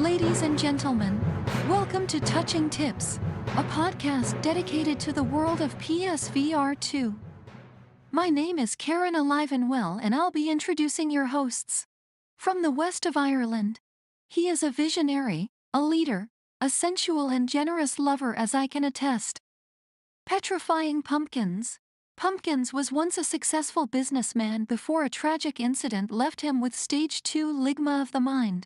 Ladies and gentlemen, welcome to Touching Tips, a podcast dedicated to the world of PSVR 2. My name is Karen Alive and Well, and I'll be introducing your hosts. From the west of Ireland, he is a visionary, a leader, a sensual and generous lover, as I can attest. Petrifying Pumpkins. Pumpkins was once a successful businessman before a tragic incident left him with stage 2 ligma of the mind.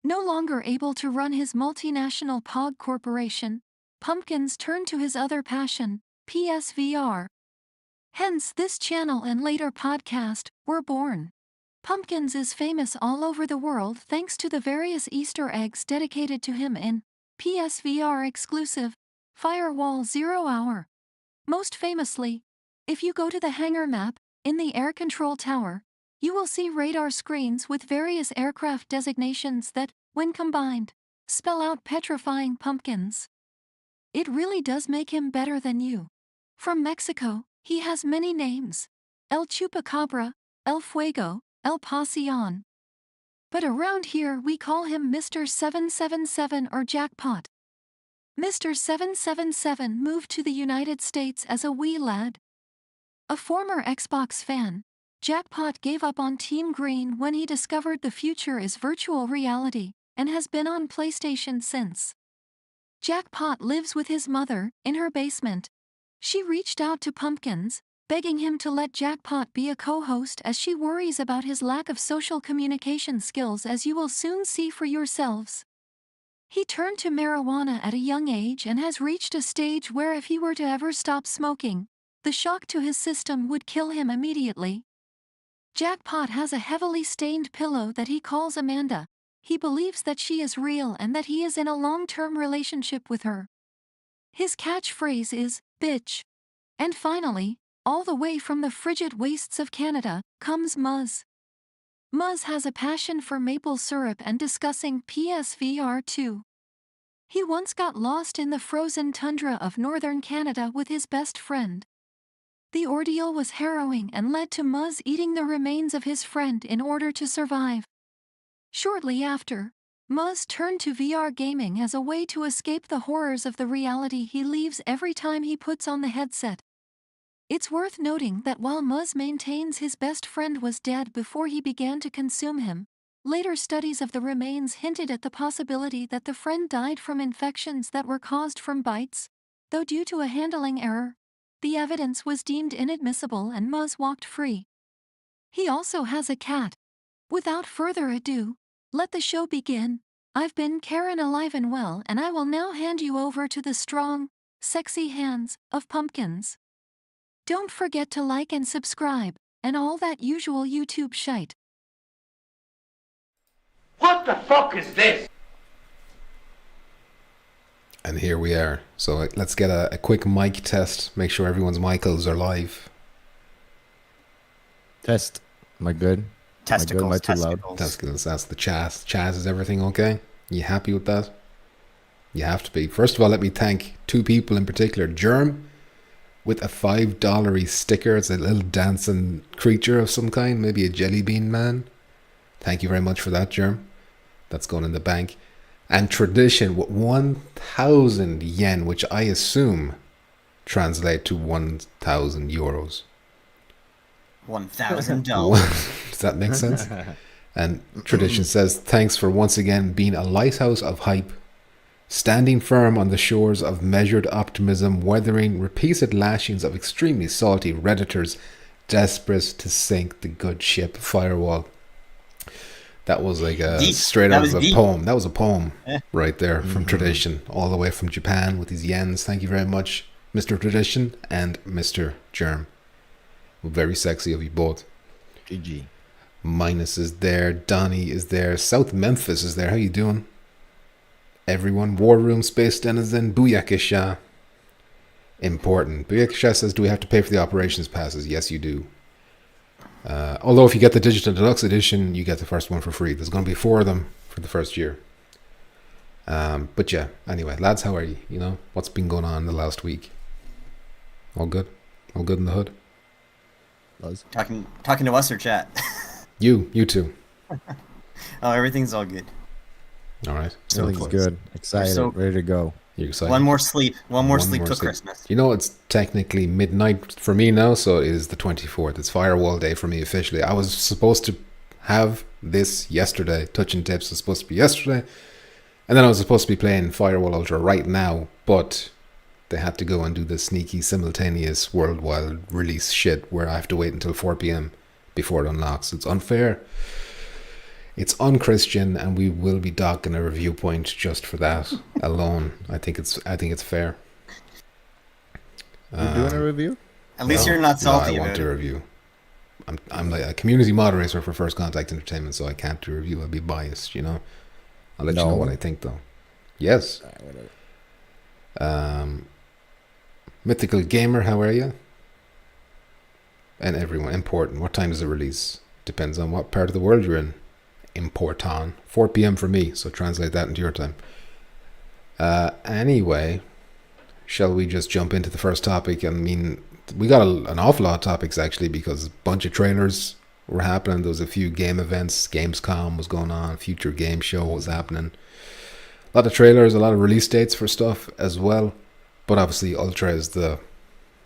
No longer able to run his multinational POG corporation, Pumpkins turned to his other passion, PSVR. Hence this channel and later podcast were born. Pumpkins is famous all over the world thanks to the various Easter eggs dedicated to him in PSVR exclusive Firewall 0 Hour. Most famously, if you go to the hangar map in the air control tower, you will see radar screens with various aircraft designations that, when combined, spell out Petrifying Pumpkins. It really does make him better than you. From Mexico, he has many names: El Chupacabra, El Fuego, El Pasión. But around here we call him Mr. 777 or Jackpot. Mr. 777 moved to the United States as a wee lad. A former Xbox fan, Jackpot gave up on Team Green when he discovered the future is virtual reality, and has been on PlayStation since. Jackpot lives with his mother in her basement. She reached out to Pumpkins, begging him to let Jackpot be a co-host as she worries about his lack of social communication skills, as you will soon see for yourselves. He turned to marijuana at a young age and has reached a stage where if he were to ever stop smoking, the shock to his system would kill him immediately. Jackpot has a heavily stained pillow that he calls Amanda. He believes that she is real and that he is in a long-term relationship with her. His catchphrase is, "Bitch." And finally, all the way from the frigid wastes of Canada, comes Muzz. Muzz has a passion for maple syrup and discussing PSVR 2. He once got lost in the frozen tundra of northern Canada with his best friend. The ordeal was harrowing and led to Muzz eating the remains of his friend in order to survive. Shortly after, Muzz turned to VR gaming as a way to escape the horrors of the reality he leaves every time he puts on the headset. It's worth noting that while Muzz maintains his best friend was dead before he began to consume him, later studies of the remains hinted at the possibility that the friend died from infections that were caused from bites, though due to a handling error, the evidence was deemed inadmissible and Muzz walked free. He also has a cat. Without further ado, let the show begin. I've been Karen Alive and Well, and I will now hand you over to the strong, sexy hands of Pumpkins. Don't forget to like and subscribe, and all that usual YouTube shite. What the fuck is this? And here we are. So let's get a quick mic test. Make sure everyone's Michaels are live. Test. Am I good? Testicles. Am I too loud? Testicles. That's the Chaz. Chaz, is everything okay? You happy with that? You have to be. First of all, let me thank two people in particular. Germ, with a $5 sticker. It's a little dancing creature of some kind, maybe a jelly bean man. Thank you very much for that, Germ. That's going in the bank. And Tradition with 1,000 yen, which I assume translate to 1,000 euros. $1,000. Does that make sense? And Tradition says, thanks for once again being a lighthouse of hype, standing firm on the shores of measured optimism, weathering repeated lashings of extremely salty Redditors desperate to sink the good ship Firewall. That was like a straight out of a poem. That was a poem right there from Tradition, all the way from Japan with these yens. Thank you very much, Mr. Tradition and Mr. Germ. Very sexy of you both. GG. Minus is there. Donnie is there. South Memphis is there. How you doing? Everyone. War Room Space Denizen. Booyakasha. Important. Booyakasha says, do we have to pay for the operations passes? Yes, you do. Although if you get the Digital Deluxe Edition, you get the first one for free. There's going to be 4 of them for the first year. But yeah, anyway, lads, how are you? You know, what's been going on the last week? All good? All good in the hood? Talking to us or chat? You too. Oh, everything's all good. All right. So Everything's close. good. Excited. so- Ready to go. You're excited. One more sleep. One more sleep more till sleep. Christmas. You know, it's technically midnight for me now, so it is the 24th. It's Firewall Day for me officially. I was supposed to have this yesterday. Touching Tips was supposed to be yesterday. And then I was supposed to be playing Firewall Ultra right now, but they had to go and do the sneaky simultaneous worldwide release shit where I have to wait until 4 p.m. before it unlocks. It's unfair. It's unchristian, and we will be docking a review point just for that alone. I think it's fair. You doing a review? At least you're not salty I about want to it. review. I'm like a community moderator for First Contact Entertainment, so I can't do a review. I'll be biased, you know. I'll let you know what I think, though. Yes. Mythical Gamer, how are you? And everyone, important. What time does it release? Depends on what part of the world you're in. Important. 4 p.m. for me, so translate that into your time. Anyway, shall we just jump into the first topic? I mean, we got an awful lot of topics, actually, because a bunch of trailers were happening. There was a few game events. Gamescom was going on. Future Game Show was happening. A lot of trailers, a lot of release dates for stuff as well. But obviously, Ultra is the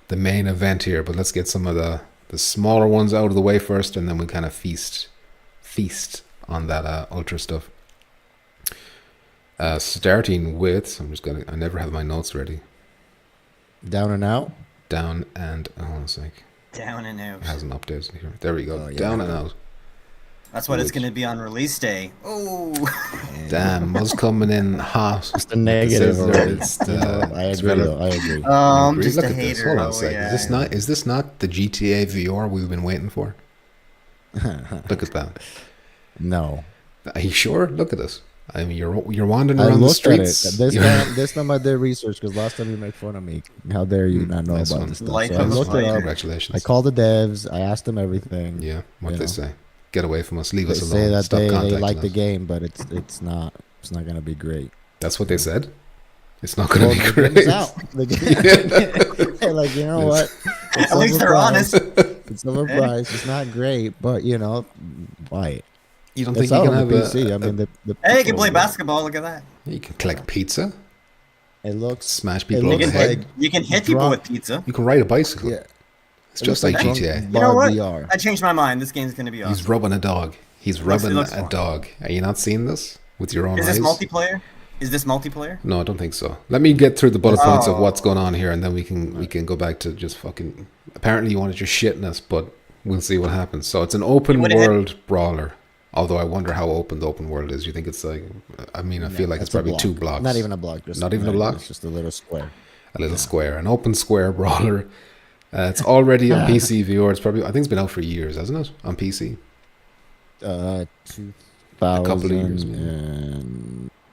main event here. But let's get some of the smaller ones out of the way first, and then we kind of feast on that Ultra stuff. Starting with, I never have my notes ready. Down and out. Down and, hold on a sec. Down and out. It hasn't updated here. There we go. Oh, yeah. Down and out. That's what it's going to be on release day. Oh. Damn, Muzz coming in hot. Just a negative. It's I agree. Though. I agree. Just Look a at this. hater. Hold on a Oh, sec. yeah. Is this not the GTA VR we've been waiting for? Look at that. No. Are you sure? Look at this. I mean, you're wandering I around the looked at streets. it. This time I did research because last time you made fun of me. How dare you not know This about one. this stuff? Life So I of a looked it fighter. up. Congratulations. I called the devs. I asked them everything. Yeah, what You they know. say. Get away from us. Leave They us say alone. that Stop they contacting like the us. game, but it's not gonna be great. That's what they said? It's not going to Well, be the great. game's out. The game, like, you know what? It's At least they're honest. It's overpriced. It's not great, but you know, buy it. You don't It's think you out can on have the PC. a... I mean, the Hey, you can play people- basketball. Look at that. You can collect pizza, It looks. smash It people over the looks head. like You can hit people Drop- with pizza. You can ride a bicycle. yeah. It's just like GTA. You know what? VR. I changed my mind. This game's going to be awesome. He's rubbing a dog. He's It rubbing looks a fun. dog. Are you not seeing this with your own Is eyes? this multiplayer? Is this multiplayer? No, I don't think so. Let me get through the bullet points of Oh. what's going on here, and then we can go back to just fucking. Apparently, you wanted just shitting us, but we'll see what happens. So it's an open would've hit- world brawler. Although I wonder how open the open world is. You think it's like? I mean, I feel like it's a probably block. 2 blocks. Not even a block. Just Not even a block? It's just a little square. A little square, an open square brawler. It's already on PC VR. It's probably. I think it's been out for years, hasn't it? On PC.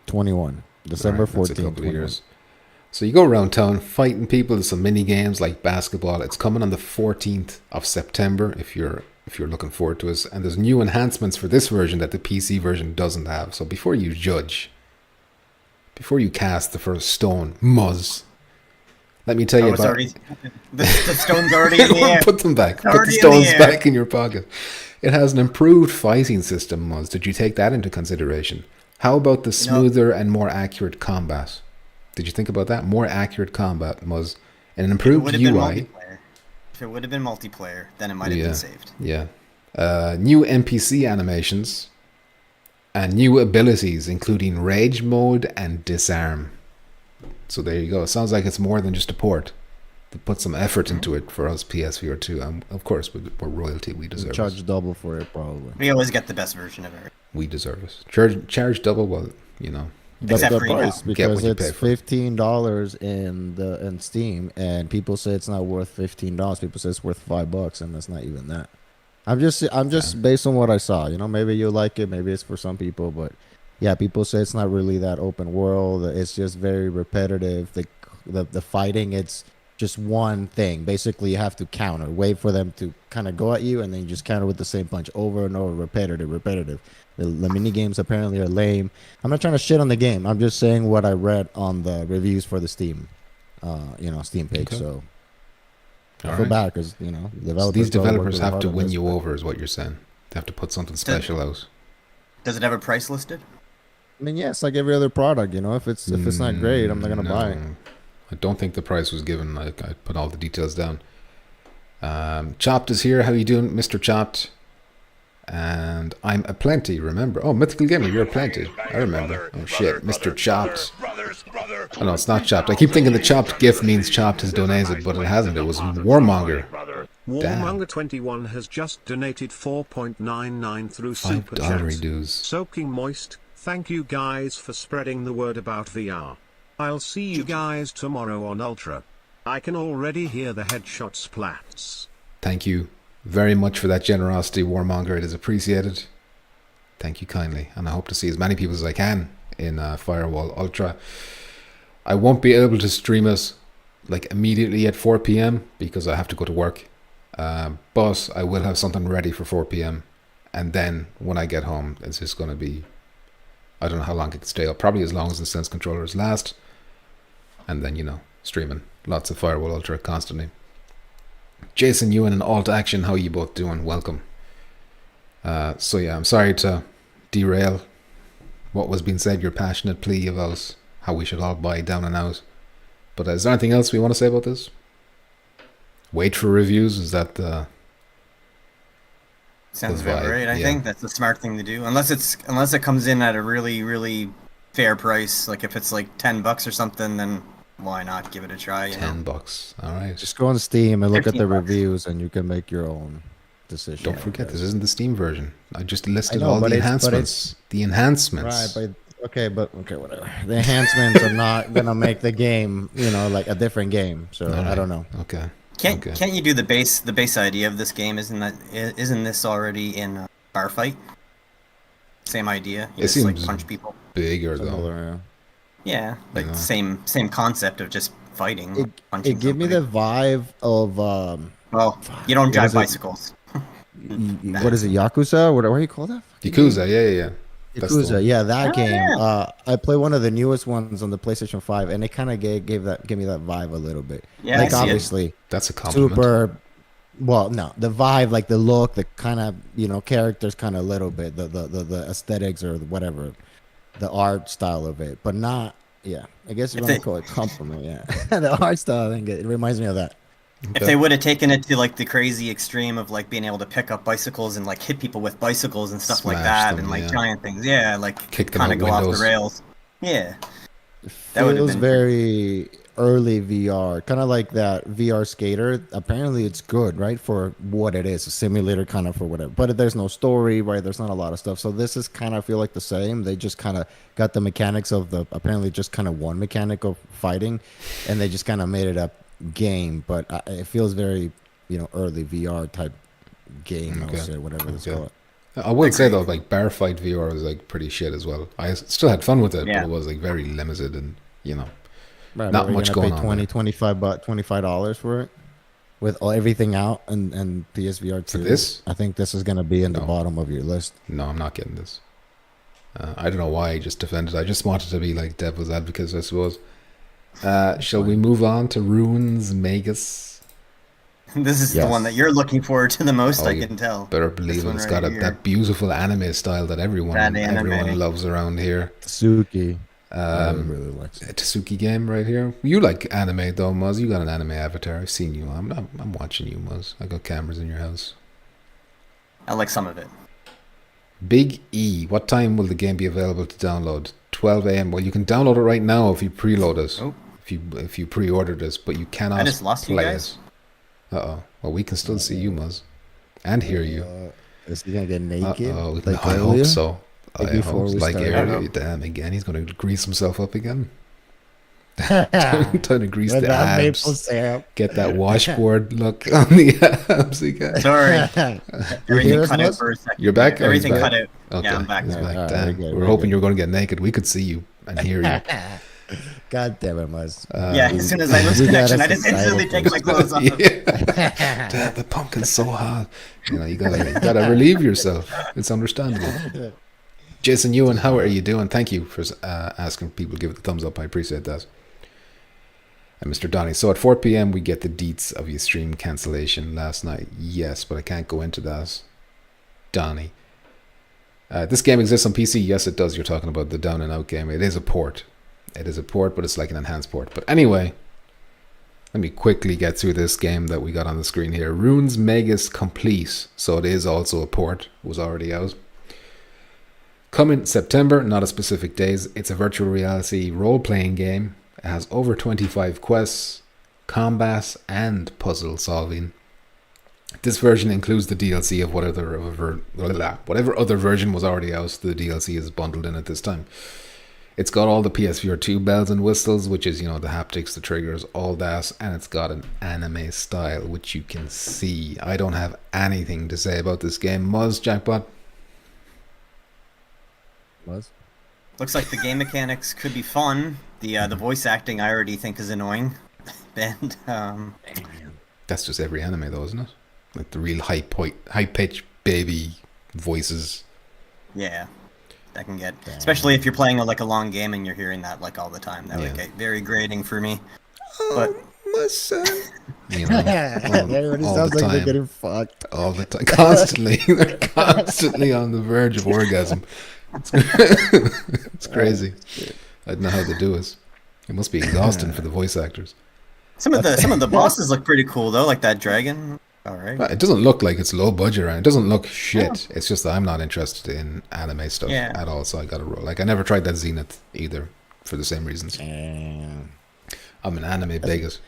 2021, December Alright, that's 14th. a couple of years. So you go around town fighting people. There's some mini games like basketball. It's coming on the 14th of September if you're looking forward to it. And there's new enhancements for this version that the PC version doesn't have. So before you judge, before you cast the first stone, Muzz, let me tell you it's about. already, the stone's already in the air. Put them back. Put the already in the stones air. back in your pocket. It has an improved fighting system, Muzz. Did you take that into consideration? How about the smoother and more accurate combat? Did you think about that? More accurate combat, Muzz. And an It improved would have been UI. multiplayer. If it would have been multiplayer, then it might have been saved. Yeah. New NPC animations. And new abilities, including Rage Mode and Disarm. So there you go. It sounds like it's more than just a port. They put some effort into it for us PSVR 2. And of course, we're royalty. We deserve it. Charge double for it, probably. We always get the best version of it. We deserve it. Charge double, well, you know. Except the for price email. Get because what you pay it's for. $15 in Steam, and people say it's not worth $15. People say it's worth $5, and that's not even that. I'm just based on what I saw. You know, maybe you like it, maybe it's for some people, but yeah, people say it's not really that open world. It's just very repetitive. The fighting, it's just one thing. Basically, you have to counter, wait for them to kind of go at you, and then you just counter with the same punch over and over, repetitive. The mini games apparently are lame. I'm not trying to shit on the game. I'm just saying what I read on the reviews for the Steam, Steam page. Okay. So I All feel right. bad because So these developers have to win you. you over, is what you're saying. They have to put something special out. Does it have a price listed? I mean, yeah, it's like every other product, you know. If it's not great, I'm not gonna buy it. I don't think the price was given. Like I put all the details down. Chopped is here. How you doing, Mr. Chopped? And I'm a plenty. Remember? Oh, Mythical Gamer, you're a plenty. I remember. Oh shit, Mr. Chopped. Oh no, it's not Chopped. I keep thinking the Chopped GIF means Chopped has donated, but it hasn't. It was Warmonger. Warmonger21 has just donated 4.99 through Super Chat. Dues. Soaking Moist, thank you guys for spreading the word about VR. I'll see you guys tomorrow on Ultra. I can already hear the headshot splats. Thank you very much for that generosity, Warmonger. It is appreciated. Thank you kindly. And I hope to see as many people as I can in Firewall Ultra. I won't be able to stream it like immediately at 4 p.m. because I have to go to work. But I will have something ready for 4 p.m. And then when I get home, it's just going to be, I don't know how long it can stay up. Probably as long as the Sense controllers last. And then, you know, streaming lots of Firewall Ultra constantly. Jason, you and Alt Action, how are you both doing? Welcome. So yeah, I'm sorry to derail what was being said, your passionate plea about how we should all buy down and out. But is there anything else we want to say about this? Wait for reviews, is that the... Sounds the vibe? about right. I Yeah. think that's the smart thing to do. Unless it comes in at a really, really fair price. Like if it's like $10 or something, then why not give it a try? You know? $10. All right. Just go on Steam and look at the $15. reviews, and you can make your own decision. Don't forget, this isn't the Steam version. I just listed know, all but the it's- but enhancements. The enhancements. Right, okay, whatever. The enhancements are not gonna make the game, you know, like a different game. So All I right. don't know. Okay. Can't Okay. can't you do the base idea of this game? Isn't this already in Bar Fight? Same idea. You It just like seems punch people. Bigger though. Similar, Yeah, like Yeah. same concept of just fighting. yeah. punching It gave me the vibe of Well, you don't what drive is it? bicycles. what is it, Yakuza? What do you call that? Yakuza, yeah. That's the Yakuza, one. yeah, that Oh, game. yeah. I played one of the newest ones on the PlayStation 5, and it kind of gave me that vibe a little bit. Yeah, I like see it. obviously, That's a compliment. super. Well, no, the vibe, like the look, the kind of characters, kind of little bit, the aesthetics or whatever, the art style of it, but not. Yeah, I guess you If want to they- call it compliment. Yeah, the art style, I think it reminds me of that. If they would have taken it to like the crazy extreme of like being able to pick up bicycles and like hit people with bicycles and stuff like Smash that, them, and like yeah. giant things, yeah, like Kick them kind of out go off windows. the rails. Yeah, It That would've feels been- very early VR, kind of like that VR Skater. Apparently, it's good, right, for what it is, a simulator kind of for whatever. But there's no story, right? There's not a lot of stuff. So this is kind of feel like the same. They just kind of got the mechanics of the apparently just kind of one mechanic of fighting, and they just kind of made it up game. But it feels very early VR type game. Okay. I'll say whatever it's Okay. called. I would say though, like Bar Fight VR was like pretty shit as well. I still had fun with it, Yeah. but it was like very limited and Right, Not but we're much gonna going pay on there. $25 for it, with everything out and PSVR 2. this? I think this is gonna be in the No. bottom of your list. no, I'm not getting this. I don't know why I just defended. I just wanted to be like devil's advocate, I suppose. Shall we move on to Ruins Magus? this is Yes. the one that you're looking forward to the most. Oh, I you can tell. Better believe This it. one It's right got here. that beautiful anime style that everyone That anime. loves around here. Suki. I Um, really likes a it. Tsuki game right here. You like anime though, Muzz. You got an anime avatar. I've seen you. I'm watching you, Muzz. I got cameras in your house. I like some of it. Big E. What time will the game be available to download? 12 a.m. Well, you can download it right now if you preload it. Oh. If you pre-order this, but you cannot I just lost you play guys. it. Uh-oh. Well, we can still see you, Muzz, and hear you. Is he gonna get naked? Uh-oh. like No, I earlier? hope so. Like I before hope we like started? earlier. Damn, again, he's going to grease himself up again. Time to grease With the that maple abs. syrup. Get that washboard look on the abs again. Sorry, You everything hear us, cut out Muzz? for a second. You're back? Oh, Everything he's back. cut out. Okay. Yeah, I'm back. He's Yeah, back. alright, Damn. very good, We very were hoping good. you were going to get naked. We could see you and hear you. God damn it, Muzz. Yeah, as soon as I lose we got connection, us I just instantly excited. take my clothes off. Damn, the pumpkin's so hot. You gotta relieve yourself. It's understandable. Jason Ewan, how are you doing? Thank you for asking people to give it the thumbs up. I appreciate that. And Mr. Donny, so at 4 p.m. we get the deets of your stream cancellation last night. Yes, but I can't go into that. Donny. This game exists on PC. Yes, it does. You're talking about the down and out game. It is a port. It is a port, but it's like an enhanced port. But anyway, let me quickly get through this game that we got on the screen here. Runes Magus Complete. So it is also a port. It was already out. Coming September, not a specific days. It's a virtual reality role-playing game. It has over 25 quests, combat, and puzzle solving. This version includes the DLC of whatever other version was already out. The DLC is bundled in at this time. It's got all the PSVR 2 bells and whistles, which is, the haptics, the triggers, all that. And it's got an anime style, which you can see. I don't have anything to say about this game. Muzz, Jackpot? Was? Looks like the game mechanics could be fun. The voice acting I already think is annoying. And That's just every anime though, isn't it? Like the real high pitched baby voices. yeah, that can get, especially if you're playing like a long game and you're hearing that like all the time. That would get very grating for me. But My son. Everybody all sounds the like they're time. getting fucked. All the time, constantly. They're constantly on the verge of orgasm. It's crazy. I don't know how they do it. It must be exhausting for the voice actors. some of the bosses look pretty cool though, like that dragon. All right. It doesn't look like it's low budget, right? It doesn't look shit. It's just that I'm not interested in anime stuff at all, so I gotta roll. Like I never tried that Zenith either, for the same reasons. I'm an anime bigot.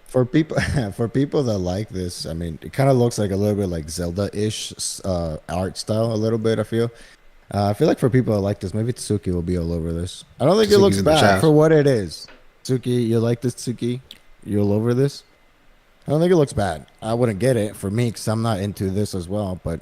For people, for people that like this, I mean, it kind of looks like a little bit like Zelda-ish art style, a little bit. I feel like for people that like this, maybe Tsuki will be all over this. I don't think it Tsuki's looks in the bad chat. for what it is. Tsuki, you like this, Tsuki? You all over this? I don't think it looks bad. I wouldn't get it for me because I'm not into this as well. But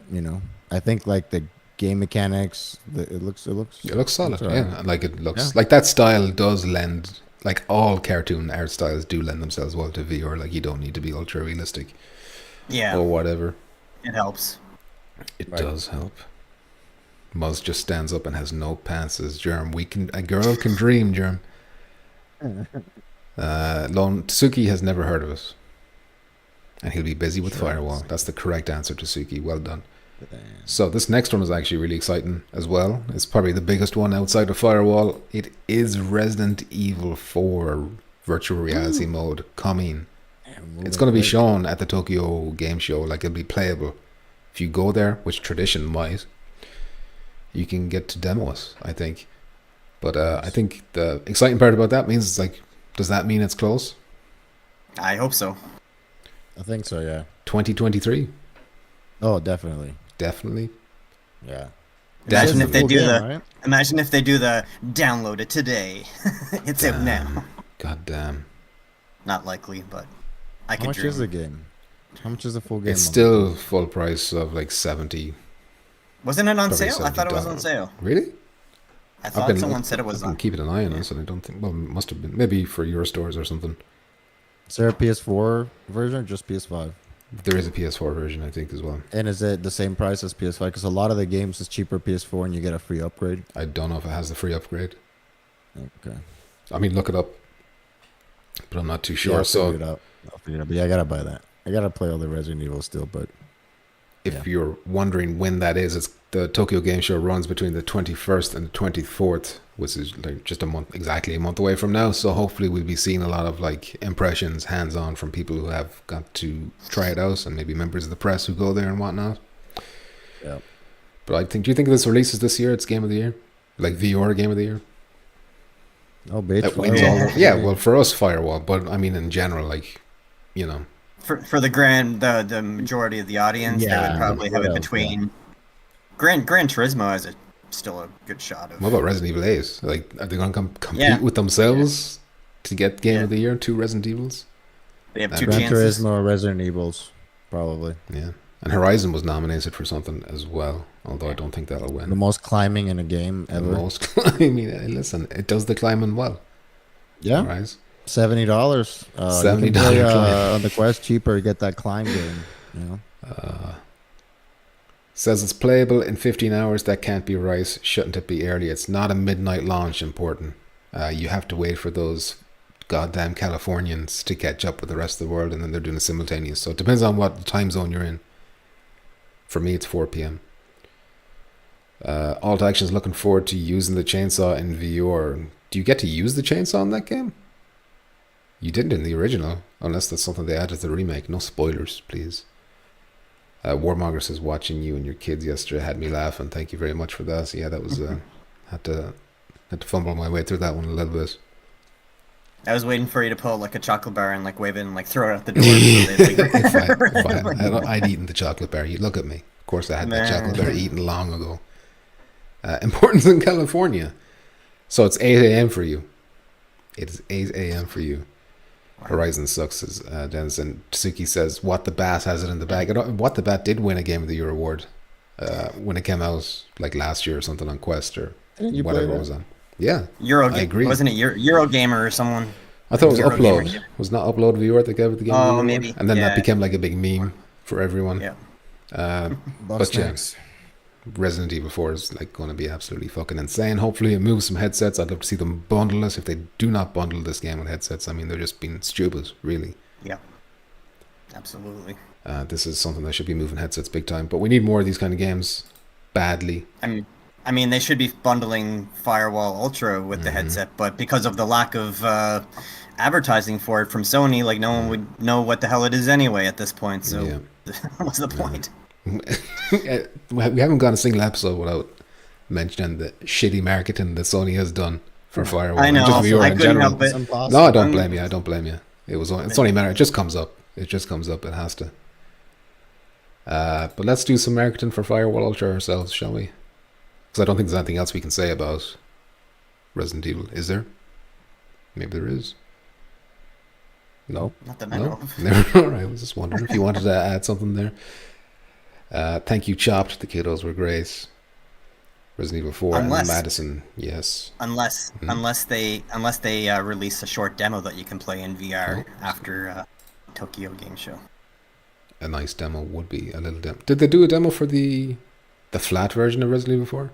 I think like the game mechanics, it looks Solid, all right. yeah. Like it looks like that style does lend. Like all cartoon art styles do lend themselves well to VR. Like you don't need to be ultra realistic, Yeah, or whatever. it helps. It does help. Muzz just stands up and has no pants, says Germ. A girl can dream, Germ. Lone Tsuki has never heard of it. And he'll be busy with Firewall. That's the correct answer to Tsuki. Well done. So this next one is actually really exciting as well. It's probably the biggest one outside of Firewall. It is Resident Evil 4 virtual reality mode coming. It's going to be shown at the Tokyo Game Show. Like it'll be playable. If you go there, which tradition might, you can get to demo it, I think. But I think the exciting part about that means it's like, does that mean it's close? I hope so. I think so, yeah. 2023? Oh, definitely. Definitely. Yeah. Imagine if they Full do game, the. right? Imagine if they do the download it today. It's out now. God damn. Not likely, but I How could much dream. is the game? How much is the full game? It's on still full price of like 70. Wasn't it on Probably sale? I thought it was on $70. sale. Really? I thought someone said it was I've been on. keeping an eye on this, and I don't think. Well, it must have been maybe for your stores or something. Is there a PS4 version or just PS5? There is a PS4 version, I think, as well. And is it the same price as PS5? Because a lot of the games is cheaper PS4 and you get a free upgrade. I don't know if it has the free upgrade. Okay. I mean, look it up, but I'm not too Yeah, sure. I'll So figure it out. But yeah, I gotta buy that. I gotta play all the Resident Evil still, but if you're wondering when that is, it's the Tokyo Game Show runs between the 21st and the 24th, which is like just exactly a month away from now. So hopefully we'll be seeing a lot of like impressions, hands-on from people who have got to try it out, and maybe members of the press who go there and whatnot. yeah. But do you think this releases this year? It's Game of the Year, like VR Game of the Year. Oh, bitch. That wins Firewall. all. Yeah, well, for us, Firewall, but I mean in general, like, For the majority of the audience, they Yeah, would probably have what it else, between. Gran Turismo has still a good shot of. what about Resident Evil 8? Like, are they going to compete Yeah. with themselves to get Game Yeah. of the Year? 2 Resident Evils. They have That two Gran chances. Turismo or Resident Evils, probably. Yeah, and Horizon was nominated for something as well, although I don't think that'll The win. most climbing in a game The ever. most. I mean, listen, it does the climbing well. Yeah, Right? $70. $70 You can play, climb. on the Quest cheaper. Get that climb game. You know. Says it's playable in 15 hours. That can't be right. Shouldn't it be early? It's not a midnight launch. Important. You have to wait for those goddamn Californians to catch up with the rest of the world, and then they're doing a simultaneous. So it depends on what time zone you're in. For me, it's 4 p.m. Alt Action's looking forward to using the chainsaw in VR. Do you get to use the chainsaw in that game? You didn't in the original, unless that's something they added to the remake. No spoilers, please. Warmonger says, watching you and your kids yesterday had me laughing. Thank you very much for that. Yeah, that was had to fumble my way through that one a little bit. I was waiting for you to pull like a chocolate bar and like wave it and like throw it out the door. So I'd eaten the chocolate bar. You look at me. Of course, I had that chocolate bar eaten long ago. Importance in California. So it's 8 a.m. for you. It is 8 a.m. for you. Horizon sucks, as Dennis, and Tsuki says, What the Bat has it in the bag. What the Bat did win a Game of the Year award when it came out like last year or something on Quest or whatever it was on. Yeah, I agree. Wasn't it Eurogamer or someone? I thought it was Upload. Was not Upload VR that gave it the Game of the Year maybe. award? And then that became like a big meme for everyone. Yeah. But yeah, Resident Evil 4 is like going to be absolutely fucking insane. Hopefully it moves some headsets. I'd love to see them bundle this. If they do not bundle this game with headsets, I mean, they're just being stupid, really. Yeah, absolutely. This is something that should be moving headsets big time. But we need more of these kind of games badly. I mean, they should be bundling Firewall Ultra with the headset, but because of the lack of advertising for it from Sony, like no one would know what the hell it is anyway at this point. So what's the point? We haven't gone a single episode without mentioning the shitty marketing that Sony has done for Firewall. I know. Just VR I in couldn't general. help it. No, I don't blame you. I don't blame you. It's only a matter. It just comes up. It It has to. But let's do some marketing for Firewall Ultra ourselves, shall we? Because I don't think there's anything else we can say about Resident Evil. Is there? Maybe there is. No. Not that I know of. All right. I was just wondering if you wanted to add something there. Thank you, Chopped. The kiddos were great. Resident Evil 4 and Madison, yes. Unless they release a short demo that you can play in VR after Tokyo Game Show. A nice demo would be a little demo. Did they do a demo for the flat version of Resident Evil 4?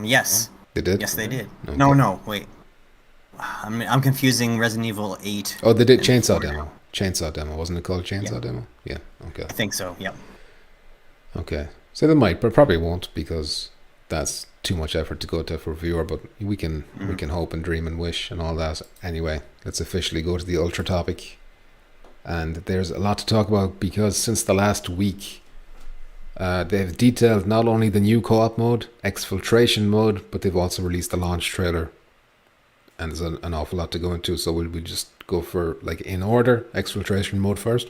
Yes. They did? Yes, they did. Okay. No, wait. I'm confusing Resident Evil 8. Oh, they did Chainsaw Demo. Chainsaw Demo, wasn't it called Chainsaw Demo? Yeah, okay. I think so, yep. Okay. So they might, but probably won't because that's too much effort to go to for viewer, but we can hope and dream and wish and all that. Anyway, let's officially go to the Ultra topic. And there's a lot to talk about because since the last week, they've detailed not only the new co-op mode, exfiltration mode, but they've also released the launch trailer. And there's an awful lot to go into, so will we just go for, like, in order, exfiltration mode first?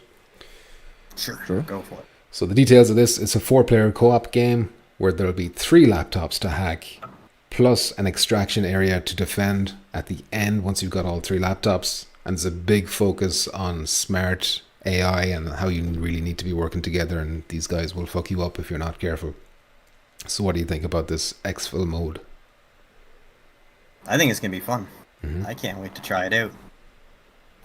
Sure, go for it. So the details of this, it's a 4-player co-op game where there'll be 3 laptops to hack, plus an extraction area to defend at the end once you've got all 3 laptops. And there's a big focus on smart AI and how you really need to be working together, and these guys will fuck you up if you're not careful. So what do you think about this exfil mode? I think it's going to be fun. I can't wait to try it out.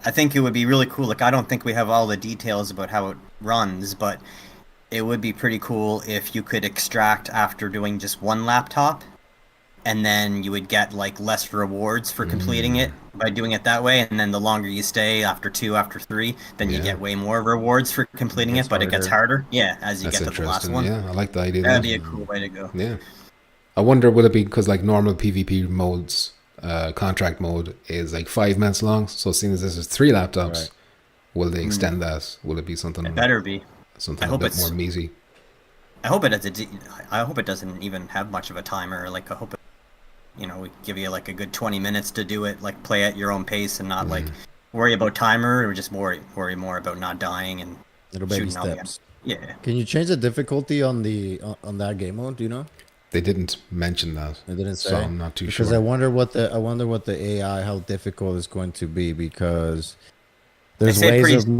I think it would be really cool. Like, I don't think we have all the details about how it runs, but it would be pretty cool if you could extract after doing just one laptop, and then you would get like less rewards for completing it by doing it that way. And then the longer you stay, after 2, after 3, then you get way more rewards for completing it, but it gets harder. Yeah, as you get to the last one. Yeah, I like the idea. That'd be a cool way to go. Yeah. I wonder, will it be because like normal PvP modes, contract mode is like 5 minutes long. So seeing as this is 3 laptops, will they extend that? Will it be something? It better be. Something a bit more meaty. I hope it doesn't even have much of a timer. Like, I hope it, we give you like a good 20 minutes to do it, like play at your own pace and not like worry about timer, or just worry more about not dying and little baby steps. Yeah. Can you change the difficulty on that game mode? Do you know? They didn't mention that. They didn't say. So I'm not too because sure. I wonder what the AI, how difficult it's going to be, because there's ways of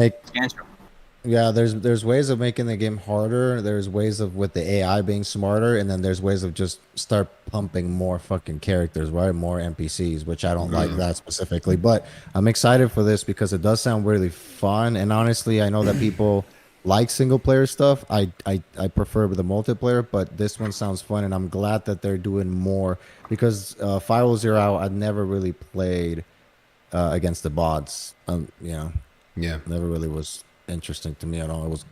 there's ways of making the game harder. There's ways of with the AI being smarter, and then there's ways of just start pumping more fucking characters, right? More NPCs, which I don't like that specifically. But I'm excited for this because it does sound really fun. And honestly, I know that people like single player stuff. I prefer the multiplayer, but this one sounds fun, and I'm glad that they're doing more because Firewall Zero I'd never really played against the bots. Yeah, never really was interesting to me at all. It was,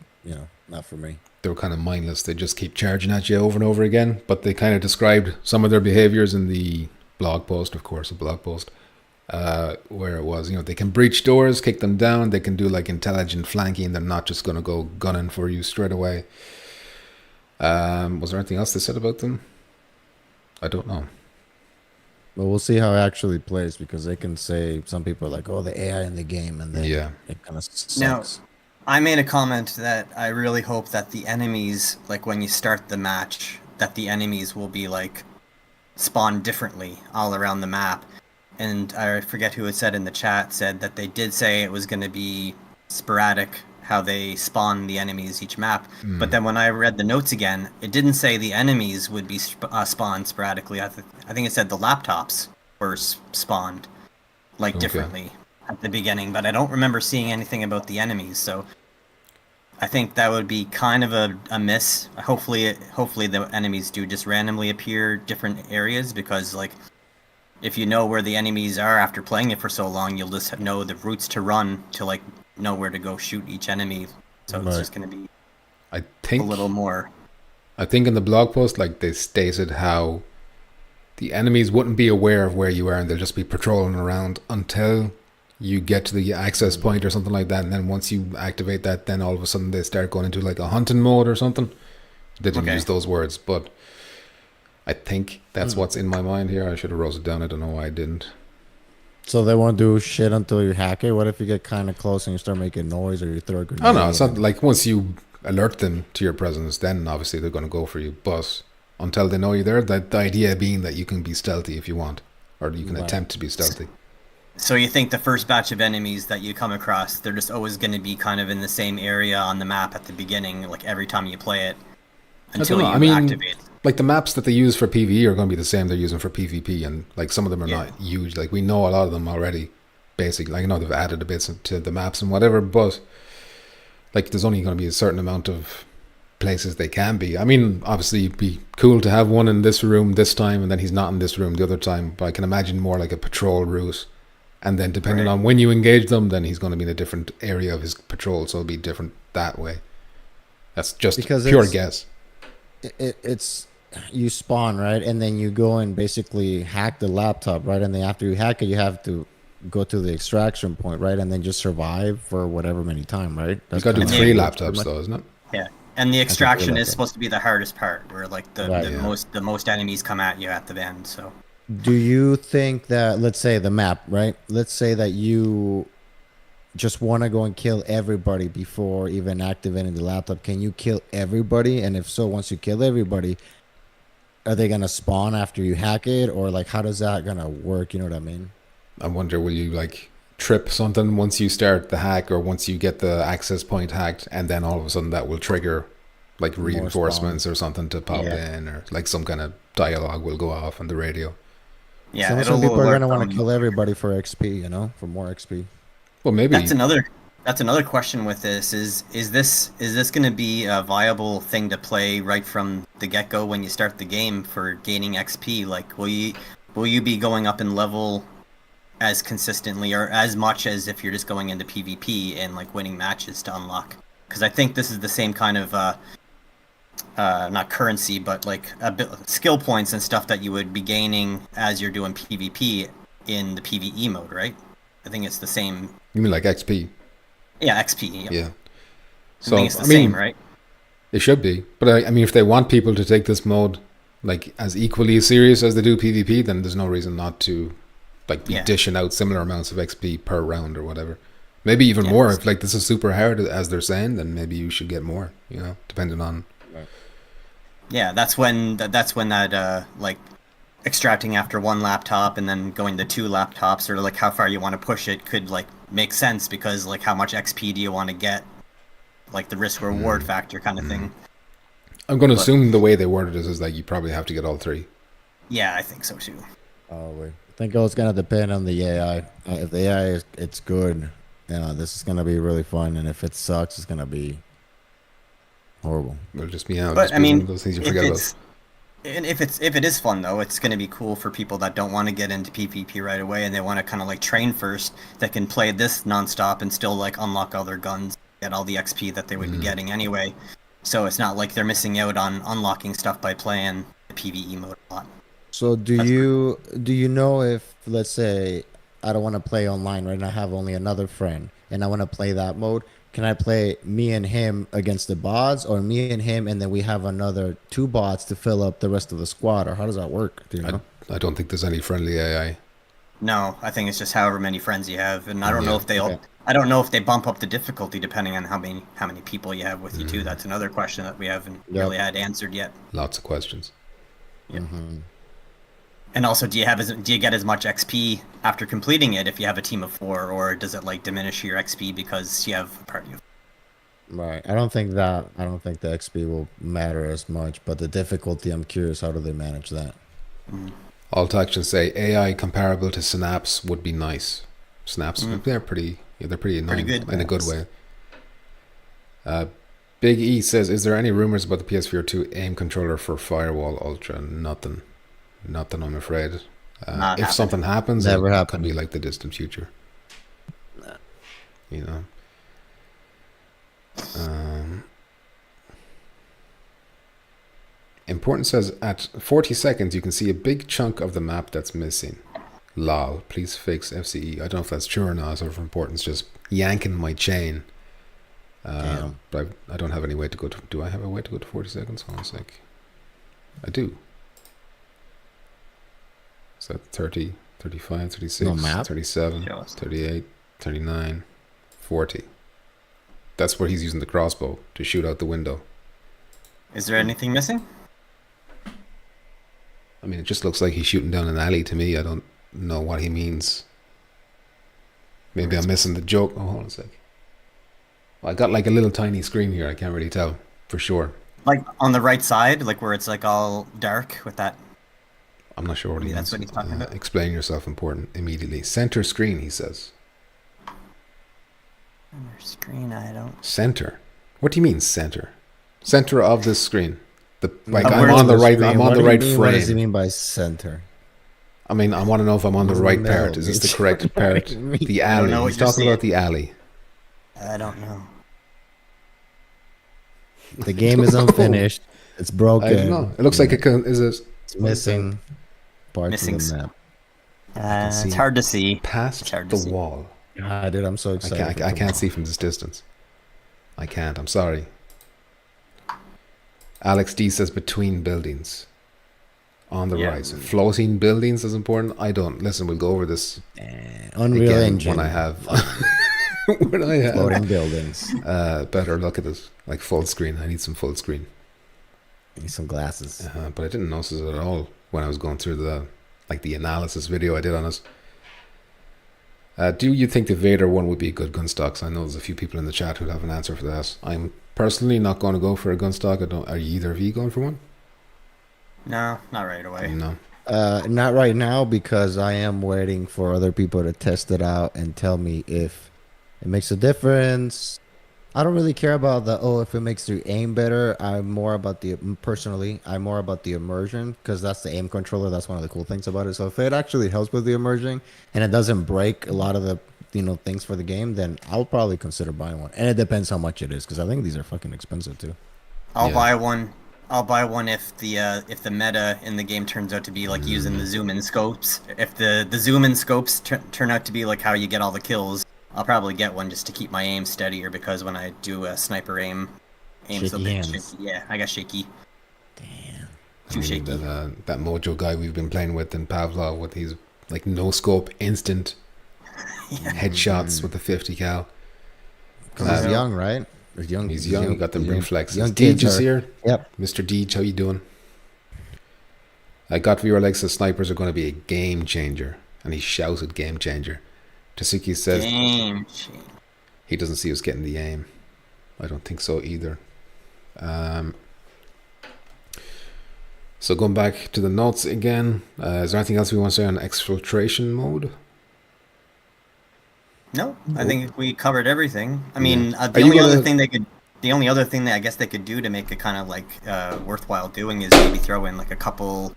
not for me. they were kind of mindless. They just keep charging at you over and over again. But they kind of described some of their behaviors in the blog post, of course, a blog post, where it was, they can breach doors, kick them down. They can do like intelligent flanking. They're not just going to go gunning for you straight away. Was there anything else they said about them? I don't know. But we'll see how it actually plays, because they can say, some people are like, oh, the AI in the game, and then it kind of sucks. Now, I made a comment that I really hope that the enemies, like when you start the match, that the enemies will be like spawned differently all around the map. And I forget who had said in the chat, said that they did say it was going to be sporadic how they spawn the enemies each map. But then when I read the notes again, it didn't say the enemies would be spawned sporadically. I think it said the laptops were spawned differently at the beginning, but I don't remember seeing anything about the enemies. So I think that would be kind of a miss. Hopefully the enemies do just randomly appear different areas, because like if you know where the enemies are after playing it for so long, you'll just know the routes to run to like know where to go shoot each enemy. So it's just going to be a little more. I think in the blog post, like, they stated how the enemies wouldn't be aware of where you are, and they'll just be patrolling around until you get to the access point or something like that. And then once you activate that, then all of a sudden they start going into like a hunting mode or something. They didn't use those words, but I think that's what's in my mind here. I should have wrote it down. I don't know why I didn't. So they won't do shit until you hack it? What if you get kind of close and you start making noise, or you throw a grenade? Oh, no, it's not like once you alert them to your presence, then obviously they're going to go for you. But until they know you're there, the idea being that you can be stealthy if you want, or you can attempt to be stealthy. So you think the first batch of enemies that you come across, they're just always going to be kind of in the same area on the map at the beginning, like every time you play it, until you activate? Like the maps that they use for PvE are going to be the same they're using for PvP, and like some of them are not huge. Like we know a lot of them already, basically. Like, they've added a bit to the maps and whatever, but like there's only going to be a certain amount of places they can be. I mean, obviously it'd be cool to have one in this room this time, and then he's not in this room the other time. But I can imagine more like a patrol route, and then depending on when you engage them, then he's going to be in a different area of his patrol, so it'll be different that way. That's just pure guess. It's you spawn, right, and then you go and basically hack the laptop, right, and then after you hack it, you have to go to the extraction point, right, and then just survive for whatever many time, right? You got to do 3 laptops though, isn't it? Yeah, and the extraction is supposed to be the hardest part, where like the most enemies come at you at the end. So do you think that, let's say the map, right, let's say that you just want to go and kill everybody before even activating the laptop, can you kill everybody? And if so, once you kill everybody, are they gonna spawn after you hack it, or like how does that gonna work? You know what I mean? I wonder, will you like trip something once you start the hack, or once you get the access point hacked, and then all of a sudden that will trigger like reinforcements or something to pop in, or like some kind of dialogue will go off on the radio. Yeah, some people are gonna want to kill everybody for XP, for more XP. Well, maybe that's another question with this. Is this going to be a viable thing to play right from the get-go when you start the game for gaining XP? Like, will you be going up in level as consistently or as much as if you're just going into PvP and like winning matches to unlock? Because I think this is the same kind of not currency, but like skill points and stuff that you would be gaining as you're doing PvP in the PvE mode, right? I think it's the same. You mean like XP? Yeah, XP. Yeah. So I think it's the same, right? It should be. But I mean, if they want people to take this mode like as equally serious as they do PvP, then there's no reason not to like be dishing out similar amounts of XP per round or whatever. Maybe even more. If like this is super hard as they're saying, then maybe you should get more, depending on. Yeah, that's when that like extracting after 1 laptop and then going to 2 laptops, or like how far you want to push it, could like make sense, because like how much XP do you want to get, like the risk reward factor kind of thing. I'm going to assume the way they worded this is like you probably have to get all 3. Yeah, I think so too. I think it's going to depend on the AI. If the AI it's good, this is going to be really fun, and if it sucks, it's going to be horrible. It'll just be out. But I mean, those things you forget about. And if it is fun though, it's going to be cool for people that don't want to get into PvP right away and they want to kind of like train first, that can play this nonstop and still like unlock all their guns, get all the XP that they would be getting anyway. So it's not like they're missing out on unlocking stuff by playing the PvE mode a lot. So do you know if, let's say, I don't want to play online right now, I have only another friend and I want to play that mode, can I play me and him against the bots, or me and him and then we have another 2 bots to fill up the rest of the squad, or how does that work? Do you know? I don't think there's any friendly AI. No, I think it's just however many friends you have, and I don't know if they'll. I don't know if they bump up the difficulty depending on how many people you have with you too. That's another question that we haven't really had answered yet. Lots of questions. Yeah. And also, do you get as much XP after completing it if you have a team of 4, or does it like diminish your XP because you have a party of? Right. I don't think the XP will matter as much, but the difficulty, I'm curious, how do they manage that? Alt Action say AI comparable to Synapse would be nice. Snaps, they're pretty annoying good. in a good way. Big E says, is there any rumors about the PSVR 2 aim controller for Firewall Ultra? Nothing, I'm afraid. If something happens, Never it happened. could be like the distant future. You know. Important says, at 40 seconds you can see a big chunk of the map that's missing. Lol, please fix FCE. I don't know if that's true or not, or if Important's just yanking my chain. But I don't have any way to go to... Do I have a way to go to 40 seconds? Hold on a sec. I do. Is that 30, 35, 36, No map? 37, 38, 39, 40. That's where he's using the crossbow to shoot out the window. Is there anything missing? I mean, it just looks like he's shooting down an alley to me. I don't know what he means. Maybe I'm missing the joke. Oh, hold on a sec. Well, I got like a little tiny screen here. I can't really tell for sure. Like on the right side, like where it's like all dark with that. I'm not sure what he means. That's what he's talking about. Explain yourself, Important, immediately. Center screen, he says. On your screen, I don't. Center? What do you mean center? Center of this screen. Like Of I'm where's on the the right. Screen, I'm on what the do you right mean? What does he frame. mean by center? I mean, I want to know if I'm on the Where's the right middle, part. Is this the bitch? correct part? do you mean? The I don't know alley. what He's you're talking about saying. the alley. I don't know. The game is unfinished. It's broken. I don't know. It looks like it is a It's missing parts Missing of the map. see It's hard to see. past It's hard to the see. wall. God, dude, I'm so excited. I can't see from this distance. I can't. I'm sorry. Alex D says between buildings. On the Yeah. right. So floating buildings is important. I don't. Listen, we'll go over this Unreal again Engine. when I have when I have Floating buildings. better look at this. Like full screen. I need some full screen. Need some glasses. But I didn't notice it at all when I was going through the analysis video I did on it. Do you think the Vader one would be a good gun stock? 'Cause I know there's a few people in the chat who'd have an answer for that. I'm personally not going to go for a gun stock. Are either of you going for one? No, not right away. No. Not right now, because I am waiting for other people to test it out and tell me if it makes a difference. I don't really care about if it makes your aim better. I'm more about the immersion, because that's the aim controller. That's one of the cool things about it. So if it actually helps with the immersion and it doesn't break a lot of the things for the game, then I'll probably consider buying one. And it depends how much it is, because I think these are fucking expensive too. I'll Yeah. buy one. I'll buy one if the meta in the game turns out to be like using the zoom in scopes. If the zoom in scopes turn out to be like how you get all the kills, I'll probably get one just to keep my aim steadier, because when I do a sniper aim's a Shaky bit hands. shaky. Yeah, I got shaky. Damn. Too shaky. That Mojo guy we've been playing with in Pavlov with his like no scope instant headshots with the 50 cal. Because he's young, right? He's young. He's young. He got the reflexes. Young Deej kids is are- here. Yep. Mr. Deej, how you doing? I got viewer like says snipers are going to be a game changer, and he shouted game changer. Tasuki says Game changer. he doesn't see us getting the aim. I don't think so either. So going back to the notes again, is there anything else we want to say on exfiltration mode? No, I think we covered everything. I mean, Are the you only gonna- other thing that I guess they could do to make it kind of like worthwhile doing is maybe throw in like a couple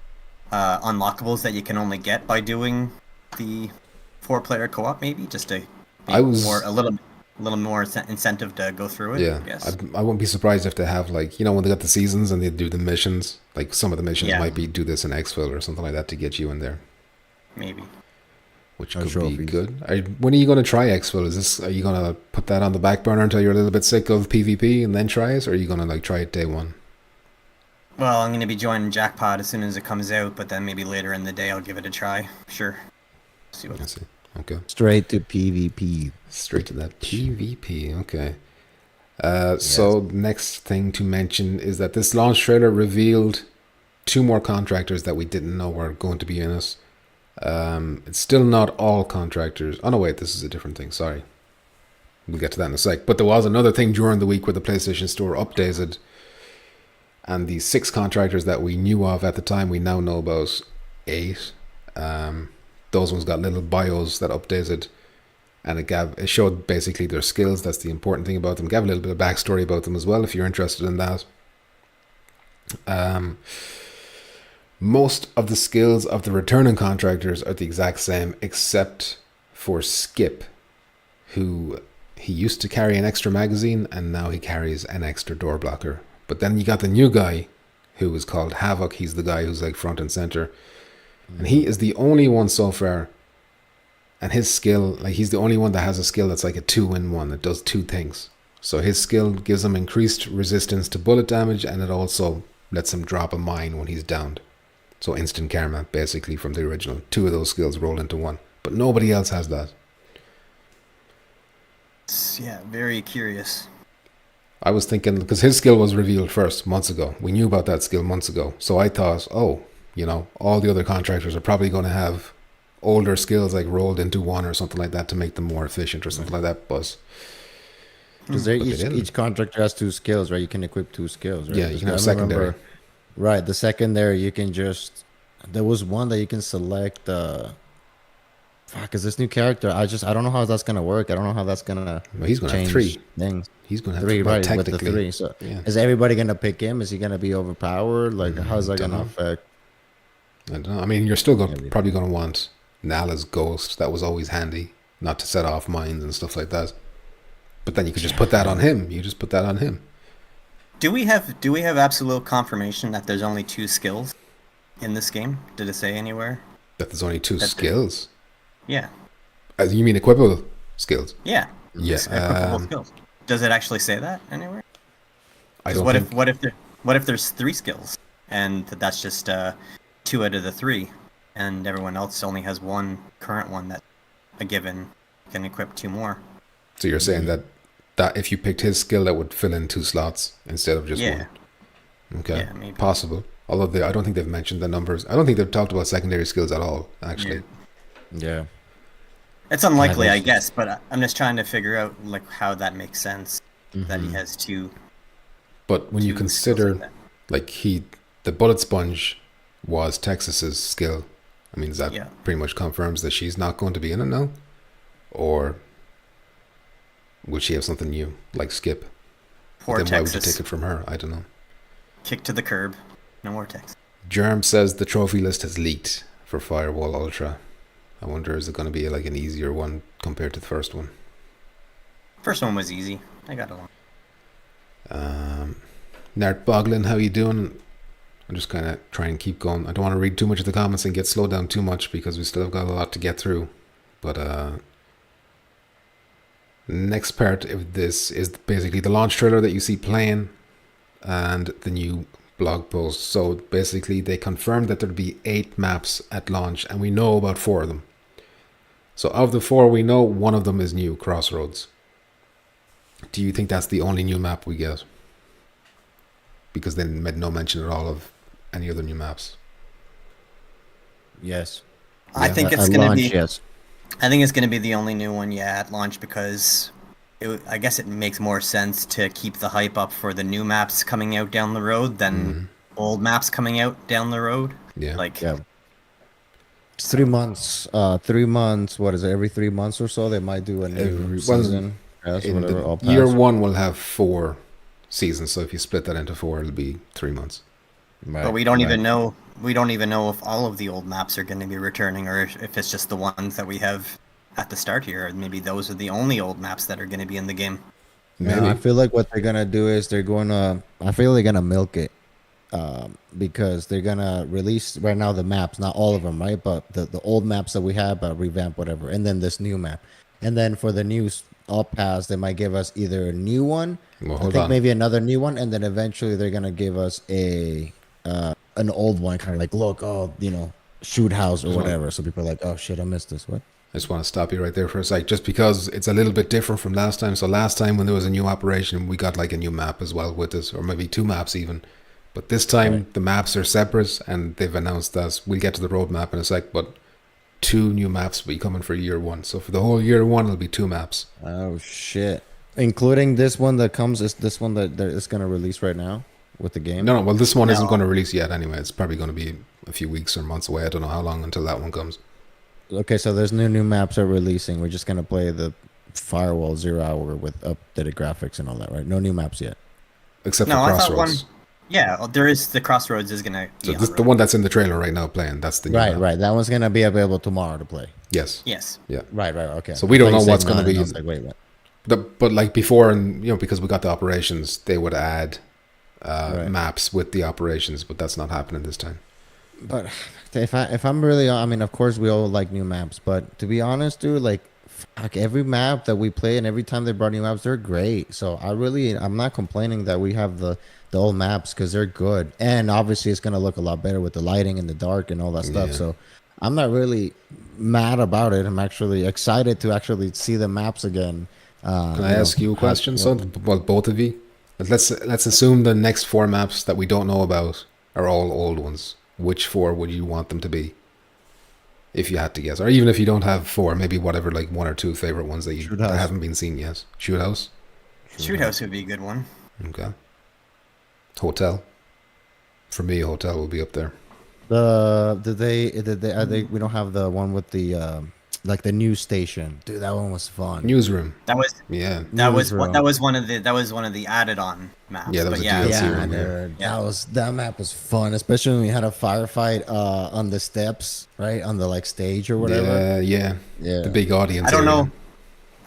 unlockables that you can only get by doing the 4-player co-op, maybe just to I was- a little a little more incentive to go through it. Yeah, I guess. I wouldn't be surprised if they have like, you know, when they got the seasons and they do the missions, like some of the missions Yeah. might be do this in exfil or something like that to get you in there, Maybe. which Or could be trophies. good. When are you going to try exfil? Are you going to put that on the back burner until you're a little bit sick of PvP and then try it, or are you going to like try it day one? Well, I'm going to be joining Jackpot as soon as it comes out, but then maybe later in the day I'll give it a try. Sure. See what. I see. Okay. Straight to PvP. Straight to that PvP. Okay. So next thing to mention is that this launch trailer revealed 2 more contractors that we didn't know were going to be in it. It's still not all contractors. Oh no, wait, this is a different thing. Sorry. We'll get to that in a sec. But there was another thing during the week where the PlayStation Store updated, and the 6 contractors that we knew of at the time, we now know about 8. Those ones got little bios that updated, and it showed basically their skills. That's the important thing about them. Gave a little bit of backstory about them as well, if you're interested in that. Most of the skills of the returning contractors are the exact same, except for Skip, who he used to carry an extra magazine, and now he carries an extra door blocker. But then you got the new guy, who is called Havoc. He's the guy who's like front and center. And he is the only one so far, and his skill, like he's the only one that has a skill that's like a 2-in-1. It does 2 things. So his skill gives him increased resistance to bullet damage, and it also lets him drop a mine when he's downed. So instant karma, basically, from the original. 2 of those skills roll into 1. But nobody else has that. Yeah, very curious. I was thinking, because his skill was revealed first, months ago. We knew about that skill months ago. So I thought, you know, all the other contractors are probably going to have older skills like rolled into 1 or something like that to make them more efficient or something like that. But Because each contractor has 2 skills, right? You can equip 2 skills, right? yeah, you can have I secondary. remember- Right, the secondary you can just. There was one that you can select. Fuck, is this new character? I don't know how that's gonna work. I don't know how that's gonna. Well, he's going to have change 3. things. He's going to have 3, well, right? With the technically. 3. So yeah. is everybody gonna pick him? Is he gonna be overpowered? Like, how's that gonna dunno. affect? I don't know. I mean, you're still probably going to want Nala's ghost. That was always handy, not to set off mines and stuff like that. But then you could just put that on him. You just put that on him. Do we have absolute confirmation that there's only 2 skills in this game? Did it say anywhere? That there's only 2 That's it. skills. Yeah. You mean equipable skills? Yeah. Yeah, Equipable skills. Does it actually say that anywhere? I 'Cause don't what think. what if there's 3 skills and that's just 2 out of the 3, and everyone else only has 1 current one that a given can equip 2 more? So you're saying that if you picked his skill, that would fill in 2 slots instead of just Yeah. 1. Okay, Yeah, maybe. possible. Although I don't think they've mentioned the numbers. I don't think they've talked about secondary skills at all, actually. Yeah. It's unlikely, Yeah, I guess, but I'm just trying to figure out like how that makes sense that he has 2. But when you 2 skills consider, like that. like the bullet sponge was Texas's skill. I mean, that Yeah. pretty much confirms that she's not going to be in it now? Or will she have something new, like Skip? Poor Then why would you Texas. take it from her? I don't know. Kick to the curb. No more Texas. Germ says the trophy list has leaked for Firewall Ultra. I wonder, is it going to be like an easier one compared to the first one? First one was easy. I got along. Nart Boglin, how you doing? I'm just kind of trying to keep going. I don't want to read too much of the comments and get slowed down too much because we still have got a lot to get through. But next part of this is basically the launch trailer that you see playing and the new blog post. So basically they confirmed that there'd be 8 maps at launch, and we know about 4 of them. So of the 4 we know, one of them is new, Crossroads. Do you think that's the only new map we get? Because they made no mention at all of any other new maps. Yes. I Yeah. think it's At gonna launch, be. yes. I think it's gonna be the only new one, yeah, at launch because I guess it makes more sense to keep the hype up for the new maps coming out down the road than old maps coming out down the road. Yeah. Like, Yeah. It's 3 months. 3 months. What is it? Every 3 months or so, they might do a new season. Yes, in whatever. the I'll year pass. 1 will have 4 seasons, so if you split that into 4, it'll be 3 months. Right, but we don't right. even know. We don't even know if all of the old maps are going to be returning, or if it's just the ones that we have at the start here. Or maybe those are the only old maps that are going to be in the game. Maybe. I feel like what they're gonna do is I feel they're gonna milk it, because they're gonna release right now the maps, not all of them, right? But the old maps that we have, revamp whatever, and then this new map, and then for the new all pass, they might give us either a new one, Well, I hold think on. maybe another new one, and then eventually they're gonna give us an old one, kind of like, look, oh, shoot house or whatever. So people are like, oh shit, I missed this. What? I just want to stop you right there for a sec, just because it's a little bit different from last time. So last time when there was a new operation, we got like a new map as well with us, or maybe 2 maps even. But this time the maps are separate, and they've announced that we'll get to the roadmap in a sec, but 2 new maps will be coming for year 1. So for the whole year 1, it'll be 2 maps. Oh shit! Including this one that comes, is this one that it's gonna release right now with the game? No, well, this one isn't No. going to release yet anyway. It's probably going to be a few weeks or months away. I don't know how long until that one comes. Okay, so there's new maps are releasing. We're just gonna play the Firewall 0 hour with updated graphics and all that, right? No new maps yet. Except No, for I thought Crossroads. Yeah, there is the Crossroads is going to So be this, on the one that's in the trailer right now playing, that's the new Right, map. right. That one's gonna be available tomorrow to play. Yes. Yes. Yeah. Right, right. Okay. So we don't I thought know you what's said gonna none, and be- I was like, wait, what? But like before, and because we got the operations, they would add Right. maps with the operations, but that's not happening this time. But if I'm really, I mean, of course we all like new maps, but to be honest, dude, like, fuck, every map that we play and every time they brought new maps, they're great. So I'm not complaining that we have the old maps, because they're good, and obviously it's gonna look a lot better with the lighting in the dark and all that stuff. Yeah. So I'm not really mad about it. I'm actually excited to actually see the maps again. Can I ask you a question, son? Well, both of you. Let's assume the next 4 maps that we don't know about are all old ones. Which 4 would you want them to be? If you had to guess, or even if you don't have 4, maybe whatever, like 1 or 2 favorite ones that Shoot that House. haven't been seen yet. Shoot House. Shoot House would be a good one. Okay. Hotel. For me, Hotel will be up there. We don't have the one with the like the news station, dude. That one was fun. Newsroom. That was Yeah. Newsroom. that was one of the added on maps. Yeah, that was but a yeah, DLC. Yeah, room, yeah. dude. That map was fun, especially when we had a firefight on the steps, right, on the like stage or whatever. Yeah. Yeah. The big audience. I don't area. know.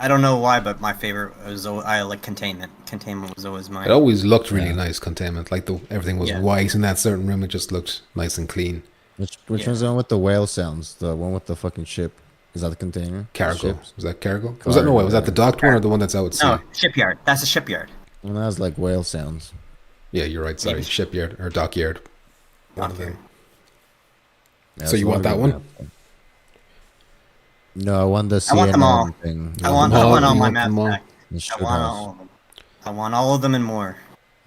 I don't know why, but my favorite was I like containment. Containment was always mine. It always looked really nice, containment. Like everything was Yeah. white in that certain room. It just looked nice and clean. Which Yeah. one's the one with the whale sounds? The one with the fucking ship? Is that the container? Cargo. Ships? Was that cargo? Was that no way? Was that the docked one or the one that's out at sea? No, shipyard. That's a shipyard. And that was like whale sounds. Yeah, you're right. Sorry, Maybe. shipyard or dockyard. One of Dockyard. them. Yeah, So you want that one? No, I want the I want them all. CNN thing. I want all, all you my want maps them all? back. The I shit want house. all of them. I want all of them and more.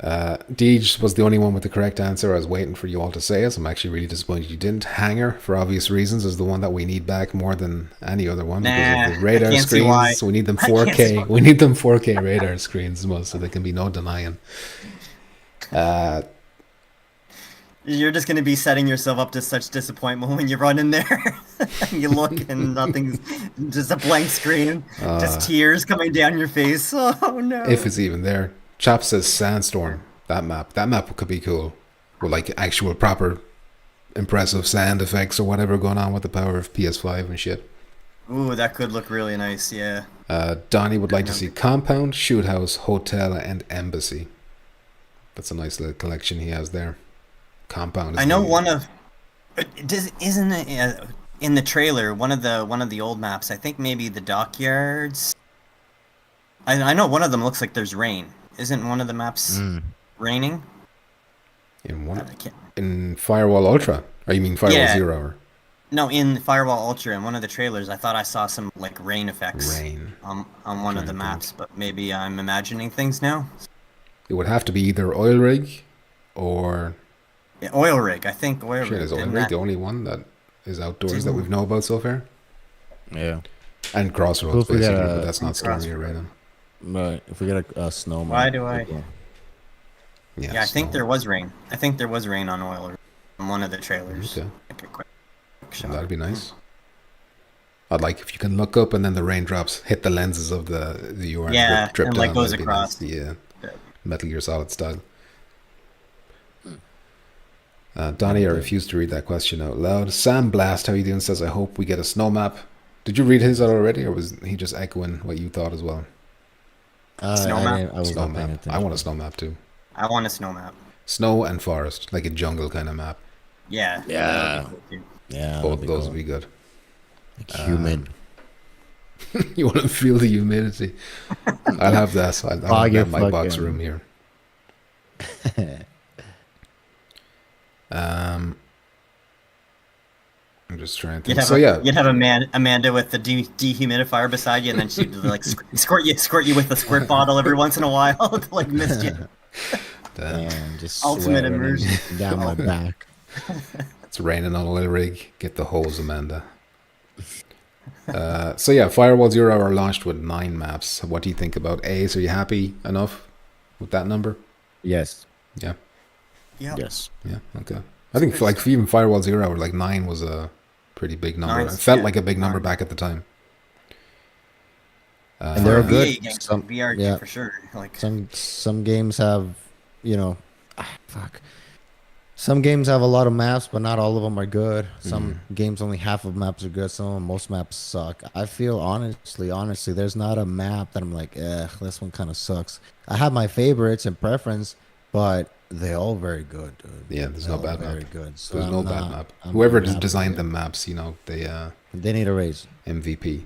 Deej was the only one with the correct answer. I was waiting for you all to say it. I'm actually really disappointed you didn't. Hanger, for obvious reasons, is the one that we need back more than any other one because Nah, of the radar I can't see why. screens. We need them I can't see 4K. why. We need them 4K radar screens, so there can be no denying. You're just going to be setting yourself up to such disappointment when you run in there. You look and nothing's, just a blank screen. Just tears coming down your face. Oh no. If it's even there. Chop says Sandstorm. That map could be cool. With like actual proper impressive sand effects or whatever going on with the power of PS5 and shit. Ooh, that could look really nice, yeah. Donnie would like to see Compound, Shoot House, Hotel, and Embassy. That's a nice little collection he has there. Compound. Is I know the- one of isn't it in the trailer one of the old maps. I think maybe the dockyards. I know one of them looks like there's rain. Isn't one of the maps raining? in I one can't. in Firewall Ultra. Or you mean Firewall Yeah. Zero or No, in Firewall Ultra, in one of the trailers, I thought I saw some like rain effects Rain? on one of the Trying to maps, but maybe I'm imagining things now. It would have to be either Oil Rig or Yeah, oil rig. I think oil shit, rig. is Oil didn't Rig that- the only one that is outdoors that Didn't- we know about so far? Yeah. And Crossroads, If we basically, get but a- that's not stormy Crossroads. right now. Right. If we get a snowman. Why do I- Yeah, Yeah, I think so- there was rain. I think there was rain on oil rig on one of the trailers. Okay. Like a quick shot. That'd be nice. I'd like if you can look up and then the raindrops hit the lenses of the viewer Yeah, and drip and, like, down. goes That'd be across. nice. Yeah, Yeah. Metal Gear Solid style. Donnie, I refuse to read that question out loud. Sam Blast, how you doing? Says, I hope we get a snow map. Did you read his out already, or was he just echoing what you thought as well? Snow map? I was Snow not paying map. attention. I want a snow map too. I want a snow map. Snow and forest, like a jungle kind of map. Yeah. Yeah. that would be cool, too. Yeah, Both that'd be those cool. would be good. Like humid. You want to feel the humidity? I'll have that. I'll have Fog that your in my box fucking- room here. I'm just trying to You'd think. have, So yeah, you'd have Amanda with the dehumidifier beside you, and then she'd like squirt you with a squirt bottle every once in a while to like mist you. And just Ultimate sweating immersion. down my back. it's raining on oil rig. Get the hose, Amanda. So yeah, Firewall 0 are launched with 9 maps. What do you think about Ace? Are you happy enough with that number? Yes. Yeah. Yeah. Yes. Yeah. Okay. I think like even Firewall 0 like 9 was a pretty big number. It felt like a big number back at the time. And they're For a good. VA game, Some, VR game for sure. Like some games have, you know, fuck. Some games have a lot of maps, but not all of them are good. Some games only half of maps are good. Some of them, most maps suck. I feel honestly, there's not a map that I'm like, this one kind of sucks. I have my favorites and preference, but they're all very good, dude. Yeah, there's They're no bad all very map. good. So There's I'm no not- bad map. I'm Whoever happy designed with the it. maps, you know, They need a raise. MVP.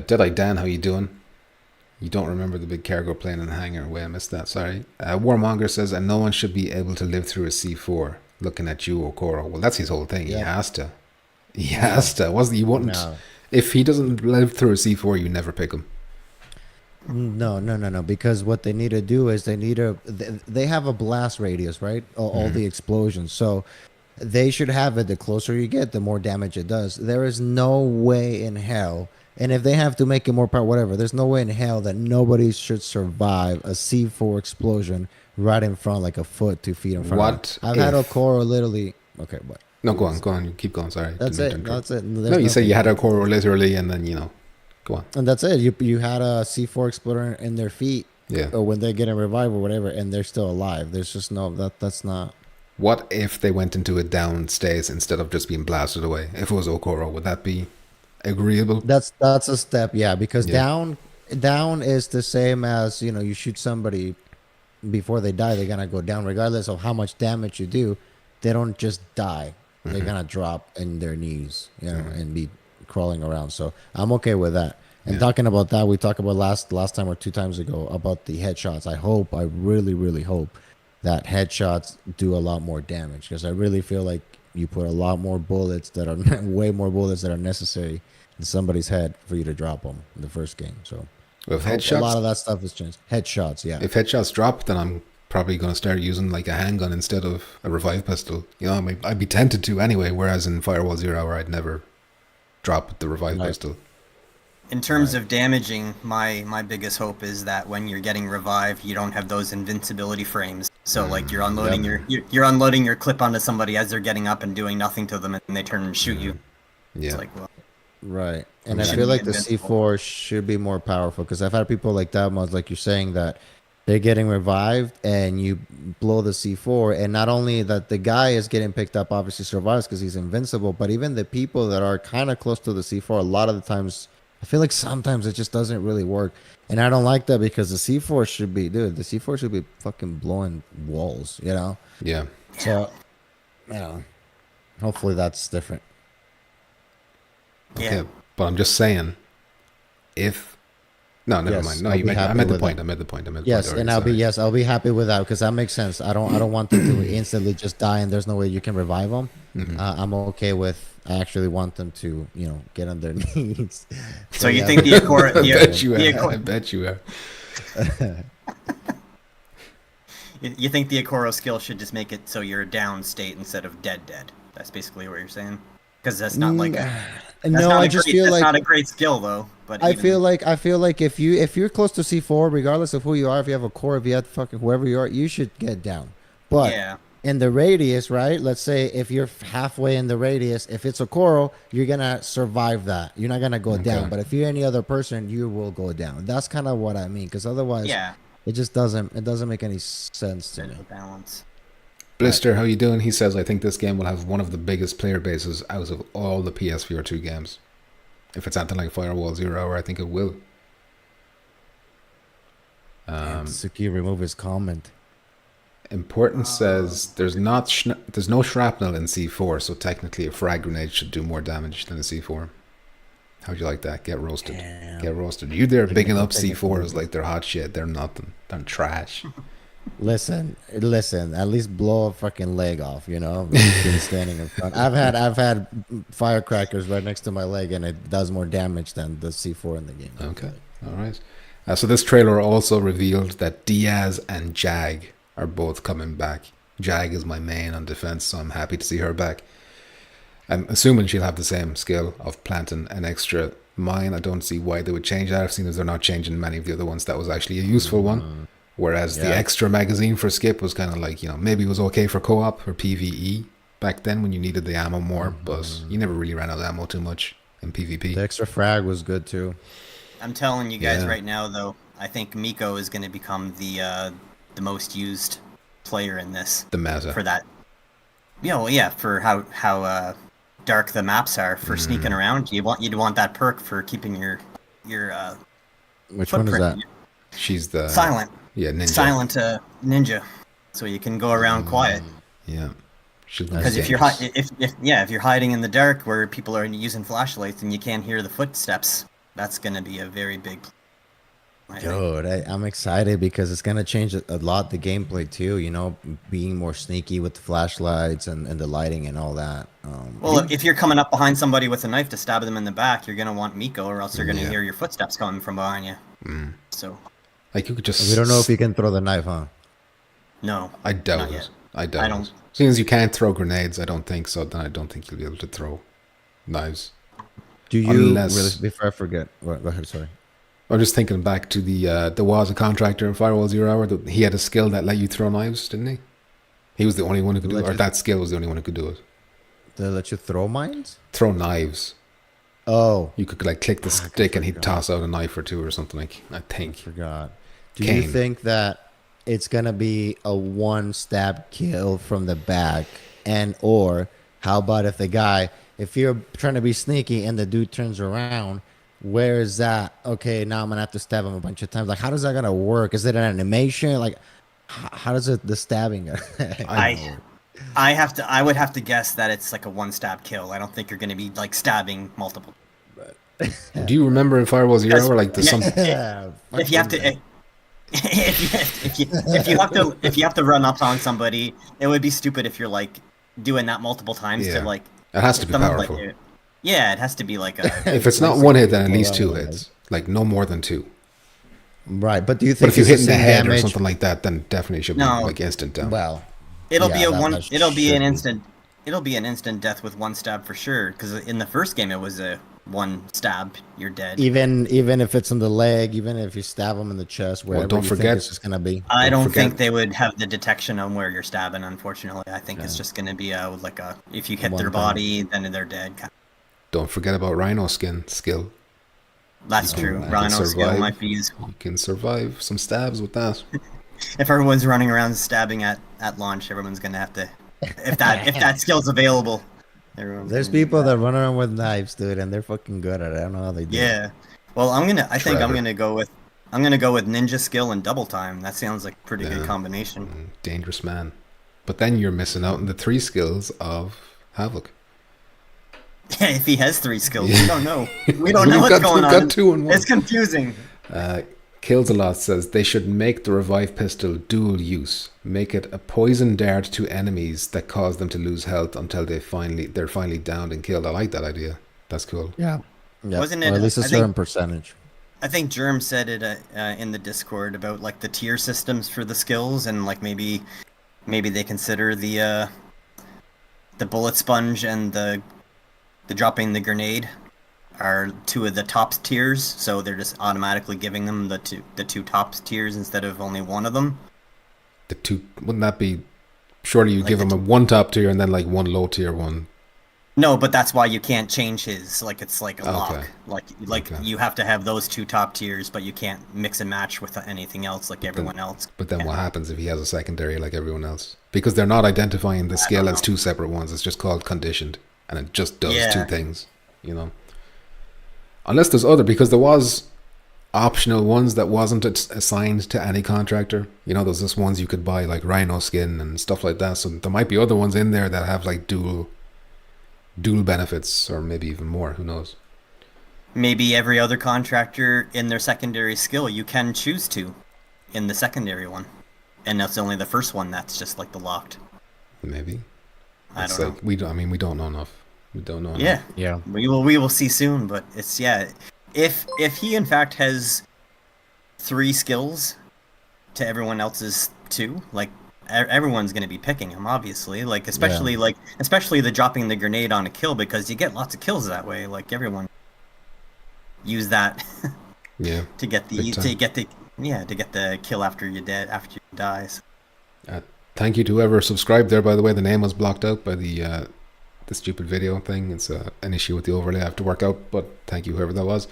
Deadeye Dan, how you doing? You don't remember the big cargo plane in the hangar? Wait, I missed that. Sorry. Warmonger says, and no one should be able to live through a C4. Looking at you, Okoro. Well, that's his whole thing. He Yeah. has to. He has to. Wasn't he? Wouldn't. No. If he doesn't live through a C4, you never pick him. No. Because what they need to do is they have a blast radius, right? All the explosions. So they should have it. The closer you get, the more damage it does. There is no way in hell. And if they have to make it more power, whatever, there's no way in hell that nobody should survive a C4 explosion right in front, like a foot, 2 feet in front. What I've had if- Okoro literally. Okay, what? No, go on. Keep going. Sorry. That's Didn't it. mean to interrupt. That's it. No, you say you had Okoro literally, and then, go on. And that's it. You had a C4 exploder in their feet, Yeah. or when they're getting revived or whatever, and they're still alive. There's just that's not. What if they went into a down state instead of just being blasted away? If it was Okoro, would that be agreeable? That's a step, yeah. Because Yeah. down is the same as you shoot somebody before they die, they're gonna go down regardless of how much damage you do. They don't just die. They're gonna drop in their knees, and be crawling around. So I'm okay with that. And talking about that, we talked about last time or 2 times ago about the headshots. I really, really hope that headshots do a lot more damage, because I really feel like you put a lot more bullets that are way more bullets that are necessary in somebody's head for you to drop them in the first game. So If a lot headshots, of that stuff has changed. Headshots, yeah. if headshots drop, then I'm probably going to start using like a handgun instead of a revive pistol. I'd be tempted to anyway. Whereas in Firewall 0, I'd never drop the revive Right. pistol. in terms of damaging, my biggest hope is that when you're getting revived, you don't have those invincibility frames. So like you're unloading you're unloading your clip onto somebody as they're getting up and doing nothing to them, and they turn and shoot you. Yeah. It's like, well, Right. And I Yeah. feel like the Invincible. C4 should be more powerful, because I've had people like that, Mods, like you're saying, that they're getting revived and you blow the C4, and not only that the guy is getting picked up, obviously survives because he's invincible, but even the people that are kind of close to the C4, a lot of the times, I feel like sometimes it just doesn't really work. And I don't like that, because the C4 should be, the C4 should be fucking blowing walls, Yeah. So, hopefully that's different. yeah. Okay, but I'm just saying, if no, never Yes, mind. No, I'll you be meant, I happy meant the with point. that. I meant the point. Yes, already, and I'll be happy with that, because that makes sense. I don't want them to instantly just die and there's no way you can revive them. I'm okay with. I actually want them to, get on their knees. So you yeah. think the Akora? I Yeah, bet you the are. Akora- I bet you are. You think the Akoro skill should just make it so you're a down state instead of dead? That's basically what you're saying. Because that's not like I just feel that's like not a great skill though. But I even- feel like if you're close to C4, regardless of who you are, if you have a core, if you have fucking whoever you are, you should get down. But yeah, in the radius, right? Let's say if you're halfway in the radius, if it's a coral, you're gonna survive that. You're not gonna go down. But if you're any other person, you will go down. That's kind of what I mean. Because otherwise, yeah, it just doesn't make any sense to me. there's a balance. Blister, how you doing? He says, I think this game will have one of the biggest player bases out of all the PSVR 2 games. If it's anything like Firewall Zero, I think it will. Suki remove his comment. Important says there's no shrapnel in C4, so technically a frag grenade should do more damage than a C4. How'd you like that? Get roasted. Damn. Get roasted. You there bigging up C4s like they're hot shit. They're nothing. They're trash. Listen. At least blow a fucking leg off. You know, been standing in front. I've had firecrackers right next to my leg, and it does more damage than the C4 in the game. Okay. All right. So this trailer also revealed that Diaz and Jag are both coming back. Jag is my main on defense, so I'm happy to see her back. I'm assuming she'll have the same skill of planting an extra mine. I don't see why they would change that. I've seen as they're not changing many of the other ones. That was actually a useful one. Whereas the extra magazine for skip was kind of like, maybe it was okay for co-op or PvE back then when you needed the ammo more, but you never really ran out of ammo too much in PvP. The extra frag was good too. I'm telling you guys right now, though, I think Miko is going to become the most used player in this. The meta. For that. For how dark the maps are for sneaking around. You'd want that perk for keeping your Which one is that? She's the silent. Yeah, ninja. Silent ninja, so you can go around quiet. Yeah. Because if you're hiding in the dark where people are using flashlights and you can't hear the footsteps, that's gonna be a very big. Dude, I'm excited because it's gonna change a lot the gameplay too. Being more sneaky with the flashlights and the lighting and all that. If you're coming up behind somebody with a knife to stab them in the back, you're gonna want Miko, or else you're gonna hear your footsteps coming from behind you. So, like you could just. We don't know if you can throw the knife, huh? No, I doubt not it. yet. I doubt it. Seeing as you can't throw grenades, I don't think so. Then I don't think you'll be able to throw knives. Do you really? Before I forget, go ahead. Sorry. I'm just thinking back to there was a contractor in Firewall 0 Hour. He had a skill that let you throw knives, didn't he? He was the only one who could do it, or that skill was the only one who could do it. They let you throw mines? Throw knives. Oh. You could click the stick and he'd toss out a knife or two or something I think. I forgot. Do you think that it's going to be a one stab kill from the back? Or how about if you're trying to be sneaky and the dude turns around, where is that? Okay, now I'm gonna have to stab him a bunch of times. Like, how does that gonna work? Is it an animation? Like, how does the stabbing? I would have to guess that it's like a one stab kill. I don't think you're gonna be like stabbing multiple. Do you remember in Firewall 0 Hour if you have to? If you have to run up on somebody, it would be stupid if you're like doing that multiple times to like. It has to be powerful. Yeah, it has to be like a. If it's not one hit, then at least two hits. Like no more than two. Right, but do you think? But if you hit in the head or something like that, then definitely should be like instant down. Well, it'll be an instant death with one stab for sure. Because in the first game, it was a one stab, you're dead. Even if it's in the leg, even if you stab them in the chest, wherever don't forget, it's just gonna be. I don't think they would have the detection on where you're stabbing. Unfortunately, I think it's just gonna be if you hit their body, then they're dead. Don't forget about Rhino skin skill. That's true. Rhino skill might be useful. You can survive some stabs with that. If everyone's running around stabbing at launch, everyone's gonna have to. If that skill's available. There's people that run around with knives, dude, and they're fucking good at it. I don't know how they do. Yeah. Well, I think I'm gonna go with ninja skill and double time. That sounds like a pretty good combination. Dangerous man. But then you're missing out on the 3 skills of Havoc. If he has 3 skills, we don't know. We don't know what's going on. We've got 2 in 1. It's confusing. Kills a Lot says they should make the revive pistol dual use. Make it a poison dart to enemies that cause them to lose health until they're finally downed and killed. I like that idea. That's cool. Yeah. Wasn't it? Or at least a certain percentage. I think Germ said it in the Discord about like the tier systems for the skills, and like maybe they consider the bullet sponge and the dropping the grenade are 2 of the top tiers, so they're just automatically giving them the two top tiers instead of only one of them. The 2 wouldn't that be? Surely you give them a 1 top tier and then like 1 low tier one. No, but that's why you can't change his. Like it's like a lock. Like you have to have those 2 top tiers, but you can't mix and match with anything else like everyone else. But then what happens if he has a secondary like everyone else? Because they're not identifying the skill as 2 separate ones. It's just called conditioned, and it just does 2 things. Unless there's other, because there was optional ones that wasn't assigned to any contractor. You know, there's just ones you could buy like rhino skin and stuff like that. So there might be other ones in there that have like dual benefits, or maybe even more. Who knows? Maybe every other contractor in their secondary skill you can choose to in the secondary one, and that's only the first one that's just like the locked. Maybe. I It's don't like know. we don't. I mean, we don't know enough. We don't know enough. Yeah, Yeah. we will see soon. But it's if he in fact has 3 skills to everyone else's 2, like everyone's going to be picking him, obviously. Like especially the dropping the grenade on a kill, because you get lots of kills that way. Like everyone use that Yeah. to get the Big time. to get the kill after you die. So. Thank you to whoever subscribed there. By the way, the name was blocked out by the stupid video thing. It's an issue with the overlay I have to work out. But thank you, whoever that was.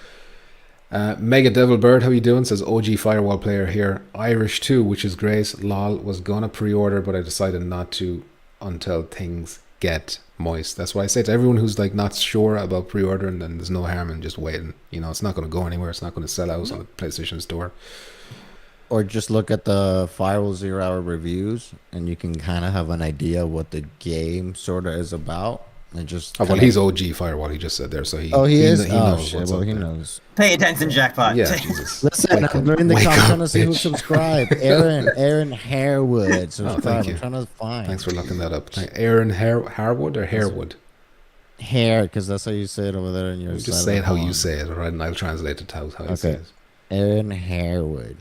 Mega Devil Bird, how you doing? Says OG Firewall player here. Irish too, which is great. Lol, was gonna pre-order, but I decided not to until things get moist. That's why I say to everyone who's like not sure about pre-ordering, then there's no harm in just waiting. You know, it's not going to go anywhere. It's not going to sell out on the PlayStation Store. Or just look at the Firewall 0 Hour reviews, and you can kind of have an idea what the game sort of is about. And just Oh, well, he's OG Firewall. He just said there, so he. he is. He Oh knows shit! what's Well, up he there. knows. Pay attention, jackpot. Yeah, Jesus. Listen, Wake I'm up. doing the Wake count, up, trying to see who bitch. subscribed. Aaron Harewood subscribed. thank you. I'm trying to find. Thanks for looking that up. Aaron Harwood or Harewood? Hair, because that's how you say it over there in your. Just say it how you say it, all right? And I'll translate it to how you say Okay. it. Aaron Harewood.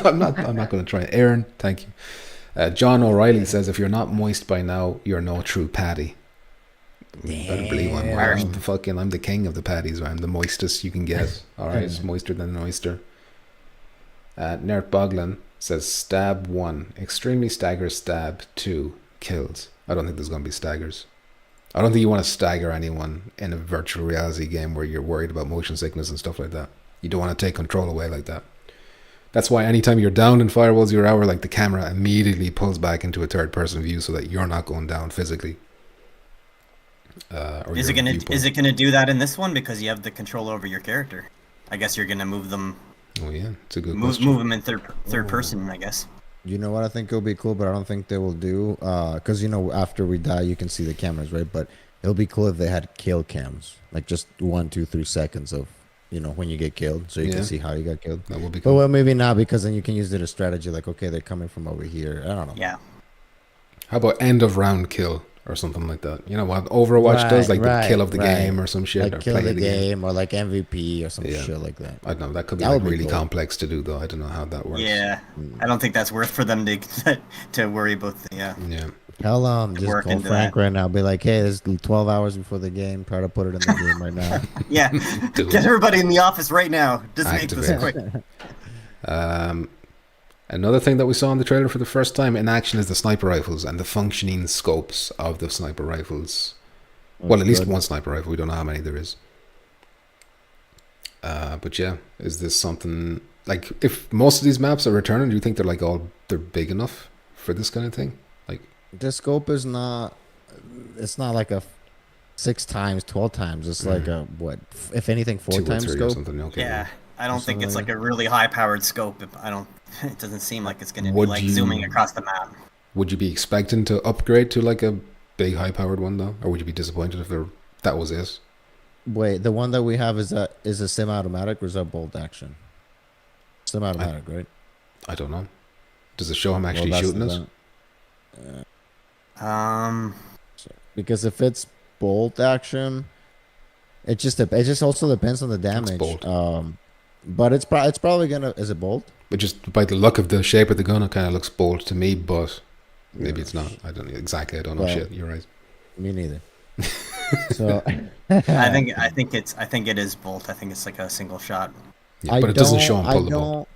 I'm not going to try. Aaron, thank you. John O'Reilly says, if you're not moist by now, you're no true patty. Better believe I'm the king of the patties. I'm the moistest you can get. All right, it's moister than an oyster. Nert Boglin says, stab 1, extremely stagger stab 2, kills. I don't think there's going to be staggers. I don't think you want to stagger anyone in a virtual reality game where you're worried about motion sickness and stuff like that. You don't want to take control away like that. That's why anytime you're down in Firewall 0 Hour, like the camera immediately pulls back into a third person view so that you're not going down physically. Is it gonna do that in this one, because you have the control over your character? I guess you're gonna move them. Oh yeah, it's a good Move question. them in third person, I guess. You know what I think will be cool, but I don't think they will do. Because after we die, you can see the cameras, right? But it'll be cool if they had kill cams, like just 1, 2, 3 seconds of when you get killed, so you can see how you got killed. That will be But cool. well, maybe not, because then you can use it as strategy, like okay, they're coming from over here. I don't know. Yeah. How about end of round kill or something like that? You know what Overwatch does, like the kill of the game or some shit, like or kill play the the game, or like MVP or some Yeah. shit like that. I don't know. That could be That like would be really cool. complex to do, though. I don't know how that works. Yeah. I don't think that's worth for them to worry about. Yeah. Tell just work call into Frank that. right now. Be like, hey, there's 12 hours before the game. Try to put it in the game right now. Yeah. Do Get it. everybody in the office right now. Just make this Activate. quick. Another thing that we saw in the trailer for the first time in action is the sniper rifles and the functioning scopes of the sniper rifles. Well, at least one sniper rifle. We don't know how many there is. But yeah, is this something like, if most of these maps are returning, do you think they're big enough for this kind of thing? Like, The scope is not. It's not like a 6 times, 12 times. It's like a what? If anything, 4 2 or times 3 or scope. something. Okay. Yeah. I don't think it's like a really high-powered scope. It doesn't seem like it's gonna be Would like you- zooming across the map. Would you be expecting to upgrade to like a big high-powered one though, or would you be disappointed if that was it? Wait, the one that we have is a semi-automatic or is that bolt action? Semi-automatic, right? I don't know. Does it show him Well, actually that's shooting us? Because if it's bolt action, it just also depends on the damage. bolt. But it's probably gonna. Is it bolt? But just by the look of the shape of the gun, it kind of looks bold to me, but maybe it's not. I don't know exactly. I don't know Well, shit. You're right. Me neither. So I think it is bolt. I think it's like a single shot. Yeah, but it doesn't show him pull the bolt.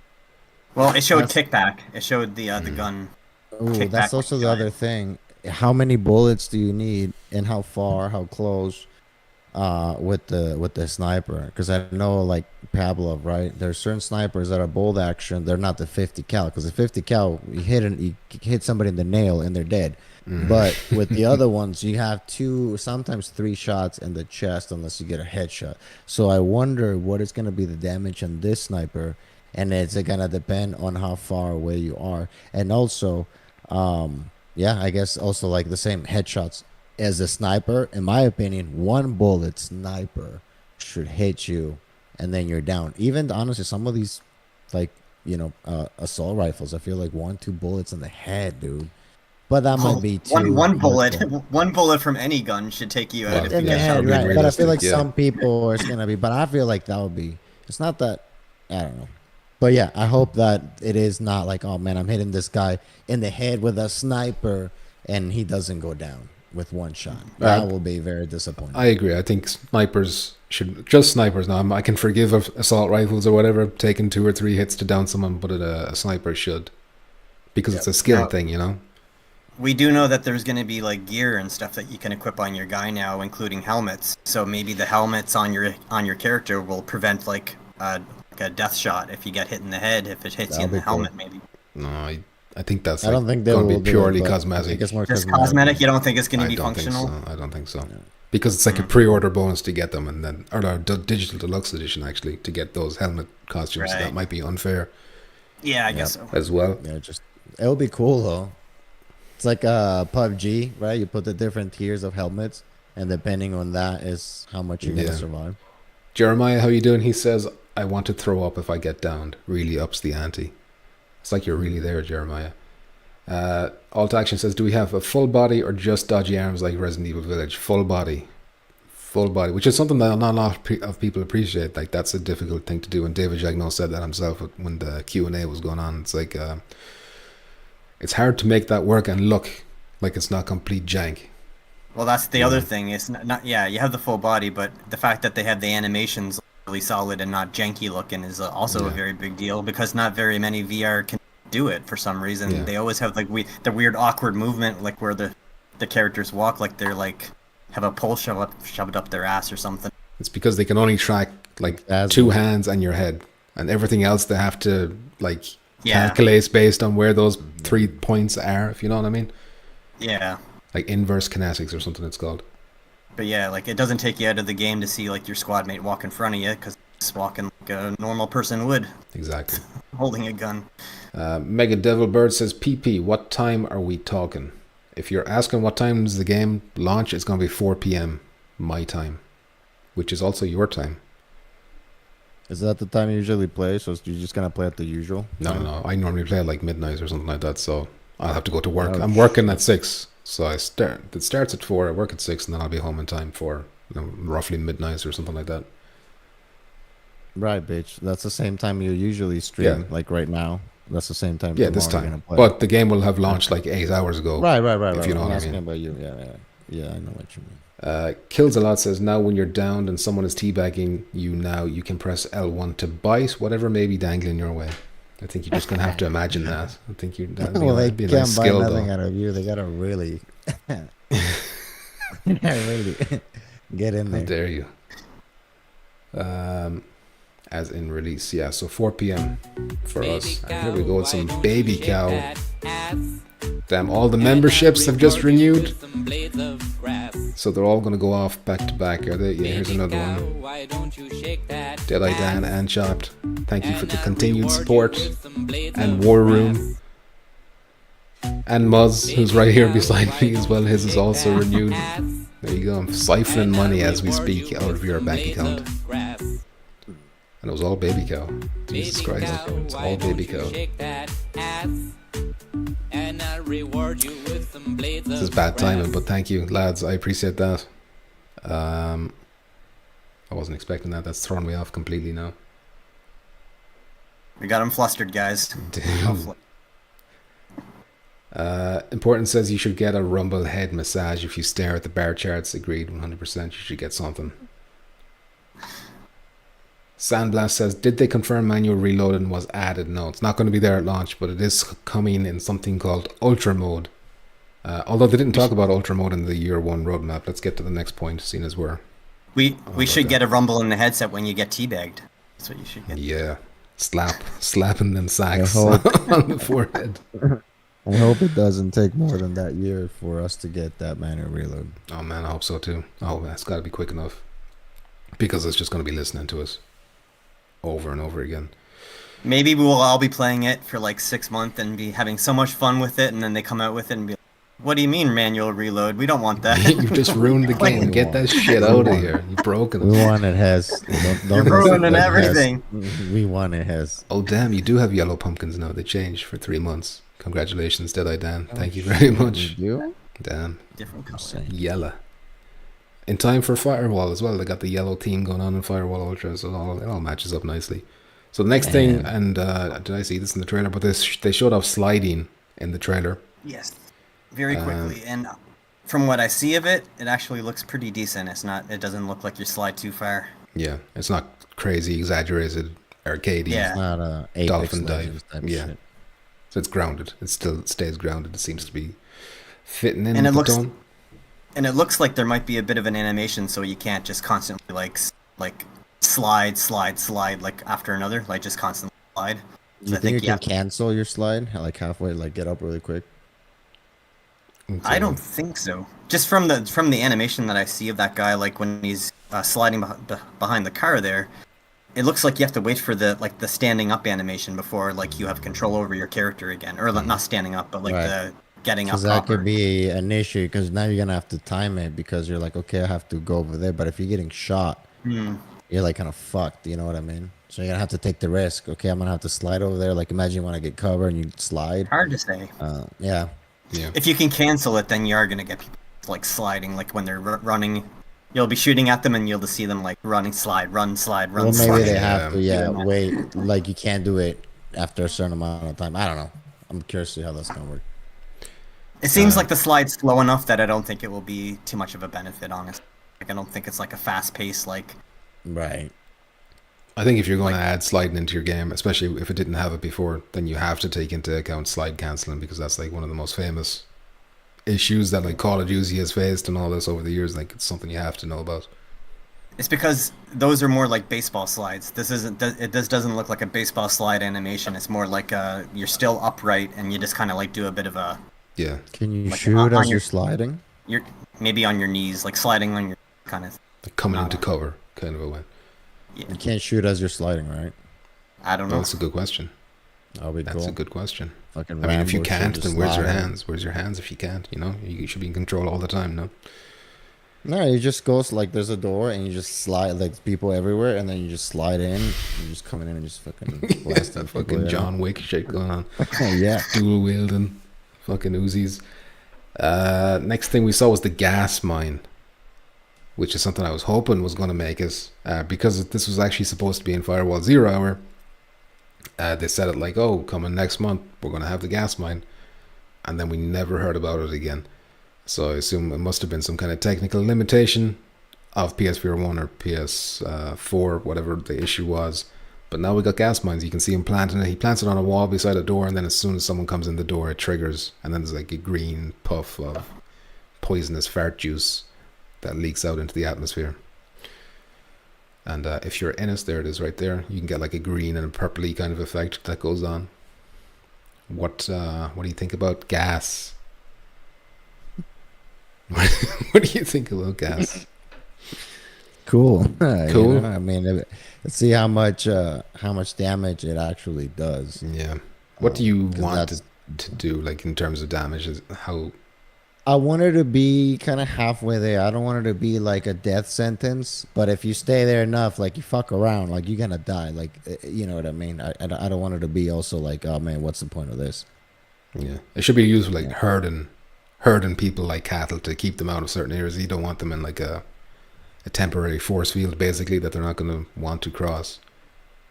Well, it showed That's- kickback. It showed the gun. Ooh, kick that's back also when the you other die. thing. How many bullets do you need, and how far, how close, with the sniper? Because I know like Pavlov, right? There's certain snipers that are bolt action. They're not the 50 cal, because the 50 cal, you hit somebody in the nail and they're dead. But with the other ones, you have 2, sometimes 3 shots in the chest unless you get a headshot. So I wonder what is going to be the damage on this sniper, and it's going to depend on how far away you are. And also, yeah, I guess also like the same headshots as a sniper. In my opinion, 1 bullet sniper should hit you, and then you're down. Even honestly, some of these, like, assault rifles, I feel like 1-2 bullets in the head, dude. But that might be too. One bullet, one bullet from any gun should take you out. In the Yeah, head, right? But I feel like yeah. some people are gonna be. But I feel like that would be. It's not that. I don't know. But yeah, I hope that it is not like, oh man, I'm hitting this guy in the head with a sniper and he doesn't go down with 1 shot. That will be very disappointing. I agree. I think snipers should just snipers. Now I can forgive assault rifles or whatever, taking 2 or 3 hits to down someone, but a sniper should, because it's a skill thing, you know. We do know that there's going to be like gear and stuff that you can equip on your guy now, including helmets. So maybe the helmets on your character will prevent like a death shot if you get hit in the head. If it hits you in the helmet, maybe. No, I think that's. I don't think going to be purely do it, cosmetic. It's more Just cosmetic. You don't think it's going to be functional? I don't think so. Because it's like a pre-order bonus to get them, and then or the digital deluxe edition actually to get those helmet costumes. Right. That might be unfair. Yeah, I guess so. As well. Yeah, it'll be cool though. It's like PUBG, right? You put the different tiers of helmets, and depending on that is how much you're gonna survive. Jeremiah, how you doing? He says, "I want to throw up if I get downed." Really ups the ante. It's like you're really there, Jeremiah. Alt Action says, "Do we have a full body or just dodgy arms like Resident Evil Village?" Full body, which is something that not a lot of people appreciate. Like that's a difficult thing to do, and David Jagno said that himself when the Q&A was going on. It's like it's hard to make that work and look like it's not complete jank. Well, that's the other thing. It's not. Yeah, you have the full body, but the fact that they have the animations really solid and not janky looking is also a very big deal, because not very many VR can do it for some reason. Yeah. They always have like the weird awkward movement, like where the characters walk like they're like have a pole shoved up their ass or something. It's because they can only track like 2 hands and your head, and everything else they have to like calculate based on where those 3 points are, if you know what I mean. Yeah. Like inverse kinetics or something it's called. But yeah, like it doesn't take you out of the game to see like your squad mate walk in front of you, because it's walking like a normal person would. Exactly. Holding a gun. Mega Devil Bird says, "PP, what time are we talking?" If you're asking what time does the game launch, it's going to be 4 p.m. my time, which is also your time. Is that the time you usually play? So you're just going to play at the usual? No. I normally play at like midnight or something like that, so I'll have to go to work. I'm working at 6, so it starts at 4, I work at 6, and then I'll be home in time for roughly midnight or something like that. Right, bitch. That's the same time you usually stream, like right now. That's the same time. Yeah, this time. But the game will have launched like 8 hours ago. Right. If you know what I mean. About you. Yeah, I know what you mean. Kills a lot says, "Now when you're downed and someone is teabagging you now, you can press L1 to bite whatever may be dangling your way." I think you're just going to have to imagine that. I think that'd be a nice skill, buy nothing out of you. They got to really, really get in there. How dare you. As in release, yeah, so 4 p.m. for us. And here we go with some Baby Cow. Damn, all the memberships have just renewed, so they're all gonna go off back to back, are they? Yeah, here's another one. Deadeye Dan and Chopped, thank you for the continued support. And War Room. And Muzz, who's right here beside me as well, his is also renewed. There you go, I'm siphoning money as we speak out of your bank account. And it was all Baby Cow. Jesus Christ. It's all Baby Cow. This is bad timing, but thank you, lads. I appreciate that. I wasn't expecting that. That's thrown me off completely now. We got him flustered, guys. Important says you should get a rumble head massage if you stare at the bar charts. Agreed, 100%. You should get something. Sandblast says, "Did they confirm manual reloading was added?" No, it's not going to be there at launch, but it is coming in something called Ultra Mode. Although they didn't talk about Ultra Mode in the year 1 roadmap. Let's get to the next point, seeing as we should get a rumble in the headset when you get teabagged. That's what you should get. Yeah. Slapping them sacks hope- on the forehead. I hope it doesn't take more than that year for us to get that manual reload. Oh man, I hope so too. Oh, that's got to be quick enough because it's just going to be listening to us over and over again. Maybe we'll all be playing it for like 6 months and be having so much fun with it, and then they come out with it and be like, what do you mean manual reload? We don't want that. You've just ruined the game. Get that shit out of here. You've broken We it. want it has. You're ruining everything. We want it has. Oh damn, you do have yellow pumpkins now. They changed for 3 months. Congratulations, Deadeye Dan. Thank you very much. You? Damn. Different color. Yellow. In time for Firewall as well. They got the yellow theme going on in Firewall Ultra, so it all matches up nicely. So the next thing, and did I see this in the trailer? But they showed off sliding in the trailer. Yes, very quickly. And from what I see of it, it actually looks pretty decent. It doesn't look like you slide too far. Yeah, it's not crazy, exaggerated, arcadey. Yeah. It's not a Apex Dolphin dive. Legends type Yeah. shit. So it's grounded. It still stays grounded. It seems to be fitting in And with it looks- the tone. And it looks like there might be a bit of an animation, so you can't just constantly like slide like after another, like just constantly slide. Do So you I think you think can cancel your slide like halfway, like get up really quick? I don't think so. Just from the animation that I see of that guy, like when he's sliding behind the car there, it looks like you have to wait for the standing up animation before like you have control over your character again, or not standing up, but like Right. the getting up. Because that proper. could be an issue. Because now you're gonna have to time it because you're like, okay, I have to go over there. But if you're getting shot, you're like kind of fucked. You know what I mean? So you're gonna have to take the risk. Okay, I'm gonna have to slide over there. Like imagine when I get cover and you slide. Hard to say. Yeah. Yeah. If you can cancel it, then you are gonna get people like sliding, like when they're running. You'll be shooting at them, and you'll just see them like run, slide. Well, maybe slide. they have to. Yeah. Wait. Like you can't do it after a certain amount of time. I don't know. I'm curious to see how that's gonna work. It seems like the slide's slow enough that I don't think it will be too much of a benefit, honestly. Like I don't think it's like a fast pace like. Right. I think if you're going to add sliding into your game, especially if it didn't have it before, then you have to take into account slide canceling, because that's like one of the most famous issues that like Call of Duty has faced and all this over the years. Like it's something you have to know about. It's because those are more like baseball slides. This doesn't look like a baseball slide animation. It's more like you're still upright and you just kind of like do a bit of a Yeah. Can you Like, shoot on as your- you're sliding? you're maybe on your knees, like sliding on your kind of. Like coming into cover, kind of a way. You can't shoot as you're sliding, right? I don't know. Well, that's a good question. That'll be That's cool. a good question. Fucking I mean, if you Rambo can't, shit, then just where's your slide. hands? Where's your hands if you can't? You know, you should be in control all the time, no? No, you just go like there's a door and you just slide like people everywhere, and then you just slide in. You just coming in and just fucking blasting That people, fucking you know? John Wick shit going on. Yeah. Dual wielding fucking Uzis. Next thing we saw was the gas mine, which is something I was hoping was going to make us, because this was actually supposed to be in Firewall 0 Hour. They said it like, oh, coming next month, we're going to have the gas mine. And then we never heard about it again. So I assume it must have been some kind of technical limitation of PSVR 1 or PS4, whatever the issue was. But now we got gas mines. You can see him planting it. He plants it on a wall beside a door, and then as soon as someone comes in the door, it triggers. And then there's like a green puff of poisonous fart juice that leaks out into the atmosphere. And if you're in it, there it is right there. You can get like a green and a purpley kind of effect that goes on. What do you think about gas? What do you think about gas? Cool. Cool. You know, I mean, let's see how much damage it actually does. Yeah. What do you 'cause want that's- to do, like in terms of damage? How? I want it to be kind of halfway there. I don't want it to be like a death sentence, but if you stay there enough, like you fuck around, like you're gonna die. Like you know what I mean? I don't want it to be also like, oh man, what's the point of this? Yeah, it should be used for like herding people like cattle to keep them out of certain areas. You don't want them in like a temporary force field, basically, that they're not going to want to cross.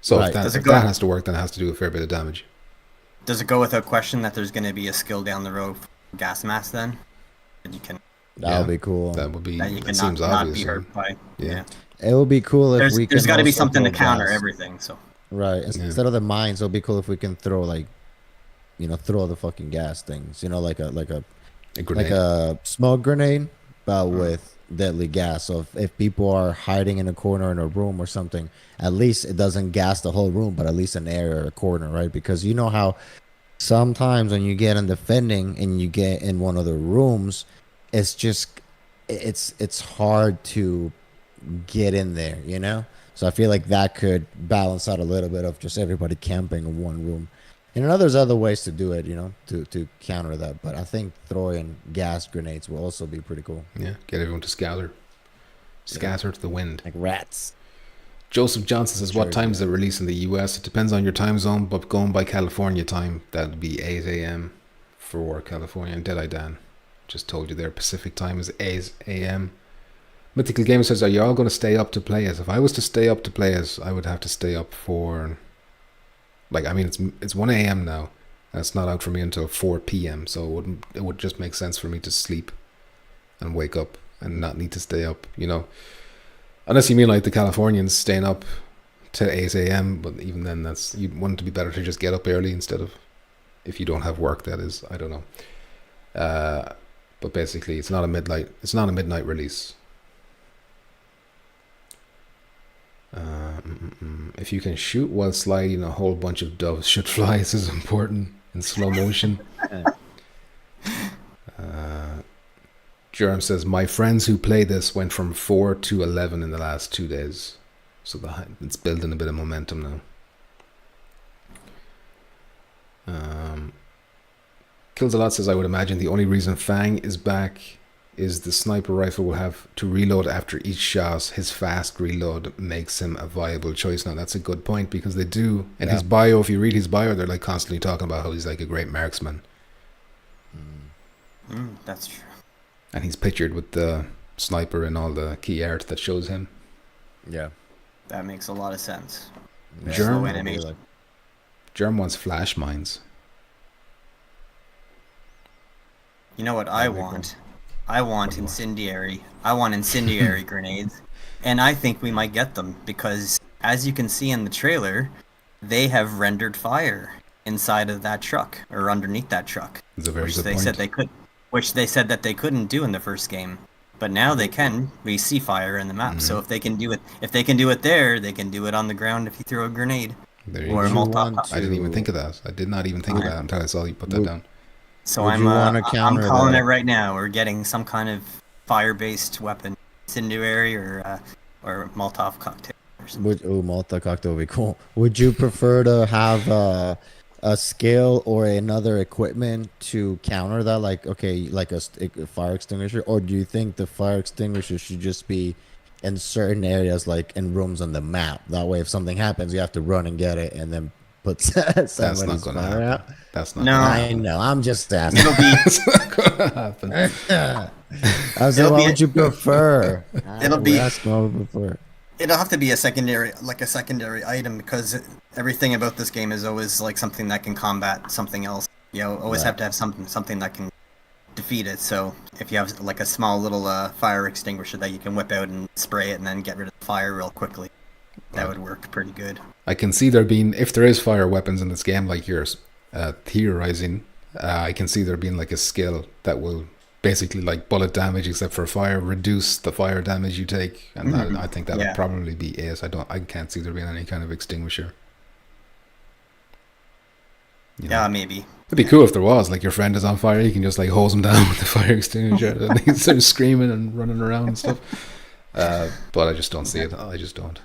So Right. if Does it that go- has to work, then it has to do a fair bit of damage. Does it go without question that there's going to be a skill down the road for gas mask then? That you can That would Yeah. be cool. That would be. that you It can seems not obvious. be right? hurt by. Yeah. It would be cool if we There's can got to be also something to throw counter gas. everything. So Right. Yeah. Instead of the mines, it'll be cool if we can throw like, throw the fucking gas things. Like a A grenade. like a smoke grenade, with deadly gas. So if people are hiding in a corner in a room or something, at least it doesn't gas the whole room, but at least an area or a corner, right? Because you know how sometimes when you get in defending and you get in one of the rooms, it's just it's hard to get in there, you know? So I feel like that could balance out a little bit of just everybody camping in one room. And I know there's other ways to do it, you know, to counter that. But I think throwing gas grenades will also be pretty cool. Yeah, get everyone to scatter to the wind. Like rats. Joseph Johnson says, what time is it released in the US? It depends on your time zone, but going by California time, that'd be 8 a.m. for California. And Deadeye Dan just told you there, Pacific time is 8 a.m. Mythical Gamer says, are you all going to stay up to play it? If I was to stay up to play it, I would have to stay up for... Like, I mean, it's 1 a.m. now, and it's not out for me until 4 p.m., so it would just make sense for me to sleep and wake up and not need to stay up, you know. Unless you mean like the Californians staying up till 8 a.m., but even then, you'd want it to be better to just get up early instead of, if you don't have work, that is, I don't know. But basically, it's not a midnight release. If you can shoot while sliding, a whole bunch of doves should fly. This is important in slow motion. Jerem says, my friends who play this went from 4 to 11 in the last 2 days. So it's building a bit of momentum now. Kills a Lot says, I would imagine the only reason Fang is back is the sniper rifle will have to reload after each shot. His fast reload makes him a viable choice. Now that's a good point, because they do in his bio, if you read his bio, they're like constantly talking about how he's like a great marksman. That's true. And he's pictured with the sniper and all the key art that shows him. Yeah. That makes a lot of sense. Germ wants flash mines. You know what I want? I want incendiary. I want incendiary grenades, and I think we might get them because, as you can see in the trailer, they have rendered fire inside of that truck or underneath that truck. It's a very good point. Which they said that they couldn't do in the first game, but now they can. We see fire in the map, so if they can do it there, they can do it on the ground if you throw a grenade or a Molotov. I didn't even think of that. I did not even think of that until I saw you put that down. So I'm calling it right now. We're getting some kind of fire-based weapon, incendiary or Molotov cocktail. Molotov cocktail would be cool. Would you prefer to have a skill or another equipment to counter that, like a fire extinguisher, or do you think the fire extinguisher should just be in certain areas, like in rooms on the map? That way, if something happens, you have to run and get it, and then put that's not going to happen. Out. That's not. No, I know. I'm just asking. It'll be. That's not going to happen. I was like, what would you prefer? It'll have to be a secondary item, because everything about this game is always like something that can combat something else. You know, always have to have something that can defeat it. So if you have like a small little fire extinguisher that you can whip out and spray it and then get rid of the fire real quickly, that would work pretty good. I can see there being, if there is fire weapons in this game, like you're theorizing, I can see there being like a skill that will basically, like bullet damage except for fire, reduce the fire damage you take, and I think that would probably be it. I can't see there being any kind of extinguisher. You know? Maybe. It'd be cool if there was, like your friend is on fire, you can just like hose him down with the fire extinguisher and he starts screaming and running around and stuff. But I just don't see it. I just don't.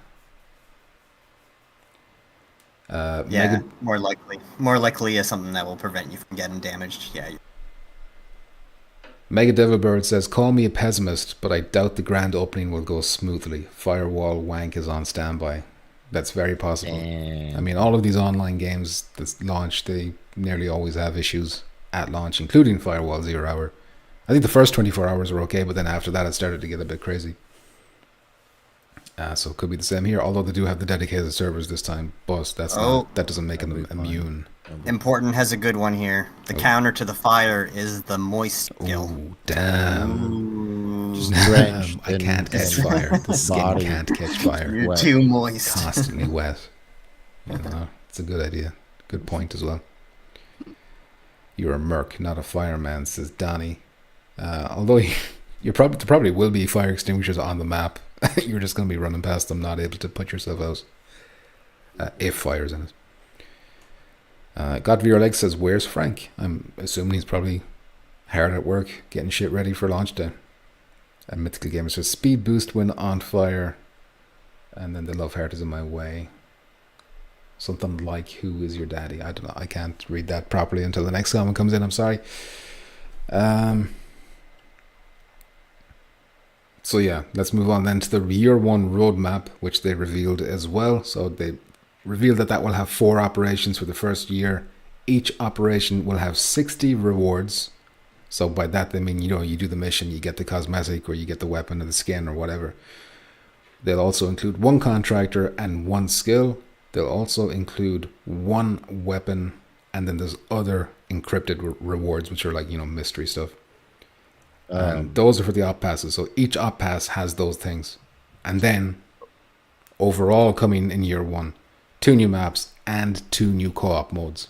More likely is something that will prevent you from getting damaged. Mega Devil Bird says, call me a pessimist, but I doubt the grand opening will go smoothly. Firewall Wank is on standby. That's very possible. I mean, all of these online games that launch, they nearly always have issues at launch, including Firewall 0 Hour. I think the first 24 hours were okay, but then after that it started to get a bit crazy. So it could be the same here, although they do have the dedicated servers this time, but that doesn't make them immune. Important has a good one here. The counter to the fire is the moist skill. Oh, damn. Just drenched. I can't catch fire. The skin can't catch fire. You're too moist. Constantly wet. You know, it's a good idea. Good point as well. You're a merc, not a fireman, says Donnie. Although There probably will be fire extinguishers on the map. You're just going to be running past them, not able to put yourself out if fire's in it. Got VR Leg says, "Where's Frank?" I'm assuming he's probably hard at work getting shit ready for launch day. And Mythical Gamer says, "Speed boost when on fire." And then the love heart is in my way. Something like, "Who is your daddy?" I don't know. I can't read that properly until the next comment comes in. I'm sorry. So yeah, let's move on then to the year one roadmap, which they revealed as well. So they revealed that will have 4 operations for the first year. Each operation will have 60 rewards. So by that they mean, you do the mission, you get the cosmetic, or you get the weapon or the skin or whatever. They'll also include 1 contractor and 1 skill. They'll also include 1 weapon, and then there's other encrypted rewards, which are like, mystery stuff. And those are for the op passes. So each op pass has those things. And then, overall coming in year 1, 2 new maps and 2 new co-op modes.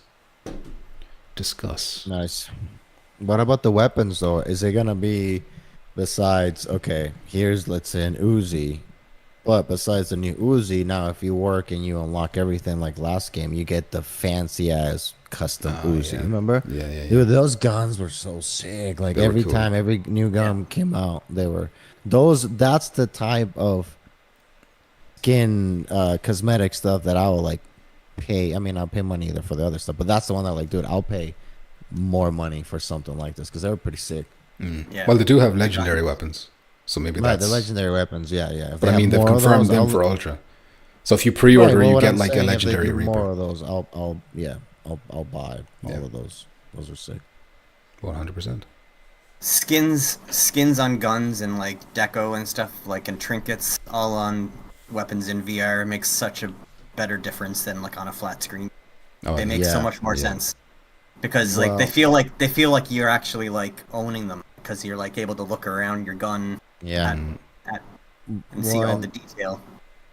Discuss. Nice. What about the weapons, though? Is it going to be, besides, okay, here's, let's say, an Uzi. But besides the new Uzi, now if you work and you unlock everything like last game, you get the fancy-ass custom Uzi. Yeah. Remember? Yeah. Dude, those guns were so sick. Like, They were every cool. time every new gun came out, they were... That's the type of skin cosmetic stuff that I will, like, pay. I mean, I'll pay money either for the other stuff, but that's the one that, like, dude, I'll pay more money for something like this because they were pretty sick. Yeah. Well, they do have legendary weapons. So maybe Right, that's... the legendary weapons, yeah. If But I they mean, have they've more of confirmed those, them I'll- for Ultra. So if you pre-order, Right, well, you what get I'm like a saying, if they legendary do Reaper. more of those, I'll buy all of those. Those are sick. 100%. Skins on guns and like deco and stuff, like, and trinkets all on weapons in VR makes such a better difference than like on a flat screen. Oh, They make so much more yeah. sense because Well- like they feel like you're actually like owning them because you're like able to look around your gun Yeah. and see all Well, the detail.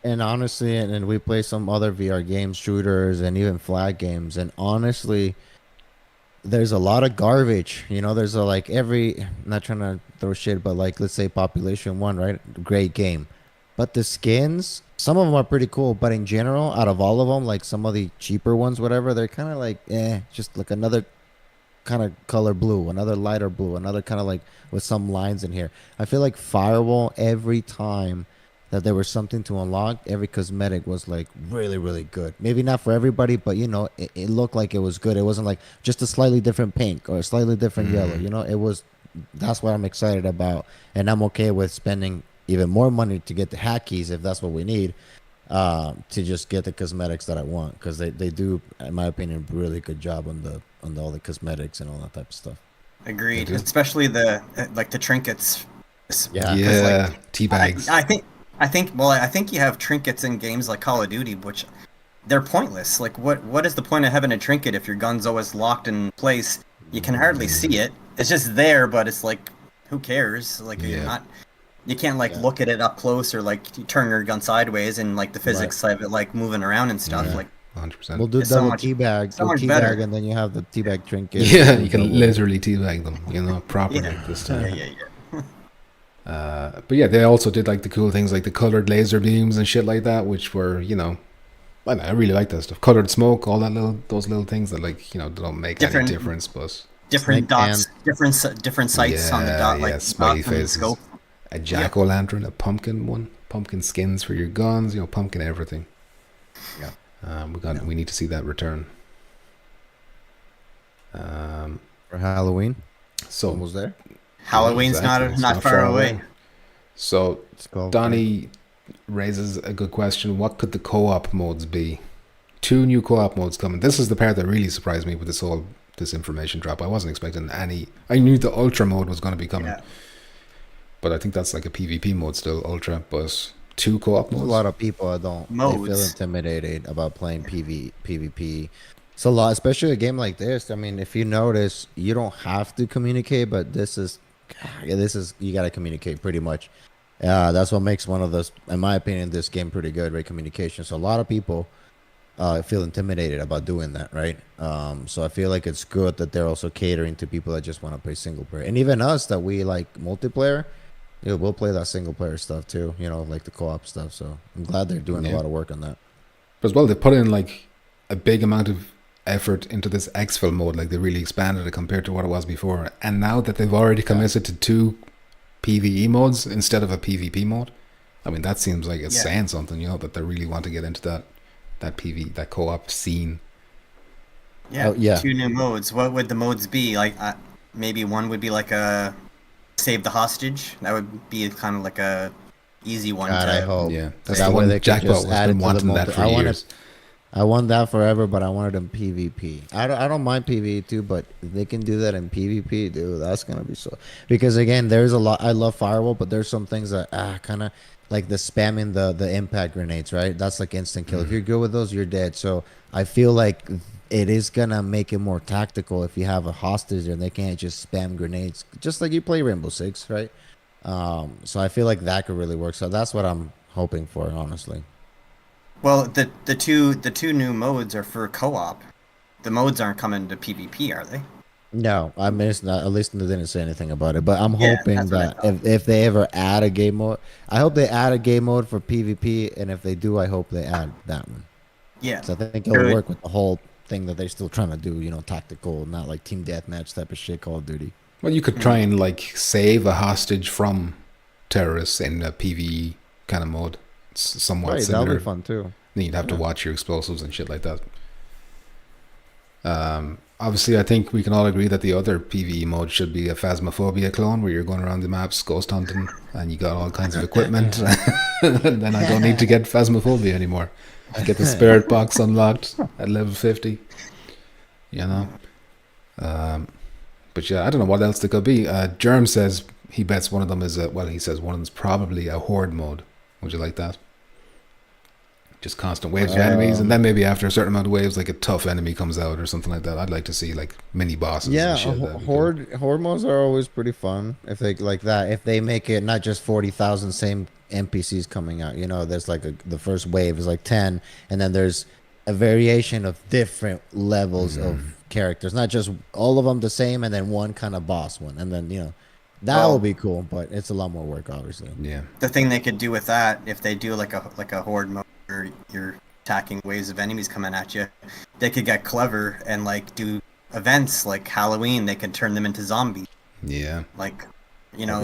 And honestly, and we play some other VR games, shooters, and even flag games. And honestly, there's a lot of garbage. There's I'm not trying to throw shit, but like, let's say Population 1, right? Great game. But the skins, some of them are pretty cool. But in general, out of all of them, like some of the cheaper ones, whatever, they're kind of like, just like another kind of color blue, another lighter blue, another kind of like with some lines in here. I feel like Firewall, every time that there was something to unlock, every cosmetic was like really, really good. Maybe not for everybody, but it looked like it was good. It wasn't like just a slightly different pink or a slightly different yellow. It was. That's what I'm excited about, and I'm okay with spending even more money to get the hack keys if that's what we need, to just get the cosmetics that I want, because they do, in my opinion, a really good job on all the cosmetics and all that type of stuff. Agreed, They do. especially the trinkets. Yeah. Yeah, tea bags. I think you have trinkets in games like Call of Duty, which they're pointless. Like, what is the point of having a trinket if your gun's always locked in place? You can hardly see it. It's just there, but it's like, who cares? Like, you can't like look at it up close, or like you turn your gun sideways and like the physics of it like moving around and stuff. Yeah. Like, 100%. We'll do It's so double much- teabag, so much better. and then you have the teabag trinket. Yeah, you can literally teabag them, properly this time. yeah. But yeah, they also did like the cool things like the colored laser beams and shit like that, which were, I really like that stuff. Colored smoke, all those little things that like, they don't make Different- any difference, but Different Snake dots, different sights on the dot, like smiley dots on the faces, scope. a jack-o'-lantern, a pumpkin skins for your guns, pumpkin everything. Yeah. We need to see that return. For Halloween. So Almost there. Halloween's exactly, it's not far away. So It's called Donnie raises a good question. What could the co-op modes be? 2 new co-op modes coming. This is the part that really surprised me with this information drop. I wasn't expecting any. I knew the Ultra mode was going to be coming. Yeah. But I think that's like a PvP mode still, Ultra. But 2 co-op There's modes? a lot of people that they feel Modes. intimidated about playing PvP. It's a lot, especially a game like this. I mean, if you notice, you don't have to communicate, but this is you got to communicate pretty much. That's what makes one of those, in my opinion, this game pretty good, right? Communication. So a lot of people feel intimidated about doing that, right? So I feel like it's good that they're also catering to people that just want to play single player, and even us that we like multiplayer. Yeah, we'll play that single player stuff too. You know, like the co-op stuff. So I'm glad they're doing a Yeah. lot of work on that. But as well, they put in like a big amount of effort into this exfil mode. Like they really expanded it compared to what it was before. And now that they've already committed to 2 PvE modes instead of a PvP mode, I mean that seems like it's saying something. You know, that they really want to get into that co-op scene. Yeah, Oh, yeah. 2 new modes. What would the modes be? Like, maybe one would be like a save the hostage. That would be kind of like a easy one. God, I hope. Yeah, that's That the way one they could Jackpot just was add it been to the wanting that multi- for I wanted- years. I want that forever, but I wanted in PvP. I don't mind PvE too, but if they can do that in PvP, dude, that's gonna be so. Because again, there's a lot. I love Firewall, but there's some things that kind of like the spamming the impact grenades, right? That's like instant kill. If you're good with those, you're dead. So I feel like it is gonna make it more tactical if you have a hostage and they can't just spam grenades, just like you play Rainbow Six, right? So I feel like that could really work. So that's what I'm hoping for, honestly. Well, the two new modes are for co-op. The modes aren't coming to PvP, are they? No, I mean, it's not, at least they didn't say anything about it. But I'm Yeah, hoping that's what I that thought. if they ever add a game mode, I hope they add a game mode for PvP. And if they do, I hope they add that one. Yeah. So I think it'll Good. work with the whole thing that they're still trying to do, you know, tactical, not like team deathmatch type of shit, Call of Duty. Well, you could try and like save a hostage from terrorists in a PvE kind of mode. It's somewhat Right, that'll similar. be fun too. Then you'd have to watch your explosives and shit like that. Obviously, I think we can all agree that the other PvE mode should be a Phasmophobia clone, where you're going around the maps ghost hunting and you got all kinds of equipment. And then I don't need to get Phasmophobia anymore. I get the spirit box unlocked at level 50. You know. But yeah, I don't know what else there could be. Germ says he bets one of them is he says one of them's probably a horde mode. Would you like that? Just constant waves of enemies, and then maybe after a certain amount of waves, like a tough enemy comes out or something like that. I'd like to see like mini bosses. Yeah, and shit. That'd be cool. horde modes are always pretty fun if they like that. If they make it not just 40,000 same NPCs coming out, you know, there's like the first wave is like 10, and then there's a variation of different levels of characters, not just all of them the same, and then one kind of boss one, and then you know that will be cool, but it's a lot more work, obviously. Yeah, The thing they could do with that, if they do like a horde mode where you're attacking waves of enemies coming at you, they could get clever and like do events like Halloween. They could turn them into zombies. yeah. Like, you know,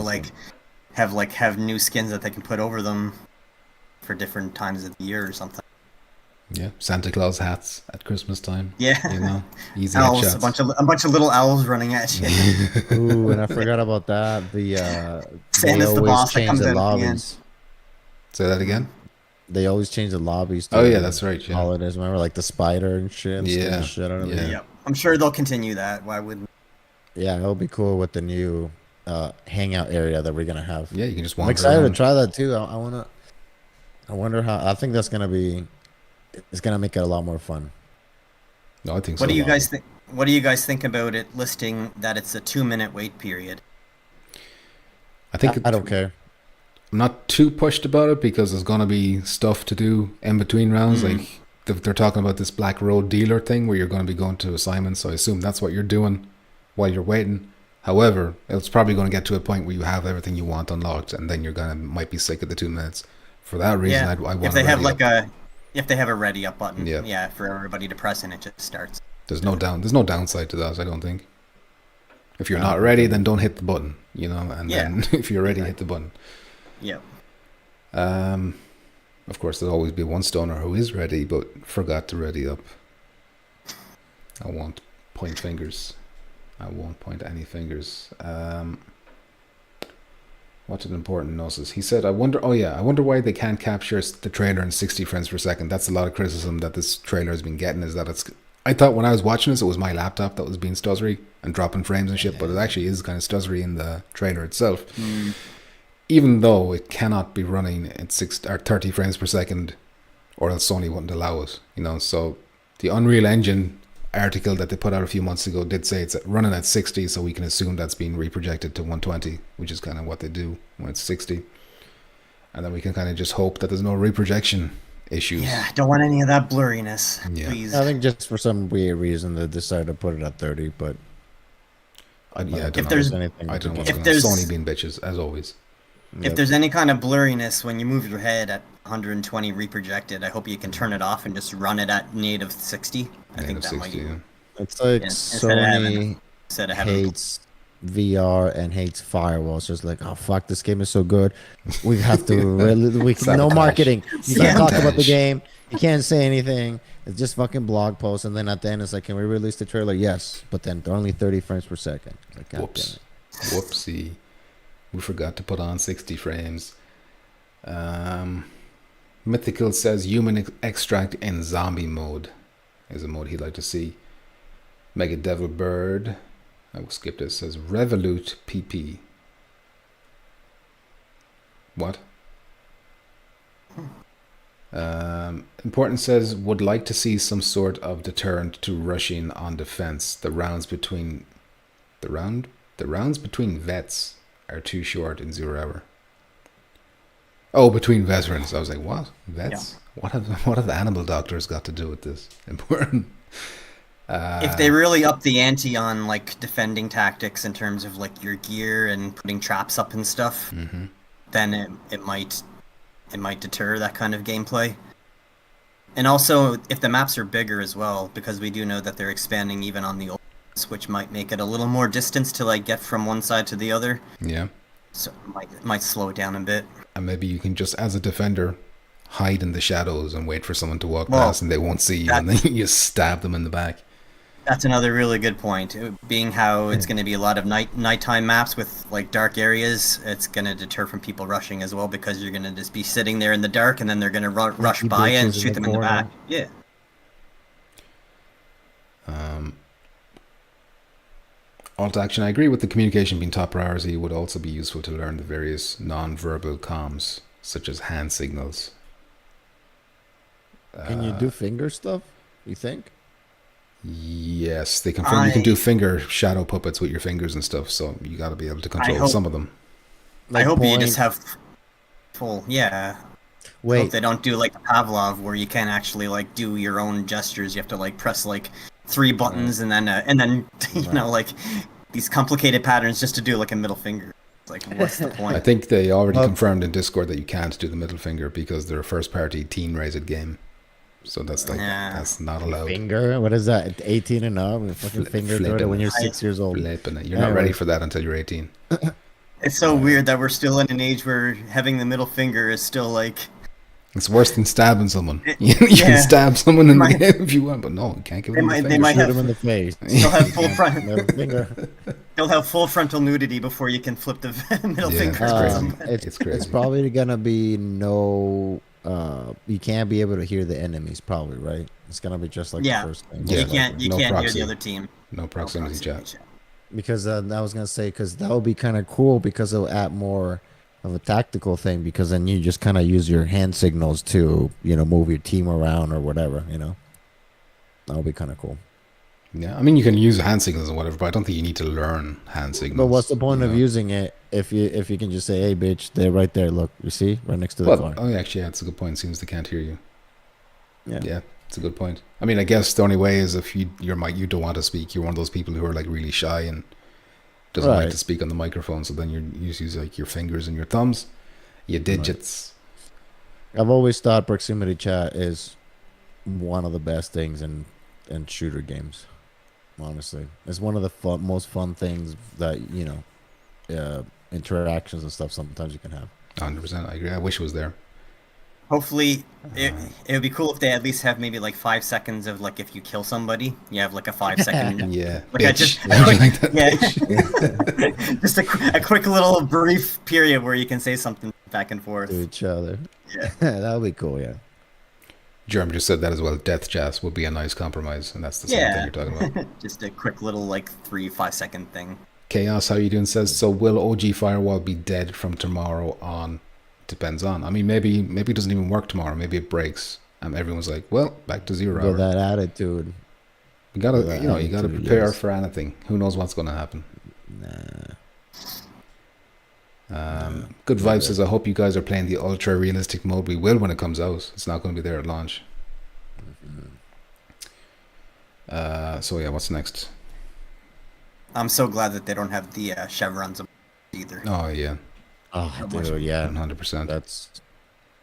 have new skins that they can put over them for different times of the year or something. Yeah, Santa Claus hats at Christmas time. Yeah. You know, easy Owls, headshots. a bunch of little owls running at you. Ooh, and I forgot about that. They Santa's the always boss that change comes the in at the end. lobbies. Say that again. They always change the lobbies. Oh, yeah, the that's right, yeah. Holidays, remember, like the spider and shit. And scare Yeah, the shit out of yeah. me. Yep. I'm sure they'll continue that. Why wouldn't? Yeah, it'll be cool with the new hangout area that we're gonna have. Yeah, you can just I'm wander excited around. to try that too. I wonder how. I think that's gonna be. It's gonna make it a lot more fun. No, I think so. What do you guys think? What do you guys think about it listing that it's a 2-minute wait period? I think I don't care. I'm not too pushed about it because there's gonna be stuff to do in between rounds. Like they're talking about this Black Road dealer thing where you're gonna be going to assignments. So I assume that's what you're doing while you're waiting. However, it's probably going to get to a point where you have everything you want unlocked, and then might be sick of the 2 minutes. For that reason, Yeah. I want If they have ready up. if they have a ready up button, Yeah. yeah, for everybody to press and it just starts. There's no downside to that. I don't think. If you're not ready, then don't hit the button. You know, and Yeah. then if you're ready, hit the button. Yep. Of course, there'll always be one stoner who is ready but forgot to ready up. I won't point fingers. I won't point any fingers. What's an important gnosis? He said, I wonder why they can't capture the trailer in 60 frames per second. That's a lot of criticism that this trailer has been getting, is that I thought when I was watching this, it was my laptop that was being stuzzery and dropping frames and shit, but it actually is kind of stuzzery in the trailer itself. Even though it cannot be running at 30 frames per second, or else Sony wouldn't allow it. You know, so the Unreal Engine article that they put out a few months ago did say it's running at 60, so we can assume that's being reprojected to 120, which is kind of what they do when it's 60. And then we can kind of just hope that there's no reprojection issues. Yeah, don't want any of that blurriness. Yeah. Please. I think just for some weird reason they decided to put it at 30, but I don't If know. there's- anything. I don't know if what's going on. there's- Sony being bitches, as always. If there's any kind of blurriness when you move your head at 120 reprojected, I hope you can turn it off and just run it at native 60. I think that might. Yeah. It's like Sony instead of having hates VR and hates Firewall. It's just like, oh fuck, this game is so good. We have to really, no marketing. You can't talk about the game. You can't say anything. It's just fucking blog posts, and then at the end it's like, can we release the trailer? Yes, but then they're only 30 frames per second. Like, God Whoops. damn it. Whoopsie. We forgot to put on 60 frames. Mythical says human extract in zombie mode is a mode he'd like to see. Mega Devil Bird, I will skip this, says Revolut PP. What? Important says would like to see some sort of deterrent to rushing on defense. The rounds between vets are too short in 0 hour. Oh, between veterans. I was like, what? Vets? Yeah. What have the animal doctors got to do with this? Important. If they really up the ante on like defending tactics in terms of like your gear and putting traps up and stuff, then it might deter that kind of gameplay. And also, if the maps are bigger as well, because we do know that they're expanding even on the old ones, which might make it a little more distance to like get from one side to the other. Yeah. So it might slow it down a bit. And maybe you can just, as a defender, hide in the shadows and wait for someone to walk past and they won't see you, and then you just stab them in the back. That's another really good point. Being how it's going to be a lot of nighttime maps with like dark areas, it's going to deter from people rushing as well, because you're going to just be sitting there in the dark and then they're going to rush by and shoot them in the back. Yeah. Alt action. I agree with the communication being top priority. It would also be useful to learn the various non-verbal comms, such as hand signals. Can you do finger stuff, you think? Yes, they confirm you can do finger shadow puppets with your fingers and stuff, so you got to be able to control some of them. I hope you just have full, Wait. I hope they don't do like Pavlov, where you can't actually like do your own gestures. You have to like press like 3 buttons and then you know, like these complicated patterns just to do like a middle finger. It's like, what's the point? I think they already confirmed in Discord that you can't do the middle finger because they're a first-party teen-rated game. So that's like that's not allowed. Finger? What is that? 18 and up? Fucking finger when you're 6 years old. Flipping it. You're not ready for that until you're 18. It's so weird that we're still in an age where having the middle finger is still like... It's worse than stabbing someone. You can stab someone in the game if you want, but no, you can't give them the finger. They might have them in the face. Still have full They'll have full frontal nudity before you can flip the middle finger. It's crazy. It's probably gonna be no. You can't be able to hear the enemies, probably, right? It's gonna be just like the first thing. Yeah, you can't hear the other team. No proximity chat. Because I was gonna say, because that would be kind of cool, because it'll add more of a tactical thing, because then you just kind of use your hand signals to, you know, move your team around or whatever, you know. That would be kind of cool. Yeah, I mean, you can use hand signals and whatever, but I don't think you need to learn hand signals. But what's the point of using it if you can just say, "Hey, bitch, they're right there. Look, you see, right next to the car." Oh, actually, that's a good point. Seems they can't hear you. Yeah, it's a good point. I mean, I guess the only way is if you don't want to speak. You're one of those people who are like really shy and doesn't like to speak on the microphone. So then you use like your fingers and your thumbs, your digits. I've always thought proximity chat is one of the best things in shooter games. Honestly, it's one of the most fun things that, you know, interactions and stuff sometimes you can have. 100%, I agree. I wish it was there. Hopefully, it would be cool if they at least have maybe like 5 seconds of like, if you kill somebody, you have like a 5 second. Yeah. Like just a quick little brief period where you can say something back and forth to each other. Yeah, that would be cool. Yeah. Jerm just said that as well. Death chat would be a nice compromise, and that's the same thing you're talking about. Just a quick little like 3-5 second thing. Chaos, how you doing? Says, so will OG Firewall be dead from tomorrow on? Depends on. I mean, maybe it doesn't even work tomorrow. Maybe it breaks, and everyone's like, well, back to 0 hour. With that attitude, you gotta prepare for anything. Who knows what's gonna happen? Good Vibe says, I hope you guys are playing the ultra realistic mode. We will when it comes out. It's not going to be there at launch. So yeah, what's next? I'm so glad that they don't have the chevrons either. Oh yeah, Oh, dude, yeah. 100%. That's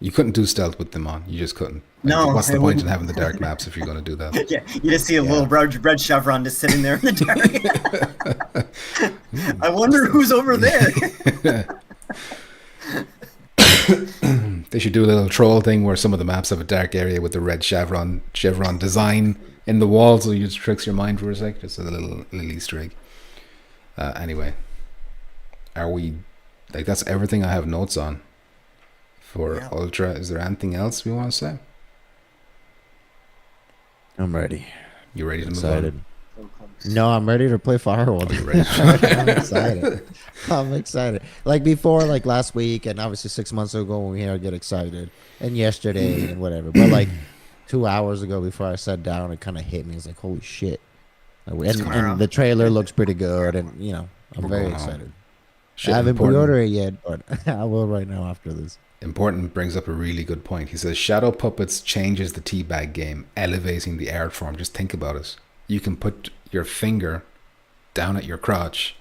You couldn't do stealth with them on. You just couldn't. Like, No, what's the it point in wouldn't. having the dark maps if you're going to do that? Yeah, you just see a little red chevron just sitting there in the dark. I wonder who's over there. They should do a little troll thing where some of the maps have a dark area with the red chevron design in the wall, so it just tricks your mind for a sec. Just a little Easter egg. Anyway, are we like that's everything I have notes on for Ultra? Is there anything else we want to say? I'm ready. You ready to Excited. move No, I'm ready to play Firewall. on? Are you ready? I'm excited. I'm excited. Like before, like last week, and obviously 6 months ago when we here, I get excited, and yesterday and whatever. But like 2 hours ago, before I sat down, it kind of hit me. It's like, holy shit! And the trailer looks pretty good, and you know, I'm very excited. Shit, I haven't important. pre-ordered it yet, but I will right now after this. Important brings up a really good point. He says Shadow Puppets changes the teabag game, elevating the art form. Just think about it. You can put your finger down at your crotch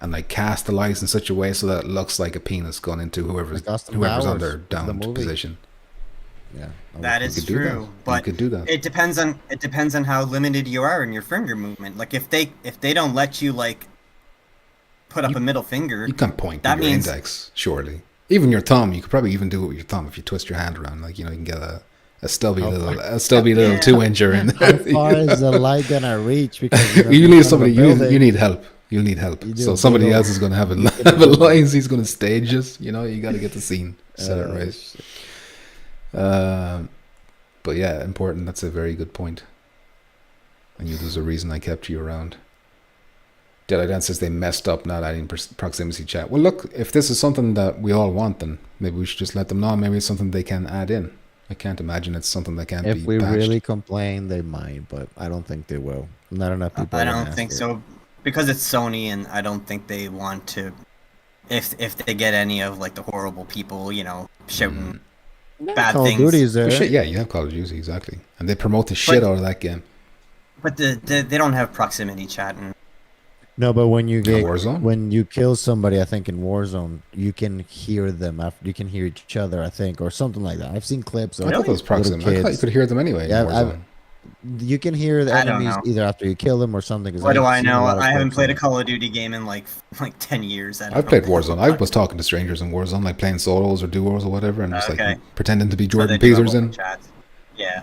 and like cast the lights in such a way so that it looks like a penis going into whoever's on their down position. Yeah, That is true, but you could do that. it depends on how limited you are in your finger movement. Like if they don't let you like put up a middle finger, You can point that with your means- index, surely. Even your thumb, you could probably even do it with your thumb if you twist your hand around. Like, you know, you can get a stubby little 2-incher in How there. far is the light gonna reach? Because You need somebody. You need help. You'll need help. You do So a somebody big else old- is going to have a lines. He's going to stage us. You know, you got to get the scene set it right. But yeah, important. That's a very good point. I knew there's a reason I kept you around. Dead Dan says they messed up not adding proximity chat. Well, look, if this is something that we all want, then maybe we should just let them know. Maybe it's something they can add in. I can't imagine it's something that can't be If we patched. really complain, they might, but I don't think they will. Not enough people. I are gonna don't ask think for it. so because it's Sony, and I don't think they want to. If they get any of like the horrible people, you know, shouting bad Call of things. Duty's there. Well, shit, yeah, you have Call of Duty, exactly. And they promote the shit out of that game. But they don't have proximity chat, and No, but when you get Warzone? when you kill somebody, I think in Warzone, you can hear them after you can hear each other, I think, or something like that. I've seen clips of I thought that was little proximity. I thought you kids. could hear them anyway. Yeah, in Warzone. You can hear the I don't enemies know. either after you kill them or something. 'cause what do I've I seen a know? lot of I haven't clips played a of it. Call of Duty game in like 10 years. I don't I've know. played Warzone. I was talking to strangers in Warzone, like playing solos or duos or whatever, and just Okay. like pretending to be So Jordan they do have Peterson. open chats. Yeah.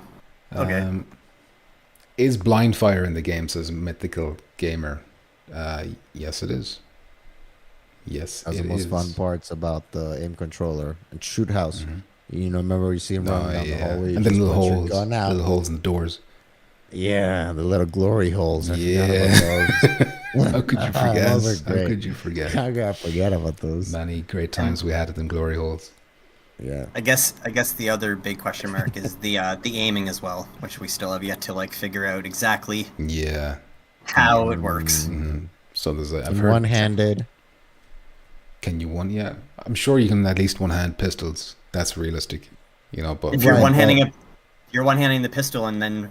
Okay. Is blind fire in the game? Says Mythical Gamer. Yes, it is. Yes, That's it the most is. fun parts about the aim controller and shoot house. You know, remember you see him running down the hallway, and the just little punch your holes, gun out. little holes in the doors. Yeah, the little glory holes. I forgot Yeah. about those. How could you forget? Those are How great. could you forget? How could I forget about those? Many great times we had at them glory holes. Yeah. I guess the other big question mark is the aiming as well, which we still have yet to like figure out exactly Yeah. how it works. So there's a. I've heard. One-handed. Can you one? Yeah, I'm sure you can at least one-hand pistols. That's realistic, you know. But If you're Right, one-handing the pistol and then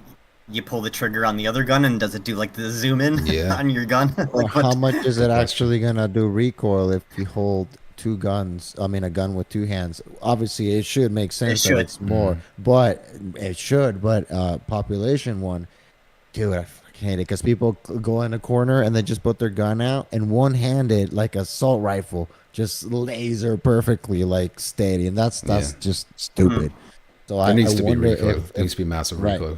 you pull the trigger on the other gun, and does it do like the zoom in Yeah. on your gun? Or Like, what- how much is it question. actually gonna do recoil if you hold two guns? I mean, a gun with two hands. Obviously, it should make sense that should. it's more, but it should. But population one, dude, I fucking hate it because people go in a corner and they just put their gun out and one-handed, like assault rifle, just laser perfectly, like steady, and that's Yeah. just stupid. So there I needs to be wonder recoil. if There needs to be massive right. recoil.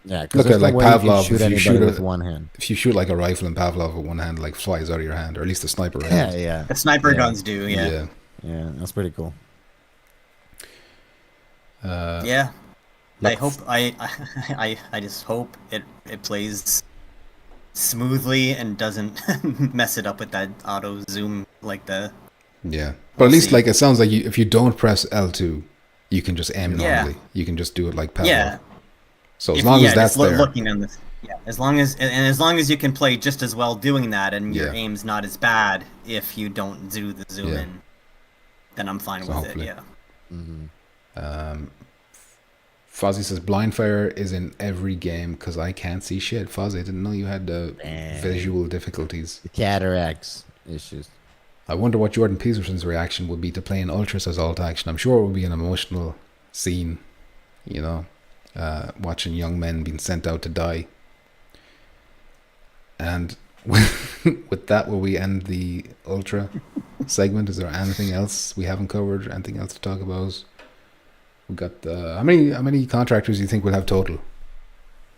yeah, Look at like Pavlov. Shoot If you anybody shoot with a, one hand. if you shoot like a rifle in Pavlov with one hand, like flies out of your hand, or at least a sniper Yeah, hand. yeah, the sniper Yeah. guns do, yeah. yeah. That's pretty cool. Yeah. I Look, hope I just hope it plays smoothly and doesn't mess it up with that auto zoom like the Yeah, but at least see. like it sounds like if you don't press L2, you can just aim Yeah. normally. You can just do it like Pavlov. yeah. So as If- long yeah, as that's just there. looking on this. Yeah, as long as you can play just as well doing that, and your Yeah. aim's not as bad if you don't do the zoom Yeah. in, then I'm fine So with hopefully. it. Yeah. Fozzie says blind fire is in every game because I can't see shit. Fozzie, I didn't know you had Dang. visual difficulties. The cataracts issues. I wonder what Jordan Peterson's reaction would be to playing Ultras as alt action. I'm sure it would be an emotional scene, you know, watching young men being sent out to die. And with that, will we end the Ultra segment? Is there anything else we haven't covered? Anything else to talk about? We got how many contractors do you think we'll have total?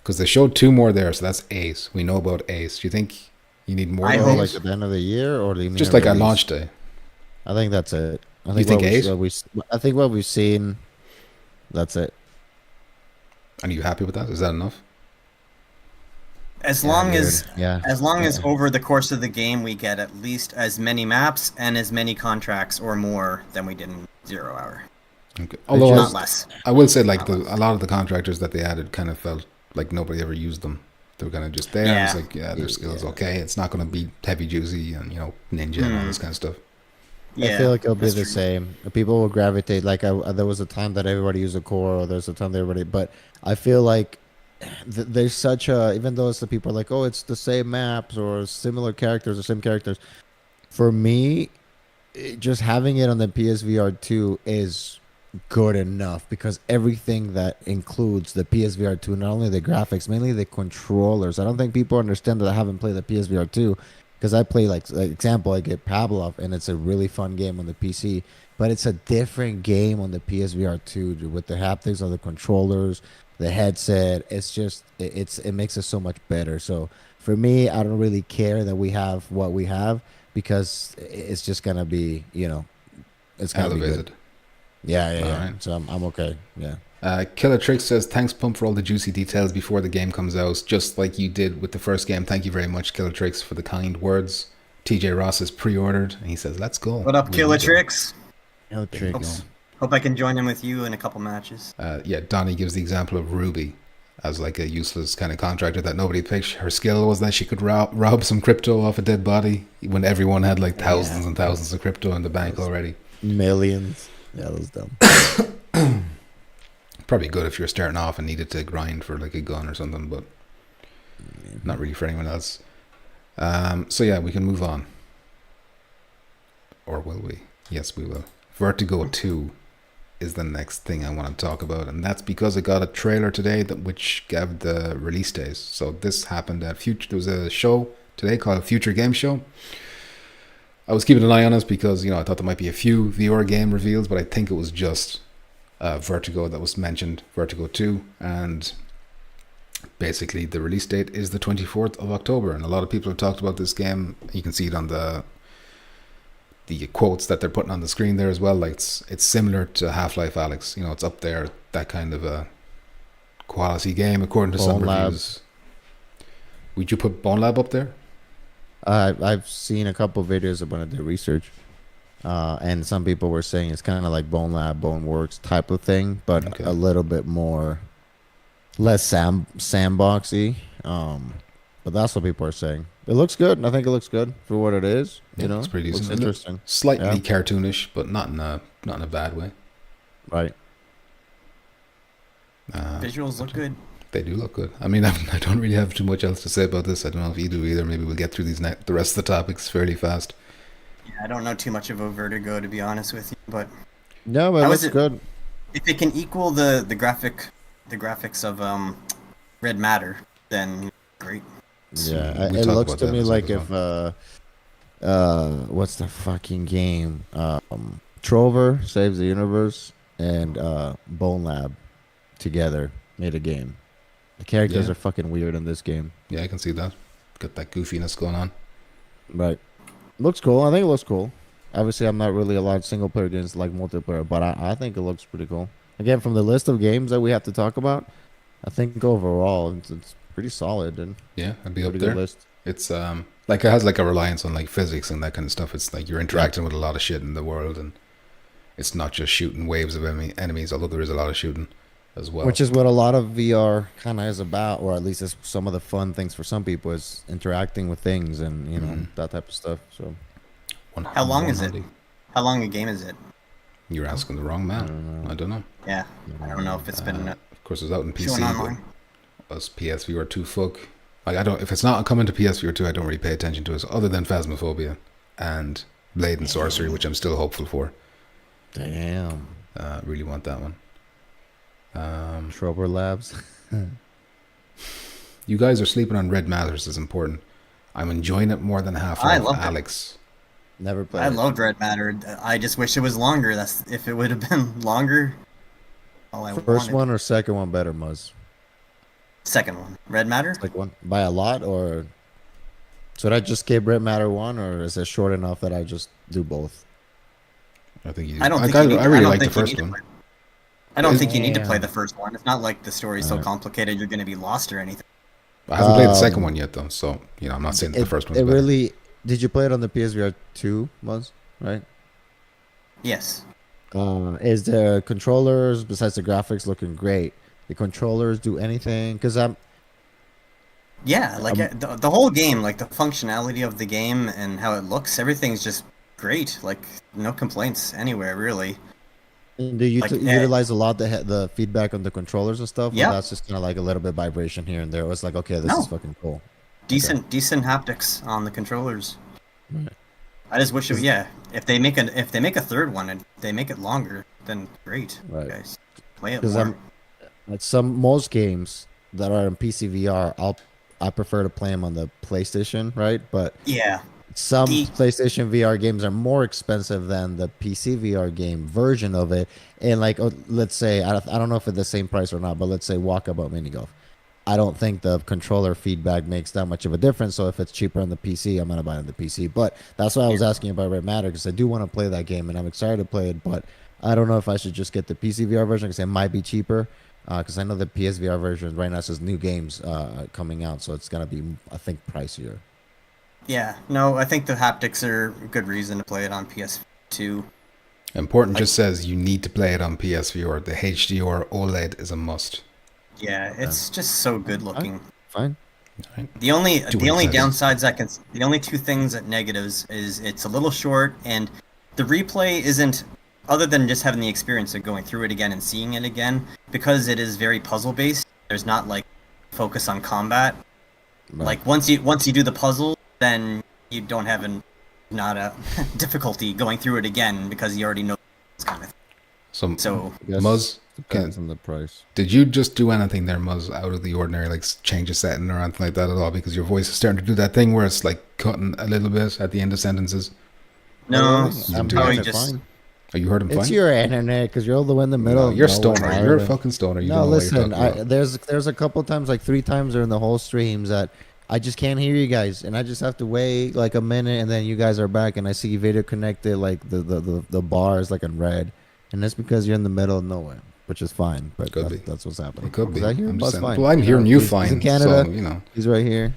Because they showed 2 more there, so that's Ace. We know about Ace. Do you think you need more? I than hope Ace? Like at the end of the year, or do you mean Just a like a release? launch day. I think that's it. I You think eight? I think what we've seen, that's it. Are you happy with that? Is that enough? As long as Yeah. over the course of the game we get at least as many maps and as many contracts or more than we did in 0 Hour. Okay. Although Not less. I will say, like, a lot of the contractors that they added kind of felt like nobody ever used them. They were kind of just there. Yeah. It's like, yeah, their skill's okay. It's not going to be heavy juicy and, you know, ninja and all this kind of stuff. Yeah, I feel like it'll be that's the true. same. People will gravitate. Like there was a time that everybody used a core, or there's a time that everybody. But I feel like there's such a, even though it's the people are like, oh, it's the same maps or similar characters or same characters. For me, just having it on the PSVR 2 is good enough, because everything that includes the PSVR 2, not only the graphics, mainly the controllers. I don't think people understand that I haven't played the PSVR 2, because I play, like example, I get Pavlov, and it's a really fun game on the PC, but it's a different game on the PSVR 2 with the haptics of the controllers, the headset. It's just it makes it so much better. So for me, I don't really care that we have what we have, because it's just gonna be, you know, it's gonna be Elevated. good. Yeah. Alright. So I'm okay. Yeah. Killer Trick says, thanks, Pump, for all the juicy details before the game comes out, just like you did with the first game. Thank you very much, Killer Tricks, for the kind words. TJ Ross is pre-ordered, and he says, let's go. What up, We'll go. Killatrix? No tricks. Hope I can join in with you in a couple matches. Yeah, Donnie gives the example of Ruby as like a useless kind of contractor that nobody picked. Her skill was that she could rob some crypto off a dead body when everyone had like thousands and thousands of crypto in the bank already. Millions. Yeah, that was dumb. Probably good if you're starting off and needed to grind for like a gun or something, but not really for anyone else. So yeah, we can move on. Or will we? Yes, we will. Vertigo 2 is the next thing I want to talk about, and that's because I got a trailer today which gave the release days. So this happened at Future. There was a show today called Future Game Show. I was keeping an eye on this because, you know, I thought there might be a few VR game reveals, but I think it was just Vertigo that was mentioned, Vertigo 2, and basically the release date is the 24th of October, and a lot of people have talked about this game. You can see it on the quotes that they're putting on the screen there as well. Like it's similar to Half-Life Alyx, you know, it's up there, that kind of a quality game according to some Bone Lab. reviews. Would you put Bone Lab up there? I've seen a couple of videos of when I did research, and some people were saying it's kind of like Bone Lab, Bone Works type of thing, but Okay. a little bit more, less sandboxy. But that's what people are saying. It looks good. I think it looks good for what it is. Yeah, You know, it's pretty looks decent. interesting. Slightly Yeah. cartoonish, but not in a bad way. Right. Visuals look good. They do look good. I mean, I don't really have too much else to say about this. I don't know if you do either. Maybe we'll get through the rest of the topics fairly fast. Yeah, I don't know too much about Vertigo, to be honest with you, but No, but it How looks is it- good. if it can equal the graphics of Red Matter, then great. Yeah, We it talked looks about to that me episode like as if what's the fucking game? Trover Saves the Universe and Bone Lab together made a game. The characters Yeah. are fucking weird in this game. Yeah, I can see that. Got that goofiness going on. Right. Looks cool. I think it looks cool. Obviously, I'm not really a lot of single player games like multiplayer, but I think it looks pretty cool. Again, from the list of games that we have to talk about, I think overall it's pretty solid and Yeah, I'd be up pretty good there. list. It's like it has like a reliance on like physics and that kind of stuff. It's like you're interacting with a lot of shit in the world, and it's not just shooting waves of enemies, although there is a lot of shooting as well. Which is what a lot of VR kind of is about, or at least it's some of the fun things for some people is interacting with things and, you know, that type of stuff. So How long is it? How long a game is it? You're asking the wrong man. I don't know. Yeah, I don't know if it's been Of course, it's out in PC, shown online. but us PSVR 2 folk. Like I don't. If it's not coming to PSVR 2, I don't really pay attention to it, other than Phasmophobia and Blade and Sorcery, which I'm still hopeful for. Damn. Really want that one. Trover Labs. You guys are sleeping on Red Matters is important. I'm enjoying it more than half I of loved it. Alex. Never played. I it. loved Red Matter. I just wish it was longer. That's if it would have been longer. All I First wanted. one or second one better, Muzz? Second one. Red Matter. Like one by a lot, or should I just skip Red Matter 1, or is it short enough that I just do both? I think you. I don't think I, you need, I really don't like the think you first need to one. play- I don't think you need to play Damn. the first one. It's not like the story's so Alright. complicated you're going to be lost or anything. I haven't played the second one yet, though. So I'm not saying that the first one's It better. really. Did you play it on the PSVR 2, Muzz? Right. Yes. Is the controllers, besides the graphics looking great, the controllers do anything? Because Yeah, like the whole game, like the functionality of the game and how it looks, everything's just great. Like no complaints anywhere really. do you Like, utilize a lot the feedback on the controllers and stuff? Yeah. Or that's just kind of like a little bit vibration here and there. It was like, okay, this No. is fucking cool. Decent haptics on the controllers. Right. I just wish it. Yeah, if they make a third one and they make it longer, then great. Right. Guys, play it Because more. like most games that are in PC VR, I prefer to play them on the PlayStation, right? But Yeah. some The- PlayStation VR games are more expensive than the PC VR game version of it. And like, let's say, I don't know if it's the same price or not, but let's say Walkabout Mini Golf. I don't think the controller feedback makes that much of a difference. So if it's cheaper on the PC, I'm gonna buy it on the PC. But that's why I was asking about Red Matter, because I do want to play that game and I'm excited to play it. But I don't know if I should just get the PC VR version because it might be cheaper. Because I know the PSVR version right now says new games coming out, so it's gonna be, I think, pricier. Yeah. No, I think the haptics are a good reason to play it on PS2. Important just says you need to play it on PSVR. The HDR OLED is a must. Yeah, it's just so good looking. Fine. The only excited. downsides the only two things that negatives is it's a little short and the replay isn't, other than just having the experience of going through it again and seeing it again, because it is very puzzle based. There's not like focus on combat. Right. Like once you do the puzzle, then you don't have not a difficulty going through it again because you already know this kind of thing. So I guess Muzz, depends on the price. did you just do anything there, Muzz, out of the ordinary, like change a setting or anything like that at all? Because your voice is starting to do that thing where it's like cutting a little bit at the end of sentences. no, I'm doing probably it just fine. Oh, you heard him It's fine? your internet because you're all the way in the middle. No, of you're nowhere, stoner. You're a Ireland. fucking stoner. You No, don't know listen. what you're talking about. There's a couple times, like 3 times during the whole streams, that I just can't hear you guys, and I just have to wait like a minute, and then you guys are back, and I see video connected, like the bars like in red, and that's because you're in the middle of nowhere, which is fine. But Could be. that's what's happening. It could be. Is that here? I'm That's just saying. fine. Well, I'm hearing you He's fine. in Canada. So, He's right here.